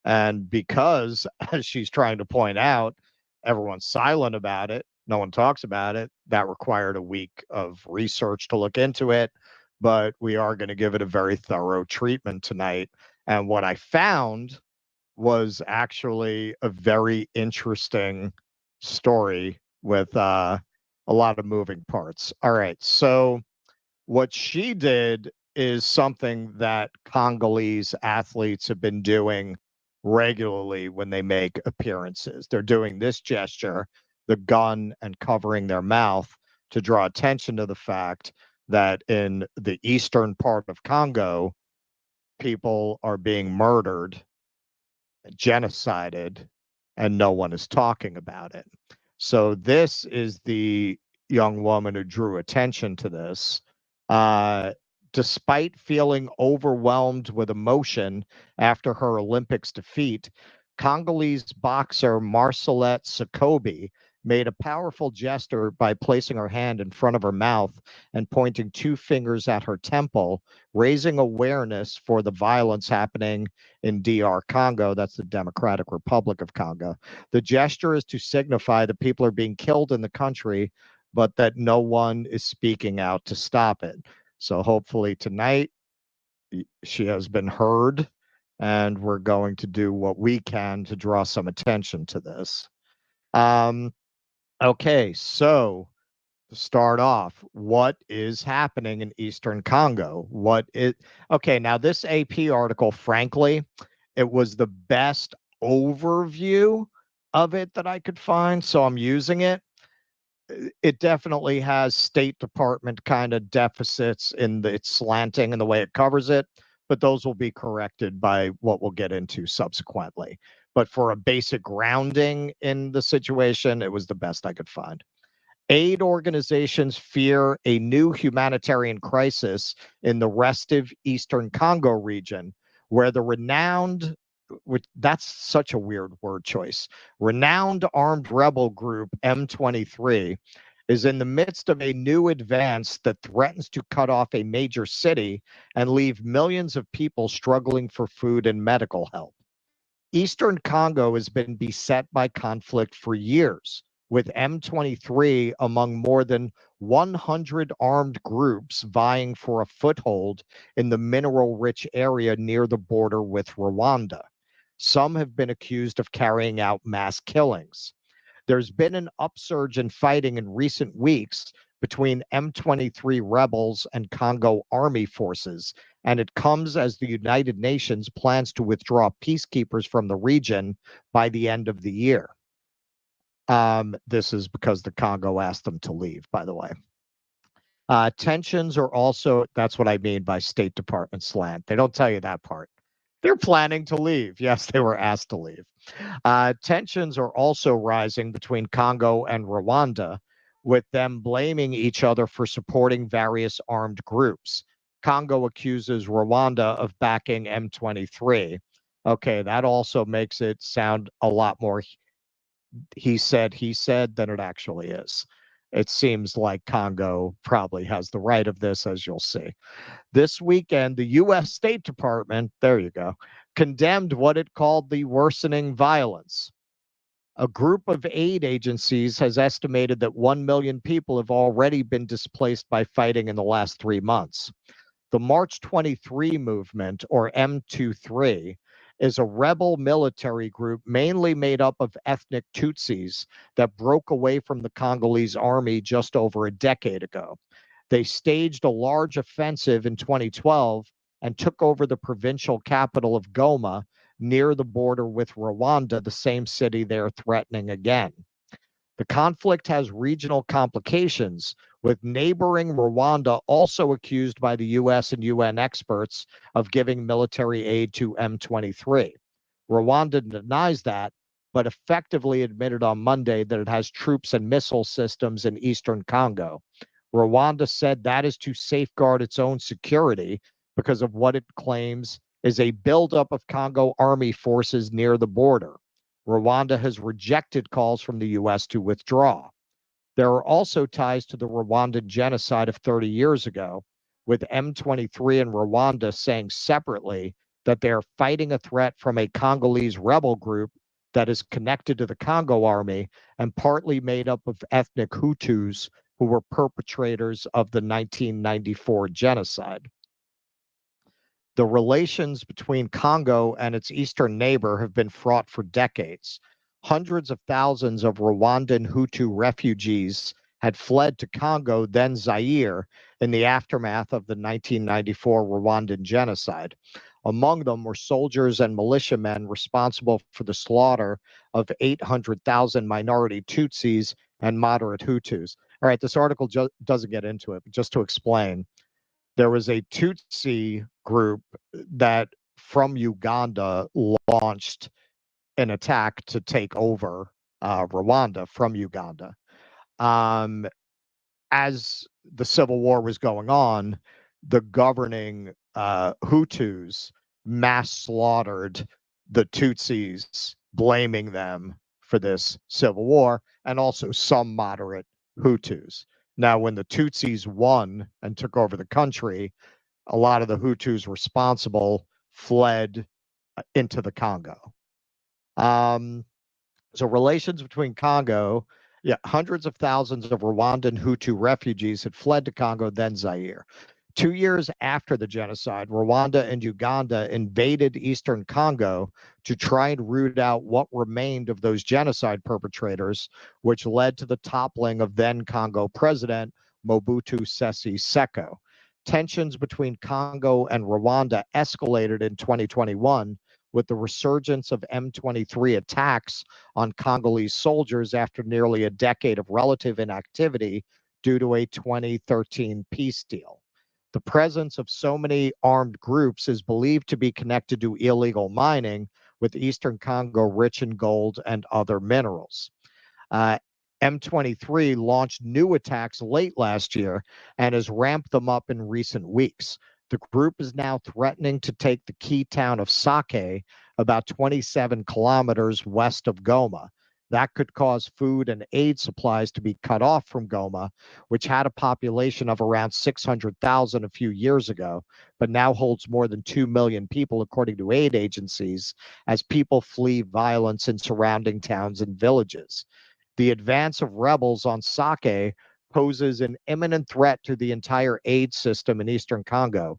And because, as she's trying to point out, everyone's silent about it, no one talks about it, that required a week of research to look into it. But we are going to give it a very thorough treatment tonight. And what I found was actually a very interesting story with a lot of moving parts. All right. So what she did is something that Congolese athletes have been doing regularly when they make appearances. They're doing this gesture, the gun, and covering their mouth to draw attention to the fact that in the eastern part of Congo, people are being murdered, genocided, and no one is talking about it. So this is the young woman who drew attention to this. Despite feeling overwhelmed with emotion after her Olympics defeat, Congolese boxer Marcelat Sakobi made a powerful gesture by placing her hand in front of her mouth and pointing 2 fingers at her temple, raising awareness for the violence happening in DR Congo. That's the Democratic Republic of Congo. The gesture is to signify that people are being killed in the country, but that no one is speaking out to stop it. So hopefully tonight she has been heard, and we're going to do what we can to draw some attention to this. Okay, so to start off, what is happening in Eastern Congo? Okay, now this AP article, frankly, it was the best overview of it that I could find, so I'm using it. It definitely has State Department kind of deficits in its slanting and the way it covers it, but those will be corrected by what we'll get into subsequently. But for a basic grounding in the situation, it was the best I could find. Aid organizations fear a new humanitarian crisis in the restive Eastern Congo region, where the renowned, that's such a weird word choice, renowned armed rebel group M23 is in the midst of a new advance that threatens to cut off a major city and leave millions of people struggling for food and medical help. Eastern Congo has been beset by conflict for years, with M23 among more than 100 armed groups vying for a foothold in the mineral-rich area near the border with Rwanda. Some have been accused of carrying out mass killings. There's been an upsurge in fighting in recent weeks between M23 rebels and Congo army forces, and it comes as the United Nations plans to withdraw peacekeepers from the region by the end of the year. This is because the Congo asked them to leave, by the way. Tensions are also, that's what I mean by State Department slant. They don't tell you that part. They're planning to leave. Yes, they were asked to leave. Tensions are also rising between Congo and Rwanda, with them blaming each other for supporting various armed groups. Congo accuses Rwanda of backing M23. Okay, that also makes it sound a lot more he said than it actually is. It seems like Congo probably has the right of this, as you'll see. This weekend, the U.S. State Department, there you go, condemned what it called the worsening violence. A group of aid agencies has estimated that 1 million people have already been displaced by fighting in the last 3 months. The March 23 movement, or M23, is a rebel military group mainly made up of ethnic Tutsis that broke away from the Congolese army just over a decade ago. They staged a large offensive in 2012 and took over the provincial capital of Goma near the border with Rwanda, the same city they're threatening again. The conflict has regional complications, with neighboring Rwanda also accused by the U.S. and UN experts of giving military aid to M23. Rwanda denies that, but effectively admitted on Monday that it has troops and missile systems in eastern Congo. Rwanda said that is to safeguard its own security because of what it claims is a buildup of Congo army forces near the border. Rwanda has rejected calls from the U.S. to withdraw. There are also ties to the Rwandan genocide of 30 years ago, with M23 and Rwanda saying separately that they are fighting a threat from a Congolese rebel group that is connected to the Congo army and partly made up of ethnic Hutus who were perpetrators of the 1994 genocide. The relations between Congo and its eastern neighbor have been fraught for decades. Hundreds of thousands of Rwandan Hutu refugees had fled to Congo, then Zaire, in the aftermath of the 1994 Rwandan genocide. Among them were soldiers and militiamen responsible for the slaughter of 800,000 minority Tutsis and moderate Hutus. All right, this article doesn't get into it, but just to explain, there was a Tutsi group that from Uganda launched an attack to take over Rwanda from Uganda. As the civil war was going on, the governing Hutus mass slaughtered the Tutsis, blaming them for this civil war, and also some moderate Hutus. Now, when the Tutsis won and took over the country, a lot of the Hutus responsible fled into the Congo. So relations between Congo, hundreds of thousands of Rwandan Hutu refugees had fled to Congo, then Zaire. 2 years after the genocide, Rwanda and Uganda invaded eastern Congo to try and root out what remained of those genocide perpetrators, which led to the toppling of then Congo president Mobutu Sese Seko. Tensions between Congo and Rwanda escalated in 2021 with the resurgence of M23 attacks on Congolese soldiers after nearly a decade of relative inactivity due to a 2013 peace deal. The presence of so many armed groups is believed to be connected to illegal mining, with eastern Congo rich in gold and other minerals. M23 launched new attacks late last year and has ramped them up in recent weeks. The group is now threatening to take the key town of Sake, about 27 kilometers west of Goma. That could cause food and aid supplies to be cut off from Goma, which had a population of around 600,000 a few years ago, but now holds more than 2 million people, according to aid agencies, as people flee violence in surrounding towns and villages. The advance of rebels on Sake poses an imminent threat to the entire aid system in eastern Congo,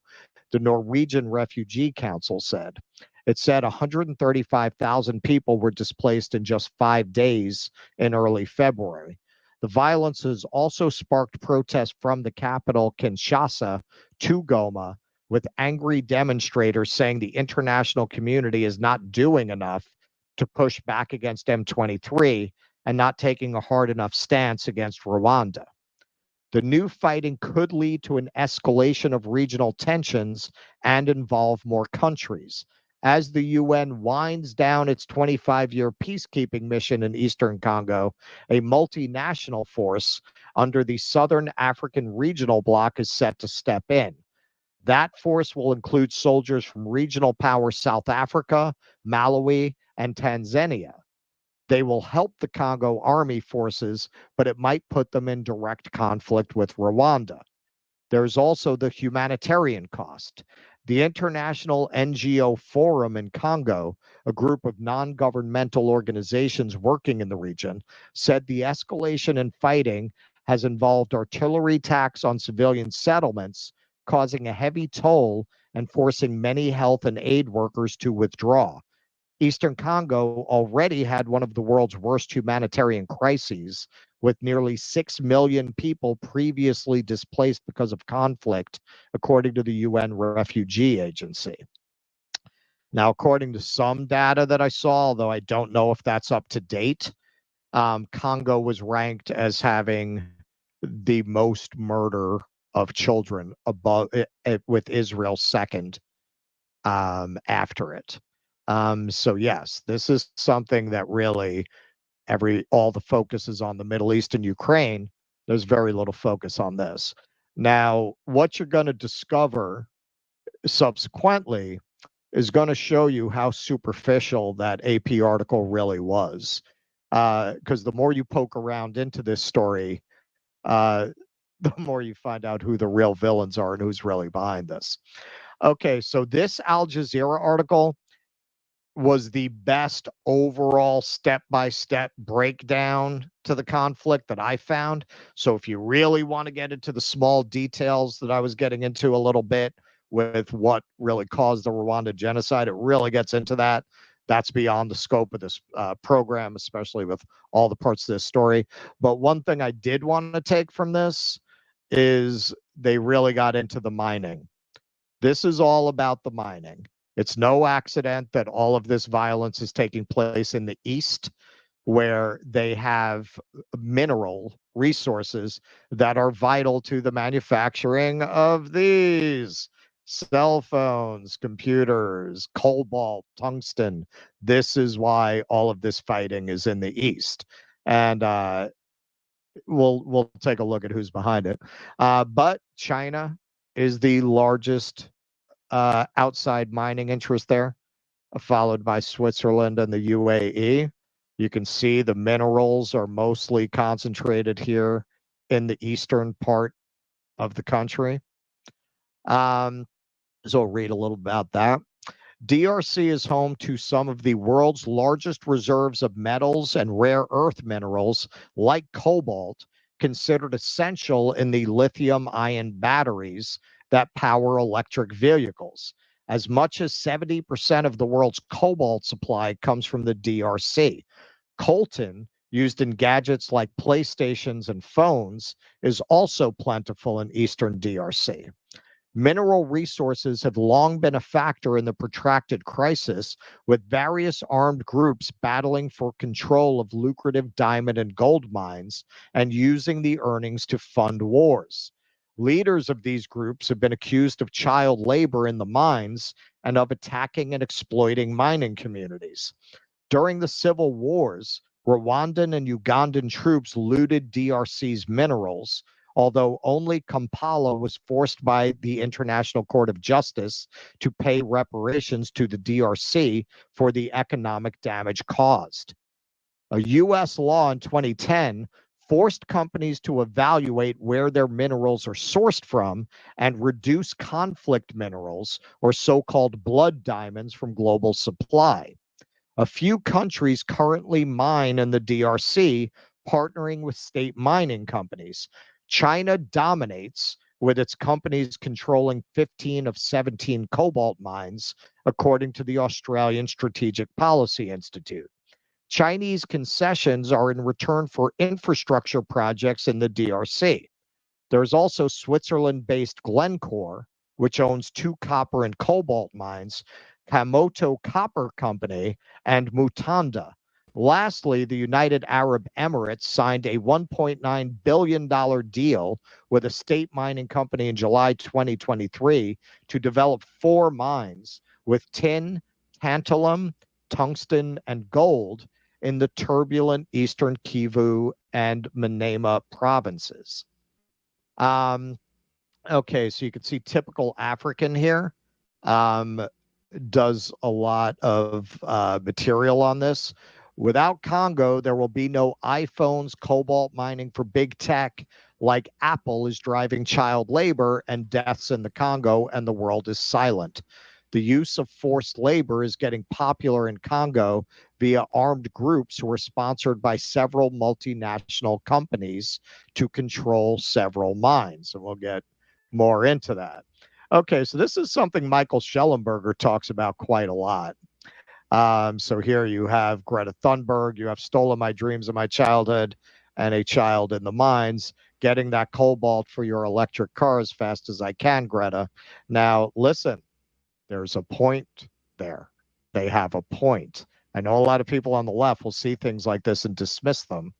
the Norwegian Refugee Council said. It said 135,000 people were displaced in just 5 days in early February. The violence has also sparked protests from the capital, Kinshasa, to Goma, with angry demonstrators saying the international community is not doing enough to push back against M23 and not taking a hard enough stance against Rwanda. The new fighting could lead to an escalation of regional tensions and involve more countries. As the UN winds down its 25-year peacekeeping mission in eastern Congo, a multinational force under the Southern African Regional Bloc is set to step in. That force will include soldiers from regional powers South Africa, Malawi, and Tanzania. They will help the Congo army forces, but it might put them in direct conflict with Rwanda. There's also the humanitarian cost. The International NGO Forum in Congo, a group of non-governmental organizations working in the region, said the escalation in fighting has involved artillery attacks on civilian settlements, causing a heavy toll and forcing many health and aid workers to withdraw. Eastern Congo already had one of the world's worst humanitarian crises, with nearly 6 million people previously displaced because of conflict, according to the UN Refugee Agency. Now, according to some data that I saw, although I don't know if that's up to date, Congo was ranked as having the most murder of children, above with Israel second after it. So yes, this is something that really all the focus is on the Middle East and Ukraine. There's very little focus on this. Now, what you're going to discover subsequently is going to show you how superficial that AP article really was. Because the more you poke around into this story, the more you find out who the real villains are and who's really behind this. Okay, so this Al Jazeera article was the best overall step-by-step breakdown to the conflict that I found. So if you really want to get into the small details that I was getting into a little bit with what really caused the Rwanda genocide, it really gets into that. That's beyond the scope of this program, especially with all the parts of this story. But one thing I did want to take from this is they really got into the mining. This is all about the mining. It's no accident that all of this violence is taking place in the East, where they have mineral resources that are vital to the manufacturing of these cell phones, computers, cobalt, tungsten. This is why all of this fighting is in the East. And we'll take a look at who's behind it. But China is the largest outside mining interest there, followed by Switzerland and the UAE. You can see the minerals are mostly concentrated here in the eastern part of the country. So I'll read a little about that. DRC is home to some of the world's largest reserves of metals and rare earth minerals like cobalt, considered essential in the lithium-ion batteries that power electric vehicles. As much as 70% of the world's cobalt supply comes from the DRC. Coltan, used in gadgets like PlayStations and phones, is also plentiful in eastern DRC. Mineral resources have long been a factor in the protracted crisis, with various armed groups battling for control of lucrative diamond and gold mines and using the earnings to fund wars. Leaders of these groups have been accused of child labor in the mines and of attacking and exploiting mining communities. During the civil wars, Rwandan and Ugandan troops looted DRC's minerals, although only Kampala was forced by the International Court of Justice to pay reparations to the DRC for the economic damage caused. A U.S. law in 2010 forced companies to evaluate where their minerals are sourced from and reduce conflict minerals, or so-called blood diamonds, from global supply. A few countries currently mine in the DRC, partnering with state mining companies. China dominates, with its companies controlling 15 of 17 cobalt mines, according to the Australian Strategic Policy Institute. Chinese concessions are in return for infrastructure projects in the DRC. There's also Switzerland-based Glencore, which owns 2 copper and cobalt mines, Kamoto Copper Company, and Mutanda. Lastly, the United Arab Emirates signed a $1.9 billion deal with a state mining company in July 2023 to develop 4 mines with tin, tantalum, tungsten, and gold in the turbulent eastern Kivu and Maniema provinces. Okay, so you can see typical African here. Does a lot of material on this. Without Congo, there will be no iPhones, cobalt mining for big tech, like Apple is driving child labor and deaths in the Congo, and the world is silent. The use of forced labor is getting popular in Congo via armed groups who are sponsored by several multinational companies to control several mines. And we'll get more into that. Okay, so this is something Michael Schellenberger talks about quite a lot. So here you have Greta Thunberg, you have Stolen My Dreams of My Childhood, and A Child in the Mines, getting that cobalt for your electric car as fast as I can, Greta. Now, listen, there's a point there. They have a point. I know a lot of people on the left will see things like this and dismiss them,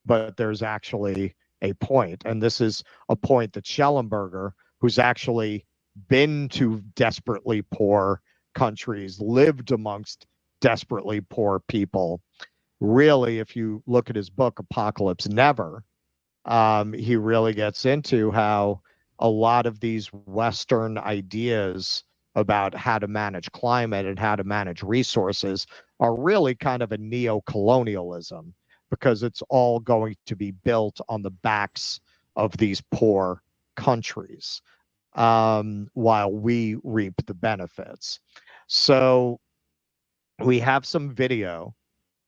but there's actually a point. And this is a point that Schellenberger, who's actually been to desperately poor countries, lived amongst desperately poor people. Really, if you look at his book, Apocalypse Never, he really gets into how a lot of these Western ideas about how to manage climate and how to manage resources are really kind of a neo-colonialism, because it's all going to be built on the backs of these poor countries, while we reap the benefits. So we have some video.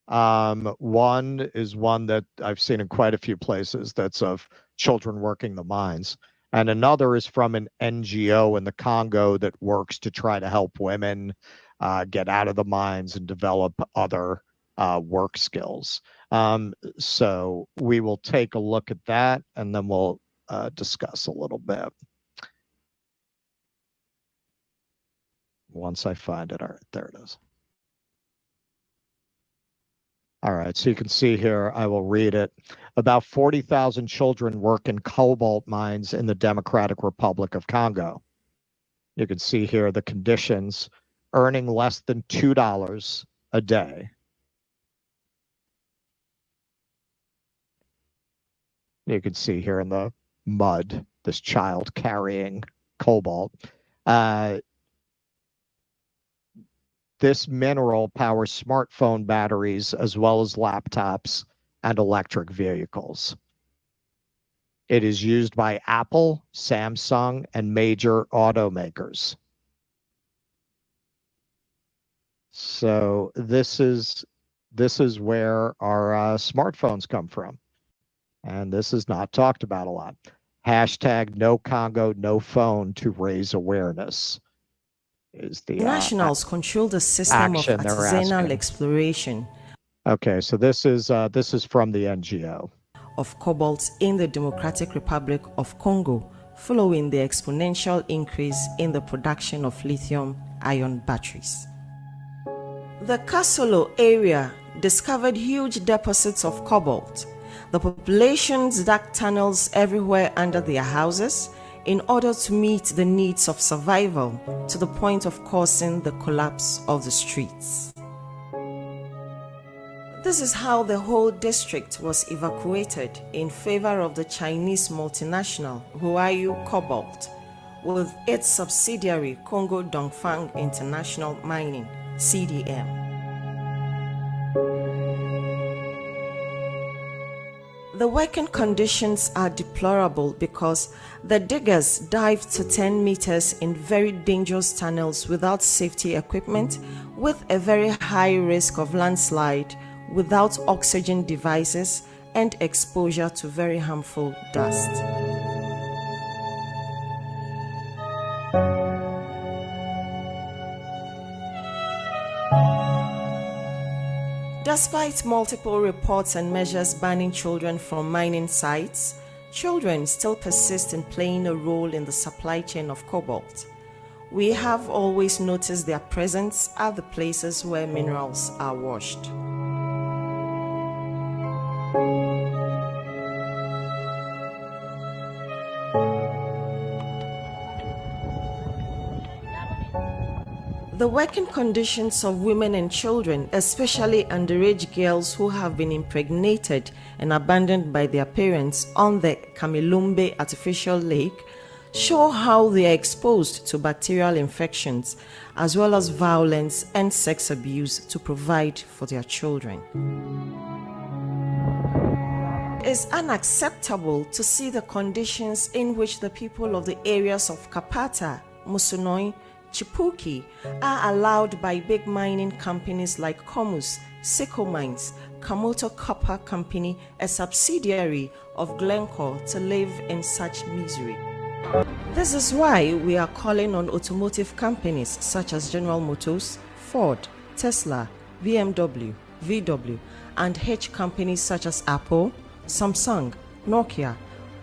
One is one that I've seen in quite a few places that's of children working the mines. And another is from an NGO in the Congo that works to try to help women get out of the mines and develop other work skills. So we will take a look at that, and then we'll discuss a little bit. Once I find it. All right, there it is. All right, so you can see here, I will read it. About 40,000 children work in cobalt mines in the Democratic Republic of Congo. You can see here the conditions, earning less than $2 a day. You can see here in the mud, this child carrying cobalt. this mineral powers smartphone batteries as well as laptops and electric vehicles. It is used by Apple, Samsung, and major automakers. So this is where our smartphones come from. And this is not talked about a lot. Hashtag no Congo, no phone to raise awareness is the nationals control the system of artisanal exploration. Okay, so this is from the NGO. Of cobalt in the Democratic Republic of Congo, following the exponential increase in the production of lithium-ion batteries. The Kasolo area discovered huge deposits of cobalt. The populations dug tunnels everywhere under their houses in order to meet the needs of survival, to the point of causing the collapse of the streets. This is how the whole district was evacuated in favor of the Chinese multinational Huayu Cobalt, with its subsidiary Congo Dongfang International Mining, CDM. The working conditions are deplorable because the diggers dived to 10 meters in very dangerous tunnels without safety equipment, with a very high risk of landslide, without oxygen devices, and exposure to very harmful dust. Despite multiple reports and measures banning children from mining sites, children still persist in playing a role in the supply chain of cobalt. We have always noticed their presence at the places where minerals are washed. The working conditions of women and children, especially underage girls who have been impregnated and abandoned by their parents on the Kamilumbe artificial lake, show how they are exposed to bacterial infections as well as violence and sex abuse to provide for their children. It is unacceptable to see the conditions in which the people of the areas of Kapata, Musunoi, Chipuki are allowed by big mining companies like Comus, Seco Mines, Kamoto Copper Company, a subsidiary of Glencore, to live in such misery. This is why we are calling on automotive companies such as General Motors, Ford, Tesla, BMW, VW, and H companies such as Apple, Samsung, Nokia,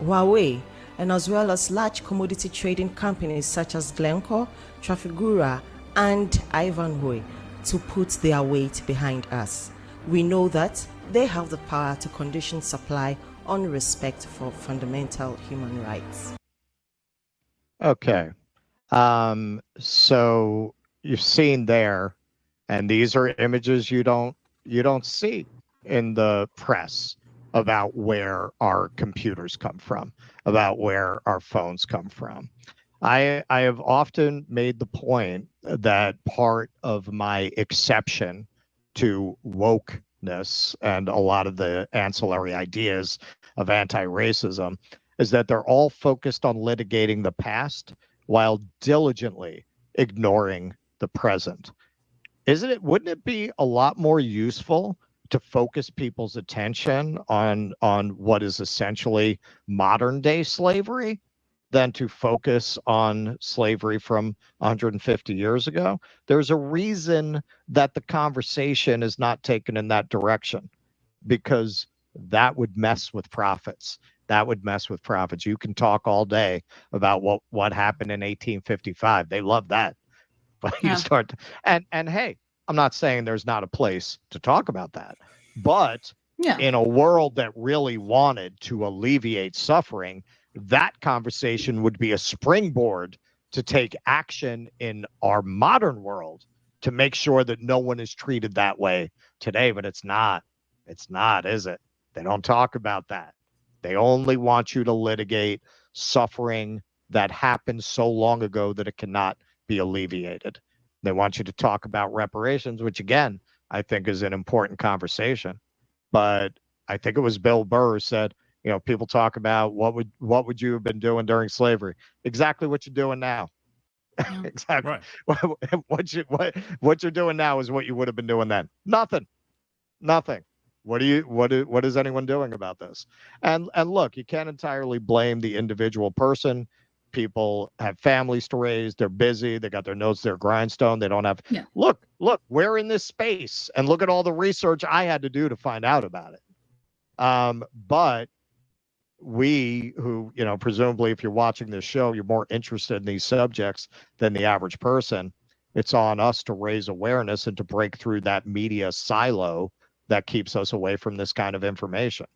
Huawei, and as well as large commodity trading companies such as Glencore, Trafigura, and Ivanhoe to put their weight behind us. We know that they have the power to condition supply on respect for fundamental human rights. Okay. So you've seen there, and these are images you don't see in the press about where our computers come from, about where our phones come from. I have often made the point that part of my exception to wokeness and a lot of the ancillary ideas of anti-racism is that they're all focused on litigating the past while diligently ignoring the present. Wouldn't it be a lot more useful to focus people's attention on what is essentially modern day slavery than to focus on slavery from 150 years ago? There's a reason that the conversation is not taken in that direction, because that would mess with profits. That would mess with profits. You can talk all day about what happened in 1855. They love that. But you start to, and hey, I'm not saying there's not a place to talk about that. But in a world that really wanted to alleviate suffering, that conversation would be a springboard to take action in our modern world to make sure that no one is treated that way today. But it's not. It's not, is it? They don't talk about that. They only want you to litigate suffering that happened so long ago that it cannot be alleviated. They want you to talk about reparations, which again, I think is an important conversation. But I think it was Bill Burr who said, people talk about what would you have been doing during slavery? Exactly what you're doing now. Exactly. Right. What you're doing now is what you would have been doing then. Nothing. What is anyone doing about this? And look, you can't entirely blame the individual person. People have families to raise. They're busy. They got their nose to their grindstone. They don't have. Yeah. Look, we're in this space, and look at all the research I had to do to find out about it. But we, who, presumably, if you're watching this show, you're more interested in these subjects than the average person. It's on us to raise awareness and to break through that media silo that keeps us away from this kind of information.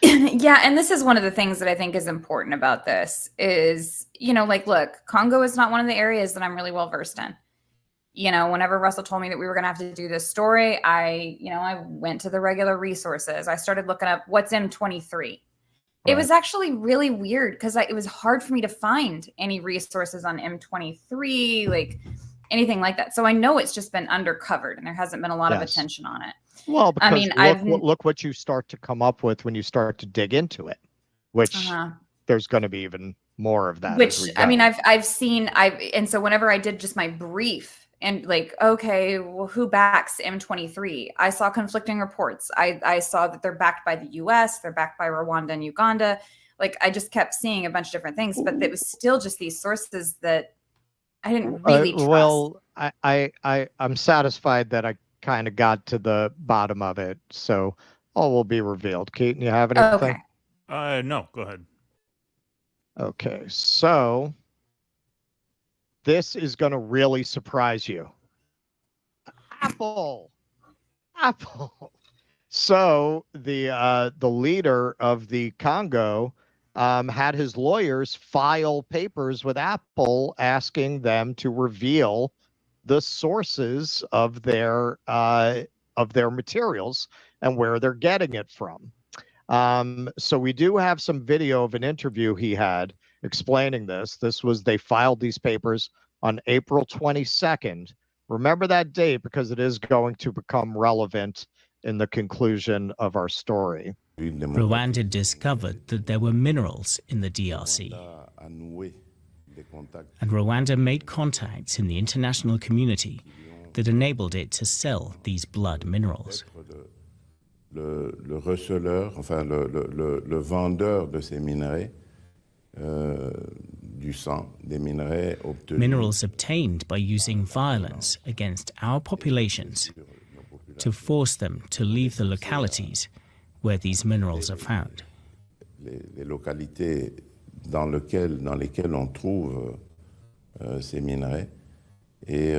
Yeah, and this is one of the things that I think is important about this is, look, Congo is not one of the areas that I'm really well versed in. Whenever Russell told me that we were going to have to do this story, I went to the regular resources. I started looking up what's M23. Right. It was actually really weird because it was hard for me to find any resources on M23, like anything like that. So I know it's just been undercovered and there hasn't been a lot of attention on it. Well, because look what you start to come up with when you start to dig into it, which there's going to be even more of that. Which, I've seen, and so whenever I did just my brief and okay, well, who backs M23? I saw conflicting reports. I saw that they're backed by the US, they're backed by Rwanda and Uganda. I just kept seeing a bunch of different things, but it was still just these sources that I didn't really trust. Well, I'm satisfied that I kind of got to the bottom of it, so all will be revealed. Keaton, you have anything? Okay. No, go ahead. Okay, so this is going to really surprise you. Apple. So the leader of the Congo had his lawyers file papers with Apple asking them to reveal the sources of their materials and where they're getting it from. So we do have some video of an interview he had explaining this. They filed these papers on April 22nd. Remember that date because it is going to become relevant in the conclusion of our story. Rwanda discovered that there were minerals in the DRC. And Rwanda made contacts in the international community that enabled it to sell these blood minerals. Le receleur, enfin le vendeur de ces minerais, du sang, des minerais obtenus. Minerals obtained by using violence against our populations to force them to leave the localities where these minerals are found. Les localités dans lesquelles on trouve ces minerais. Et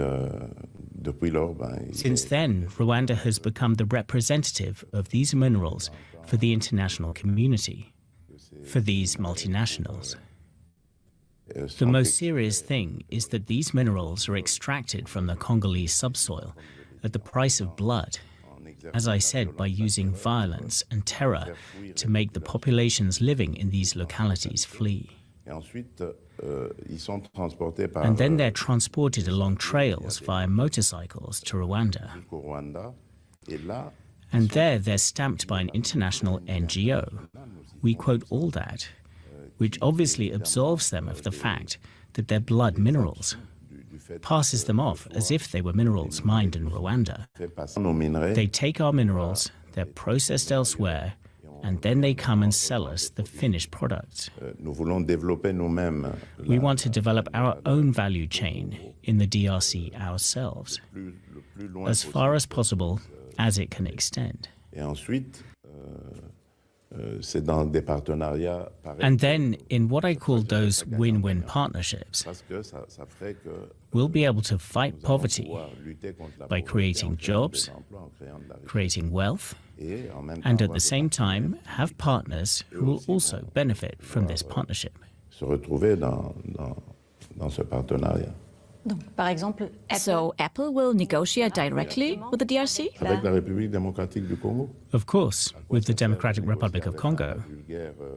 depuis lors, since then, Rwanda has become the representative of these minerals for the international community, for these multinationals. The most serious thing is that these minerals are extracted from the Congolese subsoil at the price of blood, as I said, by using violence and terror to make the populations living in these localities flee. And then they're transported along trails via motorcycles to Rwanda. And there they're stamped by an international NGO. We quote all that, which obviously absolves them of the fact that they're blood minerals, passes them off as if they were minerals mined in Rwanda. They take our minerals, they're processed elsewhere, and then they come and sell us the finished product. We want to develop our own value chain in the DRC ourselves, as far as possible as it can extend. And then, in what I call those win-win partnerships, we'll be able to fight poverty by creating jobs, creating wealth, and at the same time have partners who will also benefit from this partnership. So Apple will negotiate directly with the DRC? Avec la République démocratique du Congo? Of course, with the Democratic Republic of Congo.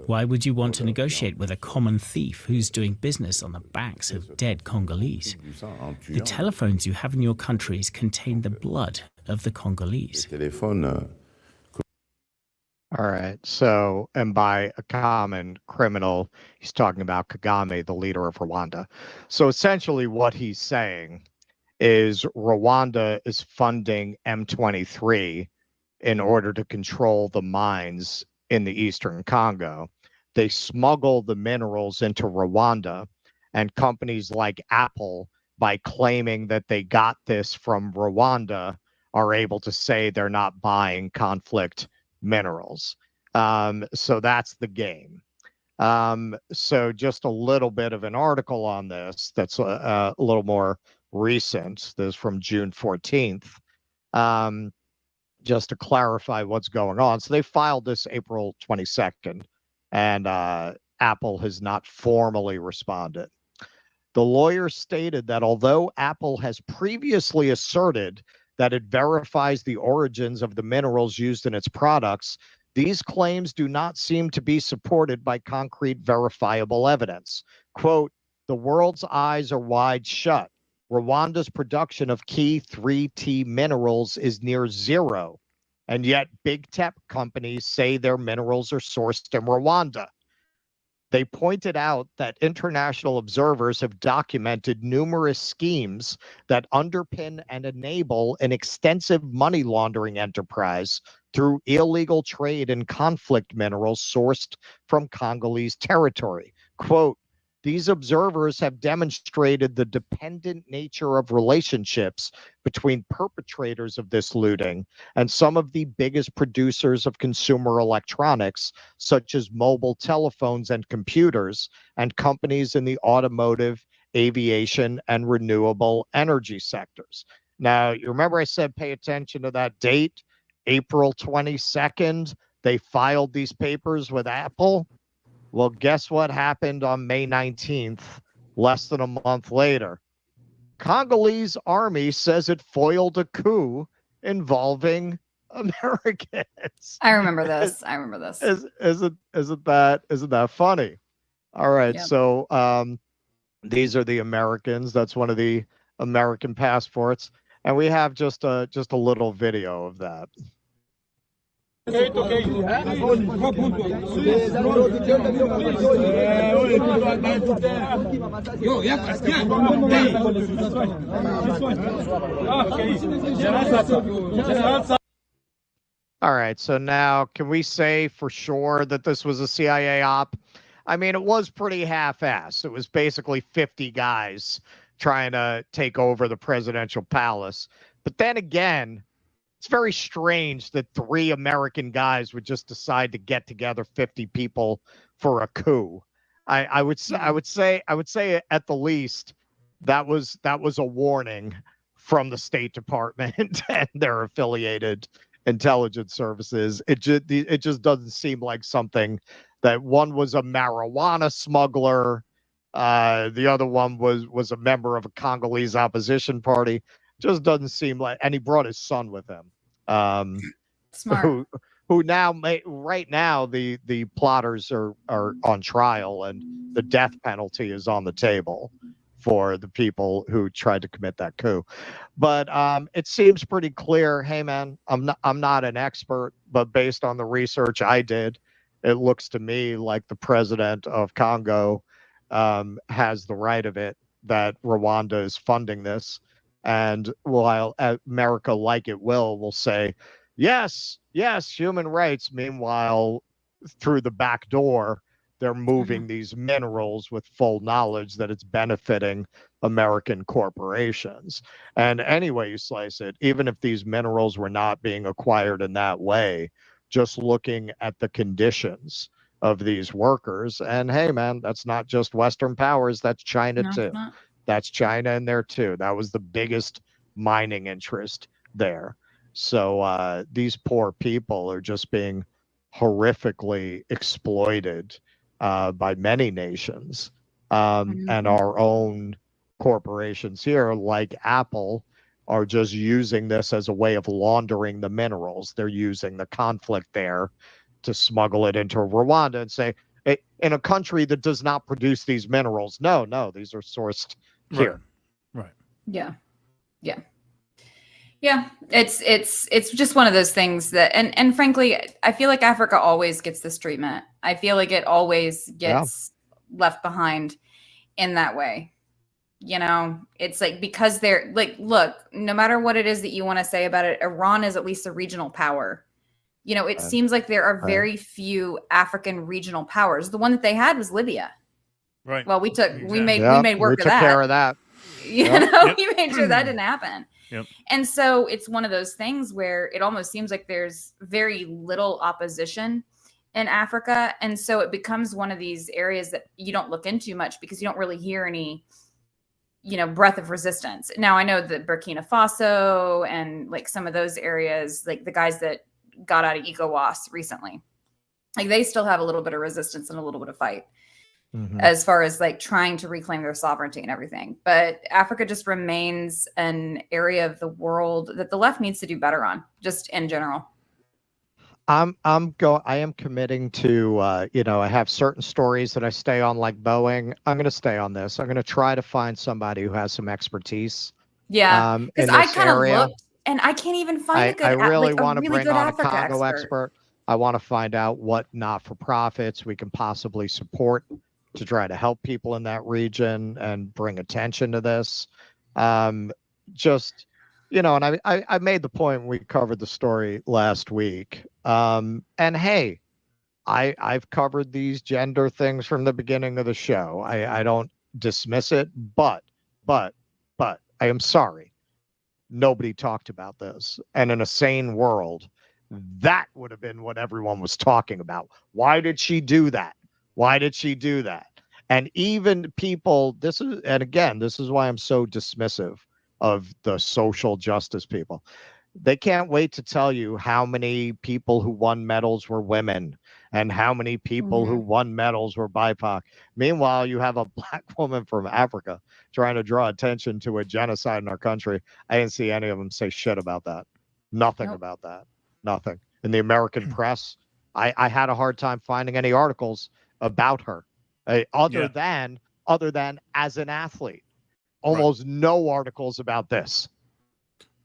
Why would you want to negotiate with a common thief who's doing business on the backs of dead Congolese? The telephones you have in your countries contain the blood of the Congolese. All right. So, and by a common criminal, he's talking about Kagame, the leader of Rwanda. So essentially what he's saying is Rwanda is funding M23 in order to control the mines in the eastern Congo. They smuggle the minerals into Rwanda, and companies like Apple, by claiming that they got this from Rwanda, are able to say they're not buying conflict minerals. So that's the game. So just a little bit of an article on this that's a little more recent. This is from June 14th. Just to clarify what's going on. So they filed this April 22nd, and Apple has not formally responded. The lawyer stated that although Apple has previously asserted that it verifies the origins of the minerals used in its products, these claims do not seem to be supported by concrete verifiable evidence. Quote, the world's eyes are wide shut. Rwanda's production of key 3T minerals is near zero, and yet big tech companies say their minerals are sourced in Rwanda. They pointed out that international observers have documented numerous schemes that underpin and enable an extensive money laundering enterprise through illegal trade in conflict minerals sourced from Congolese territory. Quote, these observers have demonstrated the dependent nature of relationships between perpetrators of this looting and some of the biggest producers of consumer electronics, such as mobile telephones and computers, and companies in the automotive, aviation, and renewable energy sectors. Now, you remember I said pay attention to that date, April 22nd, they filed these papers with Apple. Well, guess what happened on May 19th, less than a month later? Congolese army says it foiled a coup involving Americans. I remember this. Isn't that funny? All right, Yep. so these are the Americans. That's one of the American passports, and we have just a little video of that. All right, so now can we say for sure that this was a CIA op? I mean, it was pretty half-assed. It was basically 50 guys trying to take over the presidential palace. But then again, it's very strange that 3 American guys would just decide to get together 50 people for a coup. I would say at the least that was a warning from the State Department and their affiliated intelligence services. It just doesn't seem like something that one was a marijuana smuggler, the other one was a member of a Congolese opposition party. Just doesn't seem like, and he brought his son with him. Smart. Who now right now the plotters are on trial and the death penalty is on the table for the people who tried to commit that coup. But it seems pretty clear. Hey man, I'm not an expert, but based on the research I did, it looks to me like the president of Congo has the right of it, that Rwanda is funding this. And while America, like it will say, yes, human rights. Meanwhile, through the back door, they're moving these minerals with full knowledge that it's benefiting American corporations. And any way you slice it, even if these minerals were not being acquired in that way, just looking at the conditions of these workers, and hey, man, that's not just Western powers, that's China too. That's China in there too. That was the biggest mining interest there. So these poor people are just being horrifically exploited by many nations, and our own corporations here, like Apple, are just using this as a way of laundering the minerals. They're using the conflict there to smuggle it into Rwanda and say, in a country that does not produce these minerals, no, these are sourced here. Right. Yeah. It's just one of those things that, and frankly, I feel like Africa always gets this treatment. I feel like it always gets left behind in that way. It's like, because they're like, look, no matter what it is that you want to say about it, Iran is at least a regional power. It seems like there are very few African regional powers. The one that they had was Libya. Right. Well, we made work we of took care of that. We made sure that didn't happen. Yep. And so it's one of those things where it almost seems like there's very little opposition in Africa. And so it becomes one of these areas that you don't look into much because you don't really hear any, breath of resistance. Now, I know that Burkina Faso and like some of those areas, like the guys that got out of ECOWAS recently, like they still have a little bit of resistance and a little bit of fight. As far as like trying to reclaim their sovereignty and everything. But Africa just remains an area of the world that the left needs to do better on, just in general. I am committing to, I have certain stories that I stay on, like Boeing. I'm going to stay on this. I'm going to try to find somebody who has some expertise. Yeah. Because I kind of looked and I can't even find a good, I really like, want to really bring on Africa a Congo expert. I want to find out what not-for-profits we can possibly support to try to help people in that region and bring attention to this. And I made the point when we covered the story last week. And hey, I've covered these gender things from the beginning of the show. I don't dismiss it, but I am sorry. Nobody talked about this. And in a sane world, that would have been what everyone was talking about. Why did she do that? Why did she do that? And even people, this is why I'm so dismissive of the social justice people. They can't wait to tell you how many people who won medals were women and how many people who won medals were BIPOC. Meanwhile, you have a black woman from Africa trying to draw attention to a genocide in our country. I didn't see any of them say shit about that. Nothing about that. Nothing. In the American press, I had a hard time finding any articles about her, other than as an athlete. Almost no articles about this.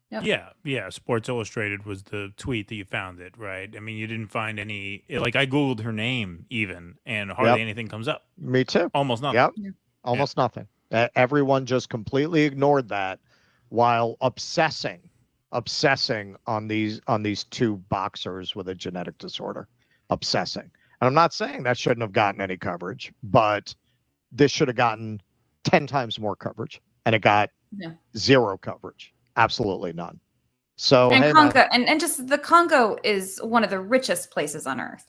Yeah. Sports Illustrated was the tweet that you found it, right? I mean, you didn't find any, like I Googled her name even, and hardly anything comes up. Me too. Almost nothing. Almost nothing. Everyone just completely ignored that while obsessing on these two boxers with a genetic disorder. Obsessing. And I'm not saying that shouldn't have gotten any coverage, but this should have gotten 10 times more coverage, and it got zero coverage. Absolutely none. So and Congo, and just the Congo is one of the richest places on earth.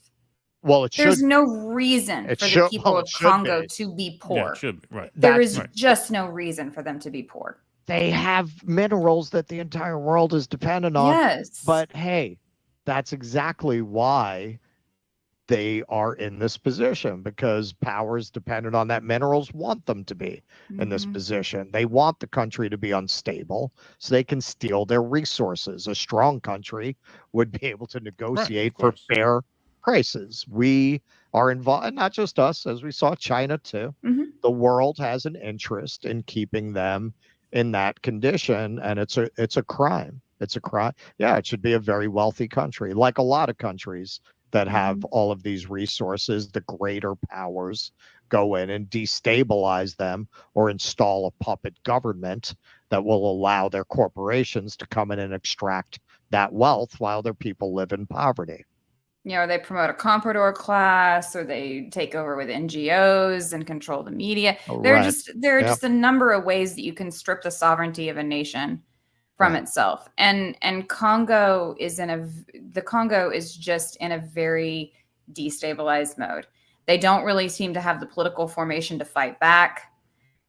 Well, there's no reason for the people of Congo to be poor. Yeah, it should be, right. There is just no reason for them to be poor. They have minerals that the entire world is dependent on. Yes. But hey, that's exactly why they are in this position, because powers dependent on that minerals want them to be in this position. They want the country to be unstable so they can steal their resources. A strong country would be able to negotiate for fair prices. We are involved, not just us, as we saw China too. The world has an interest in keeping them in that condition, and it's a crime. It's a crime. Yeah, it should be a very wealthy country, like a lot of countries that have all of these resources. The greater powers go in and destabilize them or install a puppet government that will allow their corporations to come in and extract that wealth while their people live in poverty. Or they promote a comprador class, or they take over with NGOs and control the media. There are just a number of ways that you can strip the sovereignty of a nation from itself. And Congo is just in a very destabilized mode. They don't really seem to have the political formation to fight back.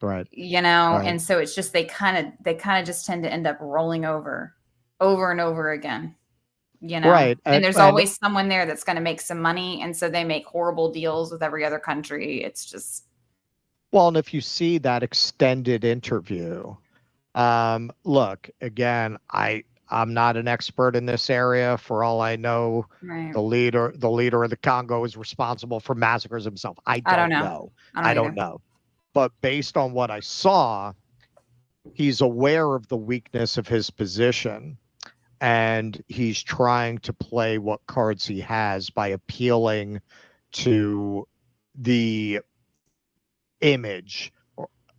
Right. And so it's just they kind of just tend to end up rolling over and over again. Right. And there's always someone there that's going to make some money, and so they make horrible deals with every other country. It's just Well, and if you see that extended interview, look, again, I'm not an expert in this area. For all I know, Right. the leader of the Congo is responsible for massacres himself. I don't know. I don't know. But based on what I saw, he's aware of the weakness of his position, and he's trying to play what cards he has by appealing to the image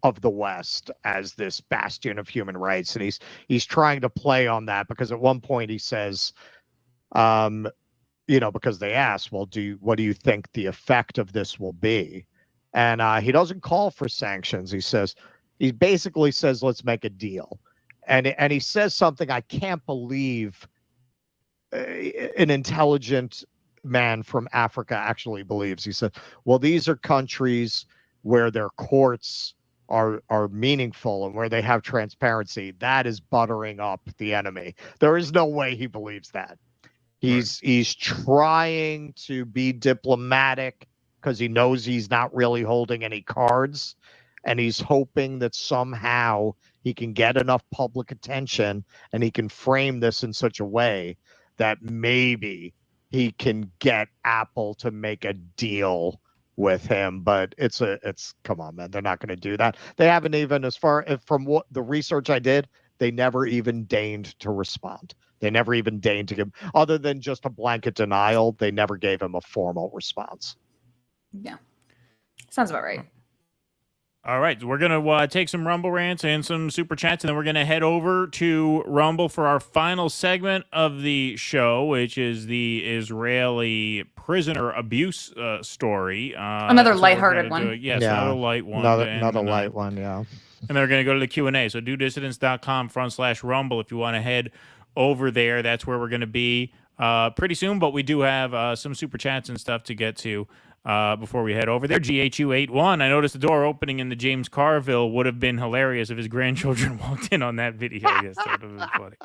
of the West as this bastion of human rights, and he's trying to play on that, because at one point he says, because they asked, well, what do you think the effect of this will be? And he doesn't call for sanctions. He basically says, let's make a deal. And he says something I can't believe an intelligent man from Africa actually believes. He said, well, these are countries where their courts are meaningful and where they have transparency. That is buttering up the enemy. There is no way he believes that. He's trying to be diplomatic because he knows he's not really holding any cards, and he's hoping that somehow he can get enough public attention and he can frame this in such a way that maybe he can get Apple to make a deal with him. But it's come on, man, they're not going to do that. They haven't even, from what the research I did, they never even deigned to respond. They never even deigned to give, other than just a blanket denial, they never gave him a formal response. Yeah. Sounds about right. All right, we're going to take some Rumble rants and some Super Chats, and then we're going to head over to Rumble for our final segment of the show, which is the Israeli prisoner abuse story. Another lighthearted one. Yes, another light one. Another light one, yeah. And then we're going to go to the Q&A. So dudissidents.com/Rumble if you want to head over there. That's where we're going to be pretty soon, but we do have some Super Chats and stuff to get to. Before we head over there, GHU81. I noticed the door opening in the James Carville would have been hilarious if his grandchildren walked in on that video. Yes, that would have been funny.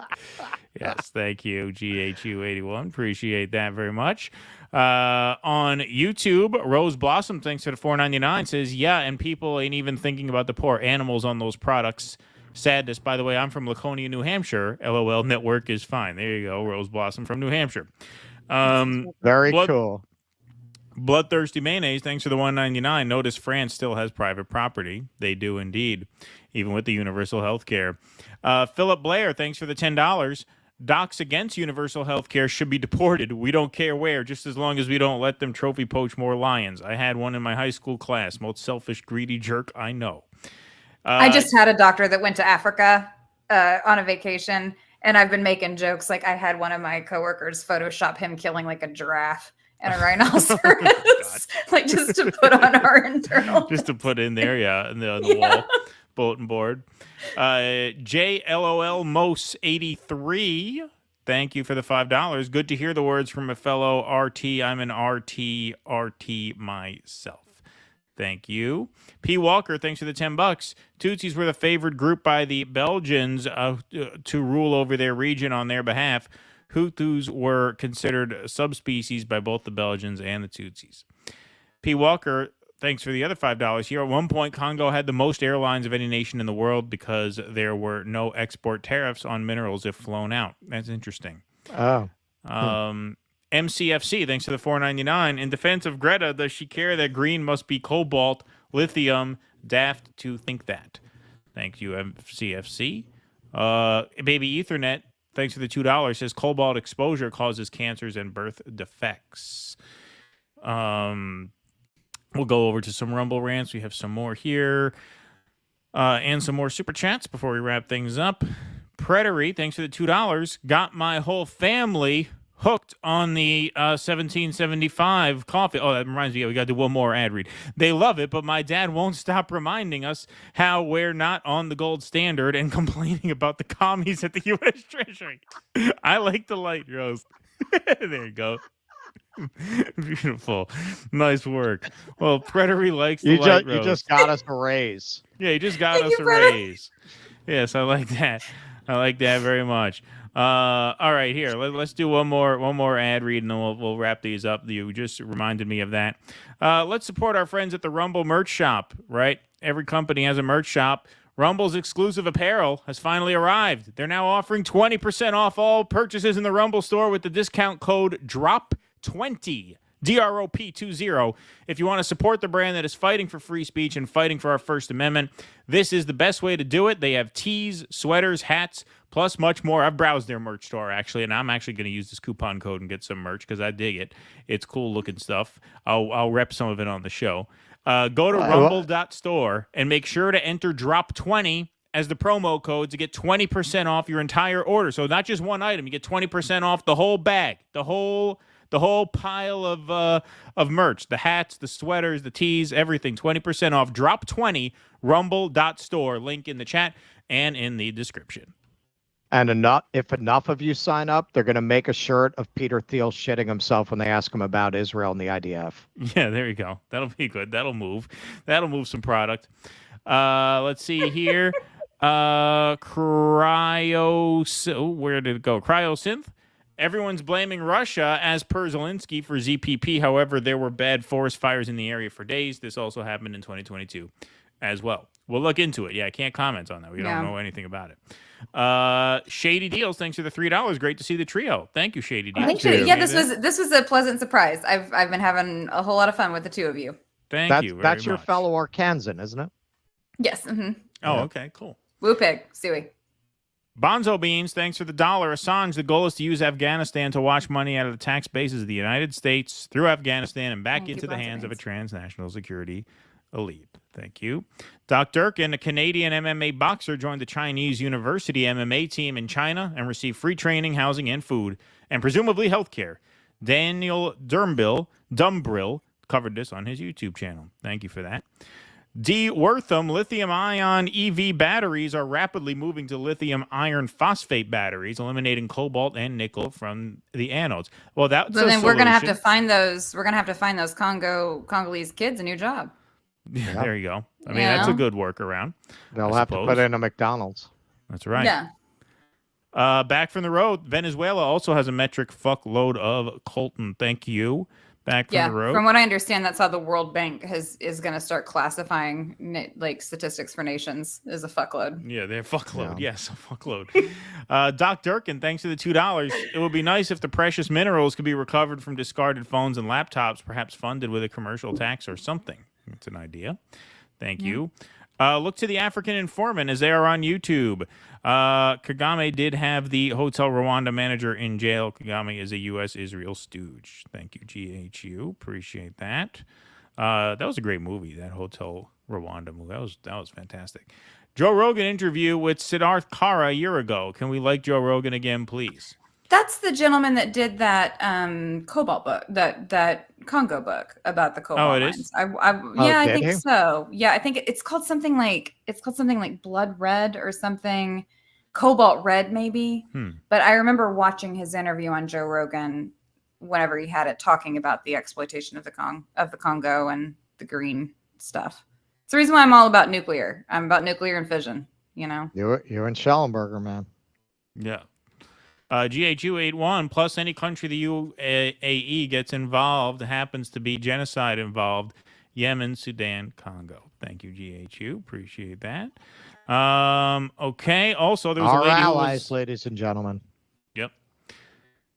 Yes, thank you, GHU81. Appreciate that very much. On YouTube, Rose Blossom, thanks for the $4.99, says, yeah, and people ain't even thinking about the poor animals on those products. Sadness. By the way, I'm from Laconia, New Hampshire. LOL network is fine. There you go, Rose Blossom from New Hampshire. Very cool. Bloodthirsty Mayonnaise, thanks for the $1.99. Notice France still has private property. They do indeed, even with the universal health care. Philip Blair, thanks for the $10. Docs against universal health care should be deported. We don't care where, just as long as we don't let them trophy poach more lions. I had one in my high school class. Most selfish, greedy jerk I know. I just had a doctor that went to Africa on a vacation, and I've been making jokes. Like, I had one of my coworkers Photoshop him killing like a giraffe and a rhinoceros, like just to put on our internal. Just to put in there, yeah, on the wall, bulletin board. JLOL Mos 83. Thank you for the $5. Good to hear the words from a fellow RT. I'm an RT myself. Thank you. P. Walker, thanks for the $10. Tutsis were the favored group by the Belgians to rule over their region on their behalf. Hutus were considered subspecies by both the Belgians and the Tutsis. P. Walker, thanks for the other $5 here. At one point, Congo had the most airlines of any nation in the world because there were no export tariffs on minerals if flown out. That's interesting. Oh. MCFC, thanks for the $4.99. In defense of Greta, does she care that green must be cobalt, lithium? Daft to think that. Thank you, MCFC. Baby Ethernet, thanks for the $2, says cobalt exposure causes cancers and birth defects. We'll go over to some Rumble rants. We have some more here. And some more Super Chats before we wrap things up. Predatory, thanks for the $2. Got my whole family hooked on the 1775 coffee. Oh, that reminds me, we got to do one more ad read. They love it, but my dad won't stop reminding us how we're not on the gold standard and complaining about the commies at the U.S. Treasury. I like the light, Rose. There you go. Beautiful. Nice work. Well, Predatory likes the light, Rose. You just got us a raise. Yeah, you just got us a raise. Yes, I like that. I like that very much. All right, here. Let's do one more ad read, and then we'll wrap these up. You just reminded me of that. Let's support our friends at the Rumble merch shop, right? Every company has a merch shop. Rumble's exclusive apparel has finally arrived. They're now offering 20% off all purchases in the Rumble store with the discount code DROP20. DROP20. If you want to support the brand that is fighting for free speech and fighting for our First Amendment, this is the best way to do it. They have tees, sweaters, hats, plus much more. I've browsed their merch store, actually, and I'm actually going to use this coupon code and get some merch because I dig it. It's cool-looking stuff. I'll rep some of it on the show. Go to rumble.store and make sure to enter DROP20 as the promo code to get 20% off your entire order. So not just one item, you get 20% off the whole bag, the whole pile of merch, the hats, the sweaters, the tees, everything, 20% off. DROP20, rumble.store. Link in the chat and in the description. And if enough of you sign up, they're going to make a shirt of Peter Thiel shitting himself when they ask him about Israel and the IDF. Yeah, there you go. That'll be good. That'll move some product. Let's see here. Where did it go? Cryosynth. Everyone's blaming Russia as per Zelensky for ZPP. However, there were bad forest fires in the area for days. This also happened in 2022 as well. We'll look into it. Yeah, I can't comment on that. We don't know anything about it. Shady Deals, thanks for the $3. Great to see the trio. Thank you, Shady Deals. Thank you. Yeah, this was a pleasant surprise. I've been having a whole lot of fun with the two of you. Thank you. That's your fellow Arkansan, isn't it? Yes. Mm-hmm. Oh, okay, cool. Woo pig, Stewie. Bonzo Beans, thanks for the $1. Assange, the goal is to use Afghanistan to wash money out of the tax bases of the United States through Afghanistan and back into the hands of a transnational security elite. Thank you. Doc Durkin, a Canadian MMA boxer, joined the Chinese University MMA team in China and received free training, housing, and food, and presumably health care. Daniel Dumbrill covered this on his YouTube channel. Thank you for that. D. Wortham, lithium-ion EV batteries are rapidly moving to lithium iron phosphate batteries, eliminating cobalt and nickel from the anodes. Well, that's so then we're going to have to find those. We're going to have to find those Congolese kids a new job. Yeah, there you go. I mean, that's a good workaround. They'll have to put in a McDonald's. That's right. Yeah. Back from the road, Venezuela also has a metric fuckload of coltan. Thank you. Back from the road. From what I understand, that's how the World Bank is going to start classifying like statistics for nations as a fuckload. Yeah, they're fuckload. Yeah. Yes, a fuckload. Doc Durkin, thanks for the $2. It would be nice if the precious minerals could be recovered from discarded phones and laptops, perhaps funded with a commercial tax or something. It's an idea. Thank you. Look to the African informant as they are on YouTube. Kagame did have the Hotel Rwanda manager in jail. Kagame is a U.S.-Israel stooge. Thank you, GHU. Appreciate that. That was a great movie, that Hotel Rwanda movie. That was fantastic. Joe Rogan interview with Siddharth Kara a year ago. Can we like Joe Rogan again, please? That's the gentleman that did that cobalt book, that Congo book about the cobalt. Oh, it mines. is. I think so. Yeah, I think it's called something like Blood Red or something, Cobalt Red maybe. But I remember watching his interview on Joe Rogan whenever he had it, talking about the exploitation of the Congo and the green stuff. It's the reason why I'm all about nuclear. I'm about nuclear and fission. You know. You and Schellenberger, man. Yeah. GHU 81 plus any country the UAE gets involved happens to be genocide involved. Yemen, Sudan, Congo. Thank you, GHU. Appreciate that. Okay. Also, there was our a lady allies, ladies and gentlemen. Yep.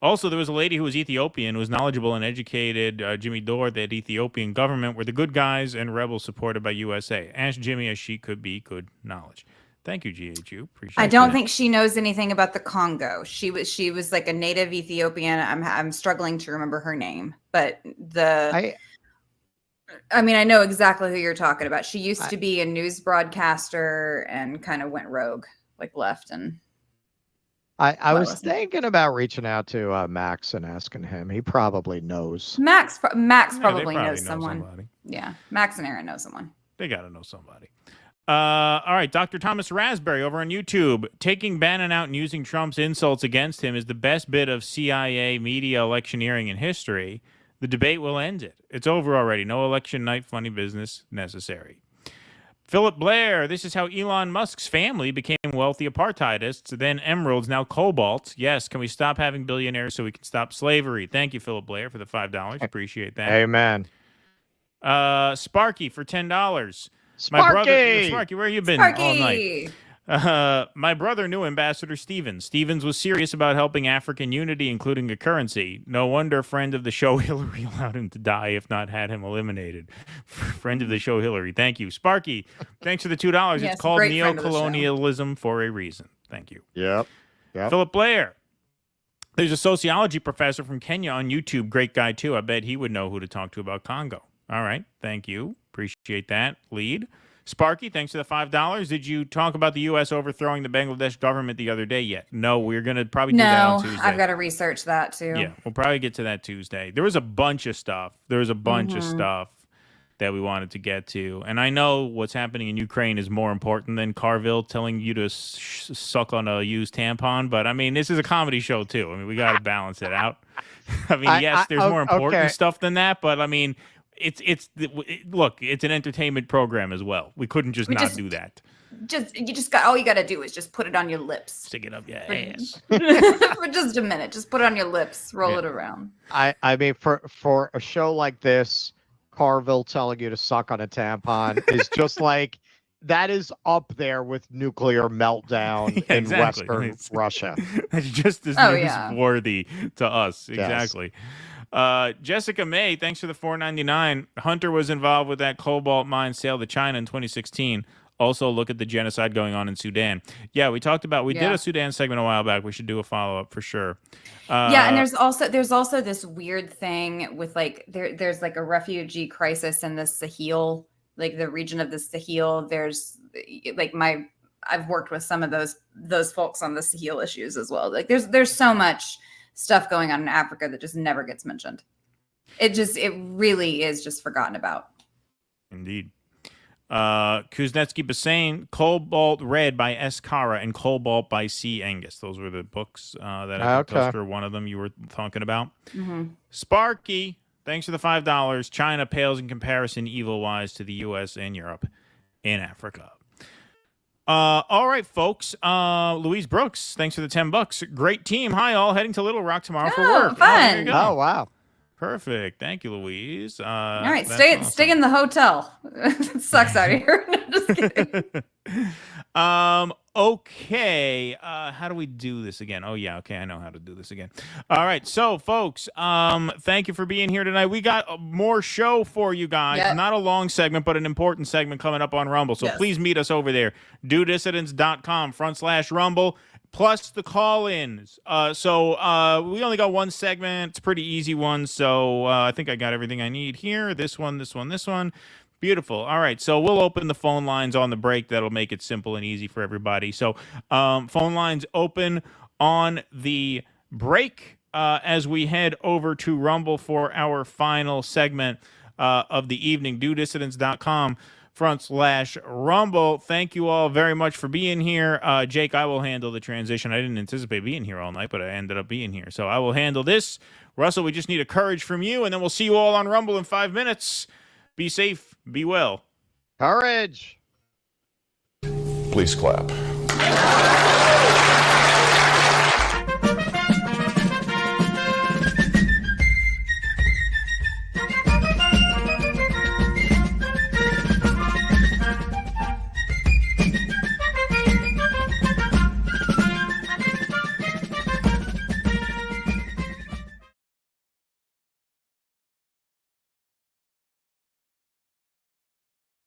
Also, there was a lady who was Ethiopian, who was knowledgeable and educated. Jimmy Dore, that Ethiopian government were the good guys and rebels supported by USA. Ask Jimmy as she could be good knowledge. Thank you, GHU. Appreciate it. I don't think she knows anything about the Congo. She was like a native Ethiopian. I'm struggling to remember her name, but I mean, I know exactly who you're talking about. She used to be a news broadcaster and kind of went rogue, like left. And I was thinking about reaching out to Max and asking him. He probably knows. Max probably knows someone. Somebody. Yeah, Max and Aaron know someone. They got to know somebody. All right, Dr. Thomas Raspberry over on YouTube. Taking Bannon out and using Trump's insults against him is the best bit of CIA media electioneering in history. The debate will end it. It's over already. No election night funny business necessary. Philip Blair, this is how Elon Musk's family became wealthy apartheidists, then emeralds, now cobalt. Yes, can we stop having billionaires so we can stop slavery? Thank you, Philip Blair, for the $5. Appreciate that. Amen. Sparky for $10. Sparky! Sparky, where you been Sparky! all night? My brother knew Ambassador Stevens. Stevens was serious about helping African unity, including a currency. No wonder friend of the show Hillary allowed him to die, if not had him eliminated. Friend of the show Hillary. Thank you. Sparky, thanks for the $2. Yes, it's called great friend of the show. neocolonialism for a reason. Thank you. Yep. Philip Blair. There's a sociology professor from Kenya on YouTube. Great guy, too. I bet he would know who to talk to about Congo. All right. Thank you. Appreciate that. Lead. Sparky, thanks for the $5. Did you talk about the U.S. overthrowing the Bangladesh government the other day yet? No, we're going to probably do that on Tuesday. I've got to research that too. Yeah, we'll probably get to that Tuesday. There was a bunch of stuff. Of stuff that we wanted to get to. And I know what's happening in Ukraine is more important than Carville telling you to suck on a used tampon. But, I mean, this is a comedy show, too. I mean, we got to balance it out. I mean, yes, there's more important stuff than that. But, I mean... Look, it's an entertainment program as well. We couldn't just do that. All you got to do is just put it on your lips. Stick it up your ass. For just a minute. Just put it on your lips. Roll it around. I mean, for a show like this, Carville telling you to suck on a tampon is just like, that is up there with nuclear meltdown in Western Russia. It's just as newsworthy to us. Exactly. Yes. Jessica May, thanks for the $4.99. Hunter was involved with that cobalt mine sale to China in 2016. Also, look at the genocide going on in Sudan. Yeah, we did a Sudan segment a while back. We should do a follow-up for sure. And there's also this weird thing with like there's like a refugee crisis in the Sahel, like the region of the Sahel. There's like I've worked with some of those folks on the Sahel issues as well. Like there's so much stuff going on in Africa that just never gets mentioned. It really is just forgotten about. Indeed. Kuznetsky Bassane, Cobalt Red by S. Cara and Cobalt by C. Angus. Those were the books that I think Tusker, one of them you were talking about. Mm-hmm. Sparky, thanks for the $5. China pales in comparison evil-wise to the U.S. and Europe and Africa. All right, folks. Louise Brooks, thanks for the $10. Great team. Hi, all. Heading to Little Rock tomorrow for work. Fun. Oh, wow. Perfect. Thank you, Louise. All right, stay in the hotel. It sucks out here. Just kidding. Okay. How do we do this again? Oh, yeah. Okay, I know how to do this again. All right. So, folks, thank you for being here tonight. We got more show for you guys. Yeah. Not a long segment, but an important segment coming up on Rumble. So please meet us over there. DoDissidents.com/Rumble. Plus the call-ins. So we only got one segment. It's a pretty easy one. So I think I got everything I need here. This one. Beautiful. All right. So we'll open the phone lines on the break. That'll make it simple and easy for everybody. So phone lines open on the break as we head over to Rumble for our final segment of the evening. DoDissidents.com/Rumble. Thank you all very much for being here. Jake, I will handle the transition. I didn't anticipate being here all night, but I ended up being here. So I will handle this. Russell, we just need a courage from you, and then we'll see you all on Rumble in 5 minutes. Be safe. Be well. Courage. Please clap.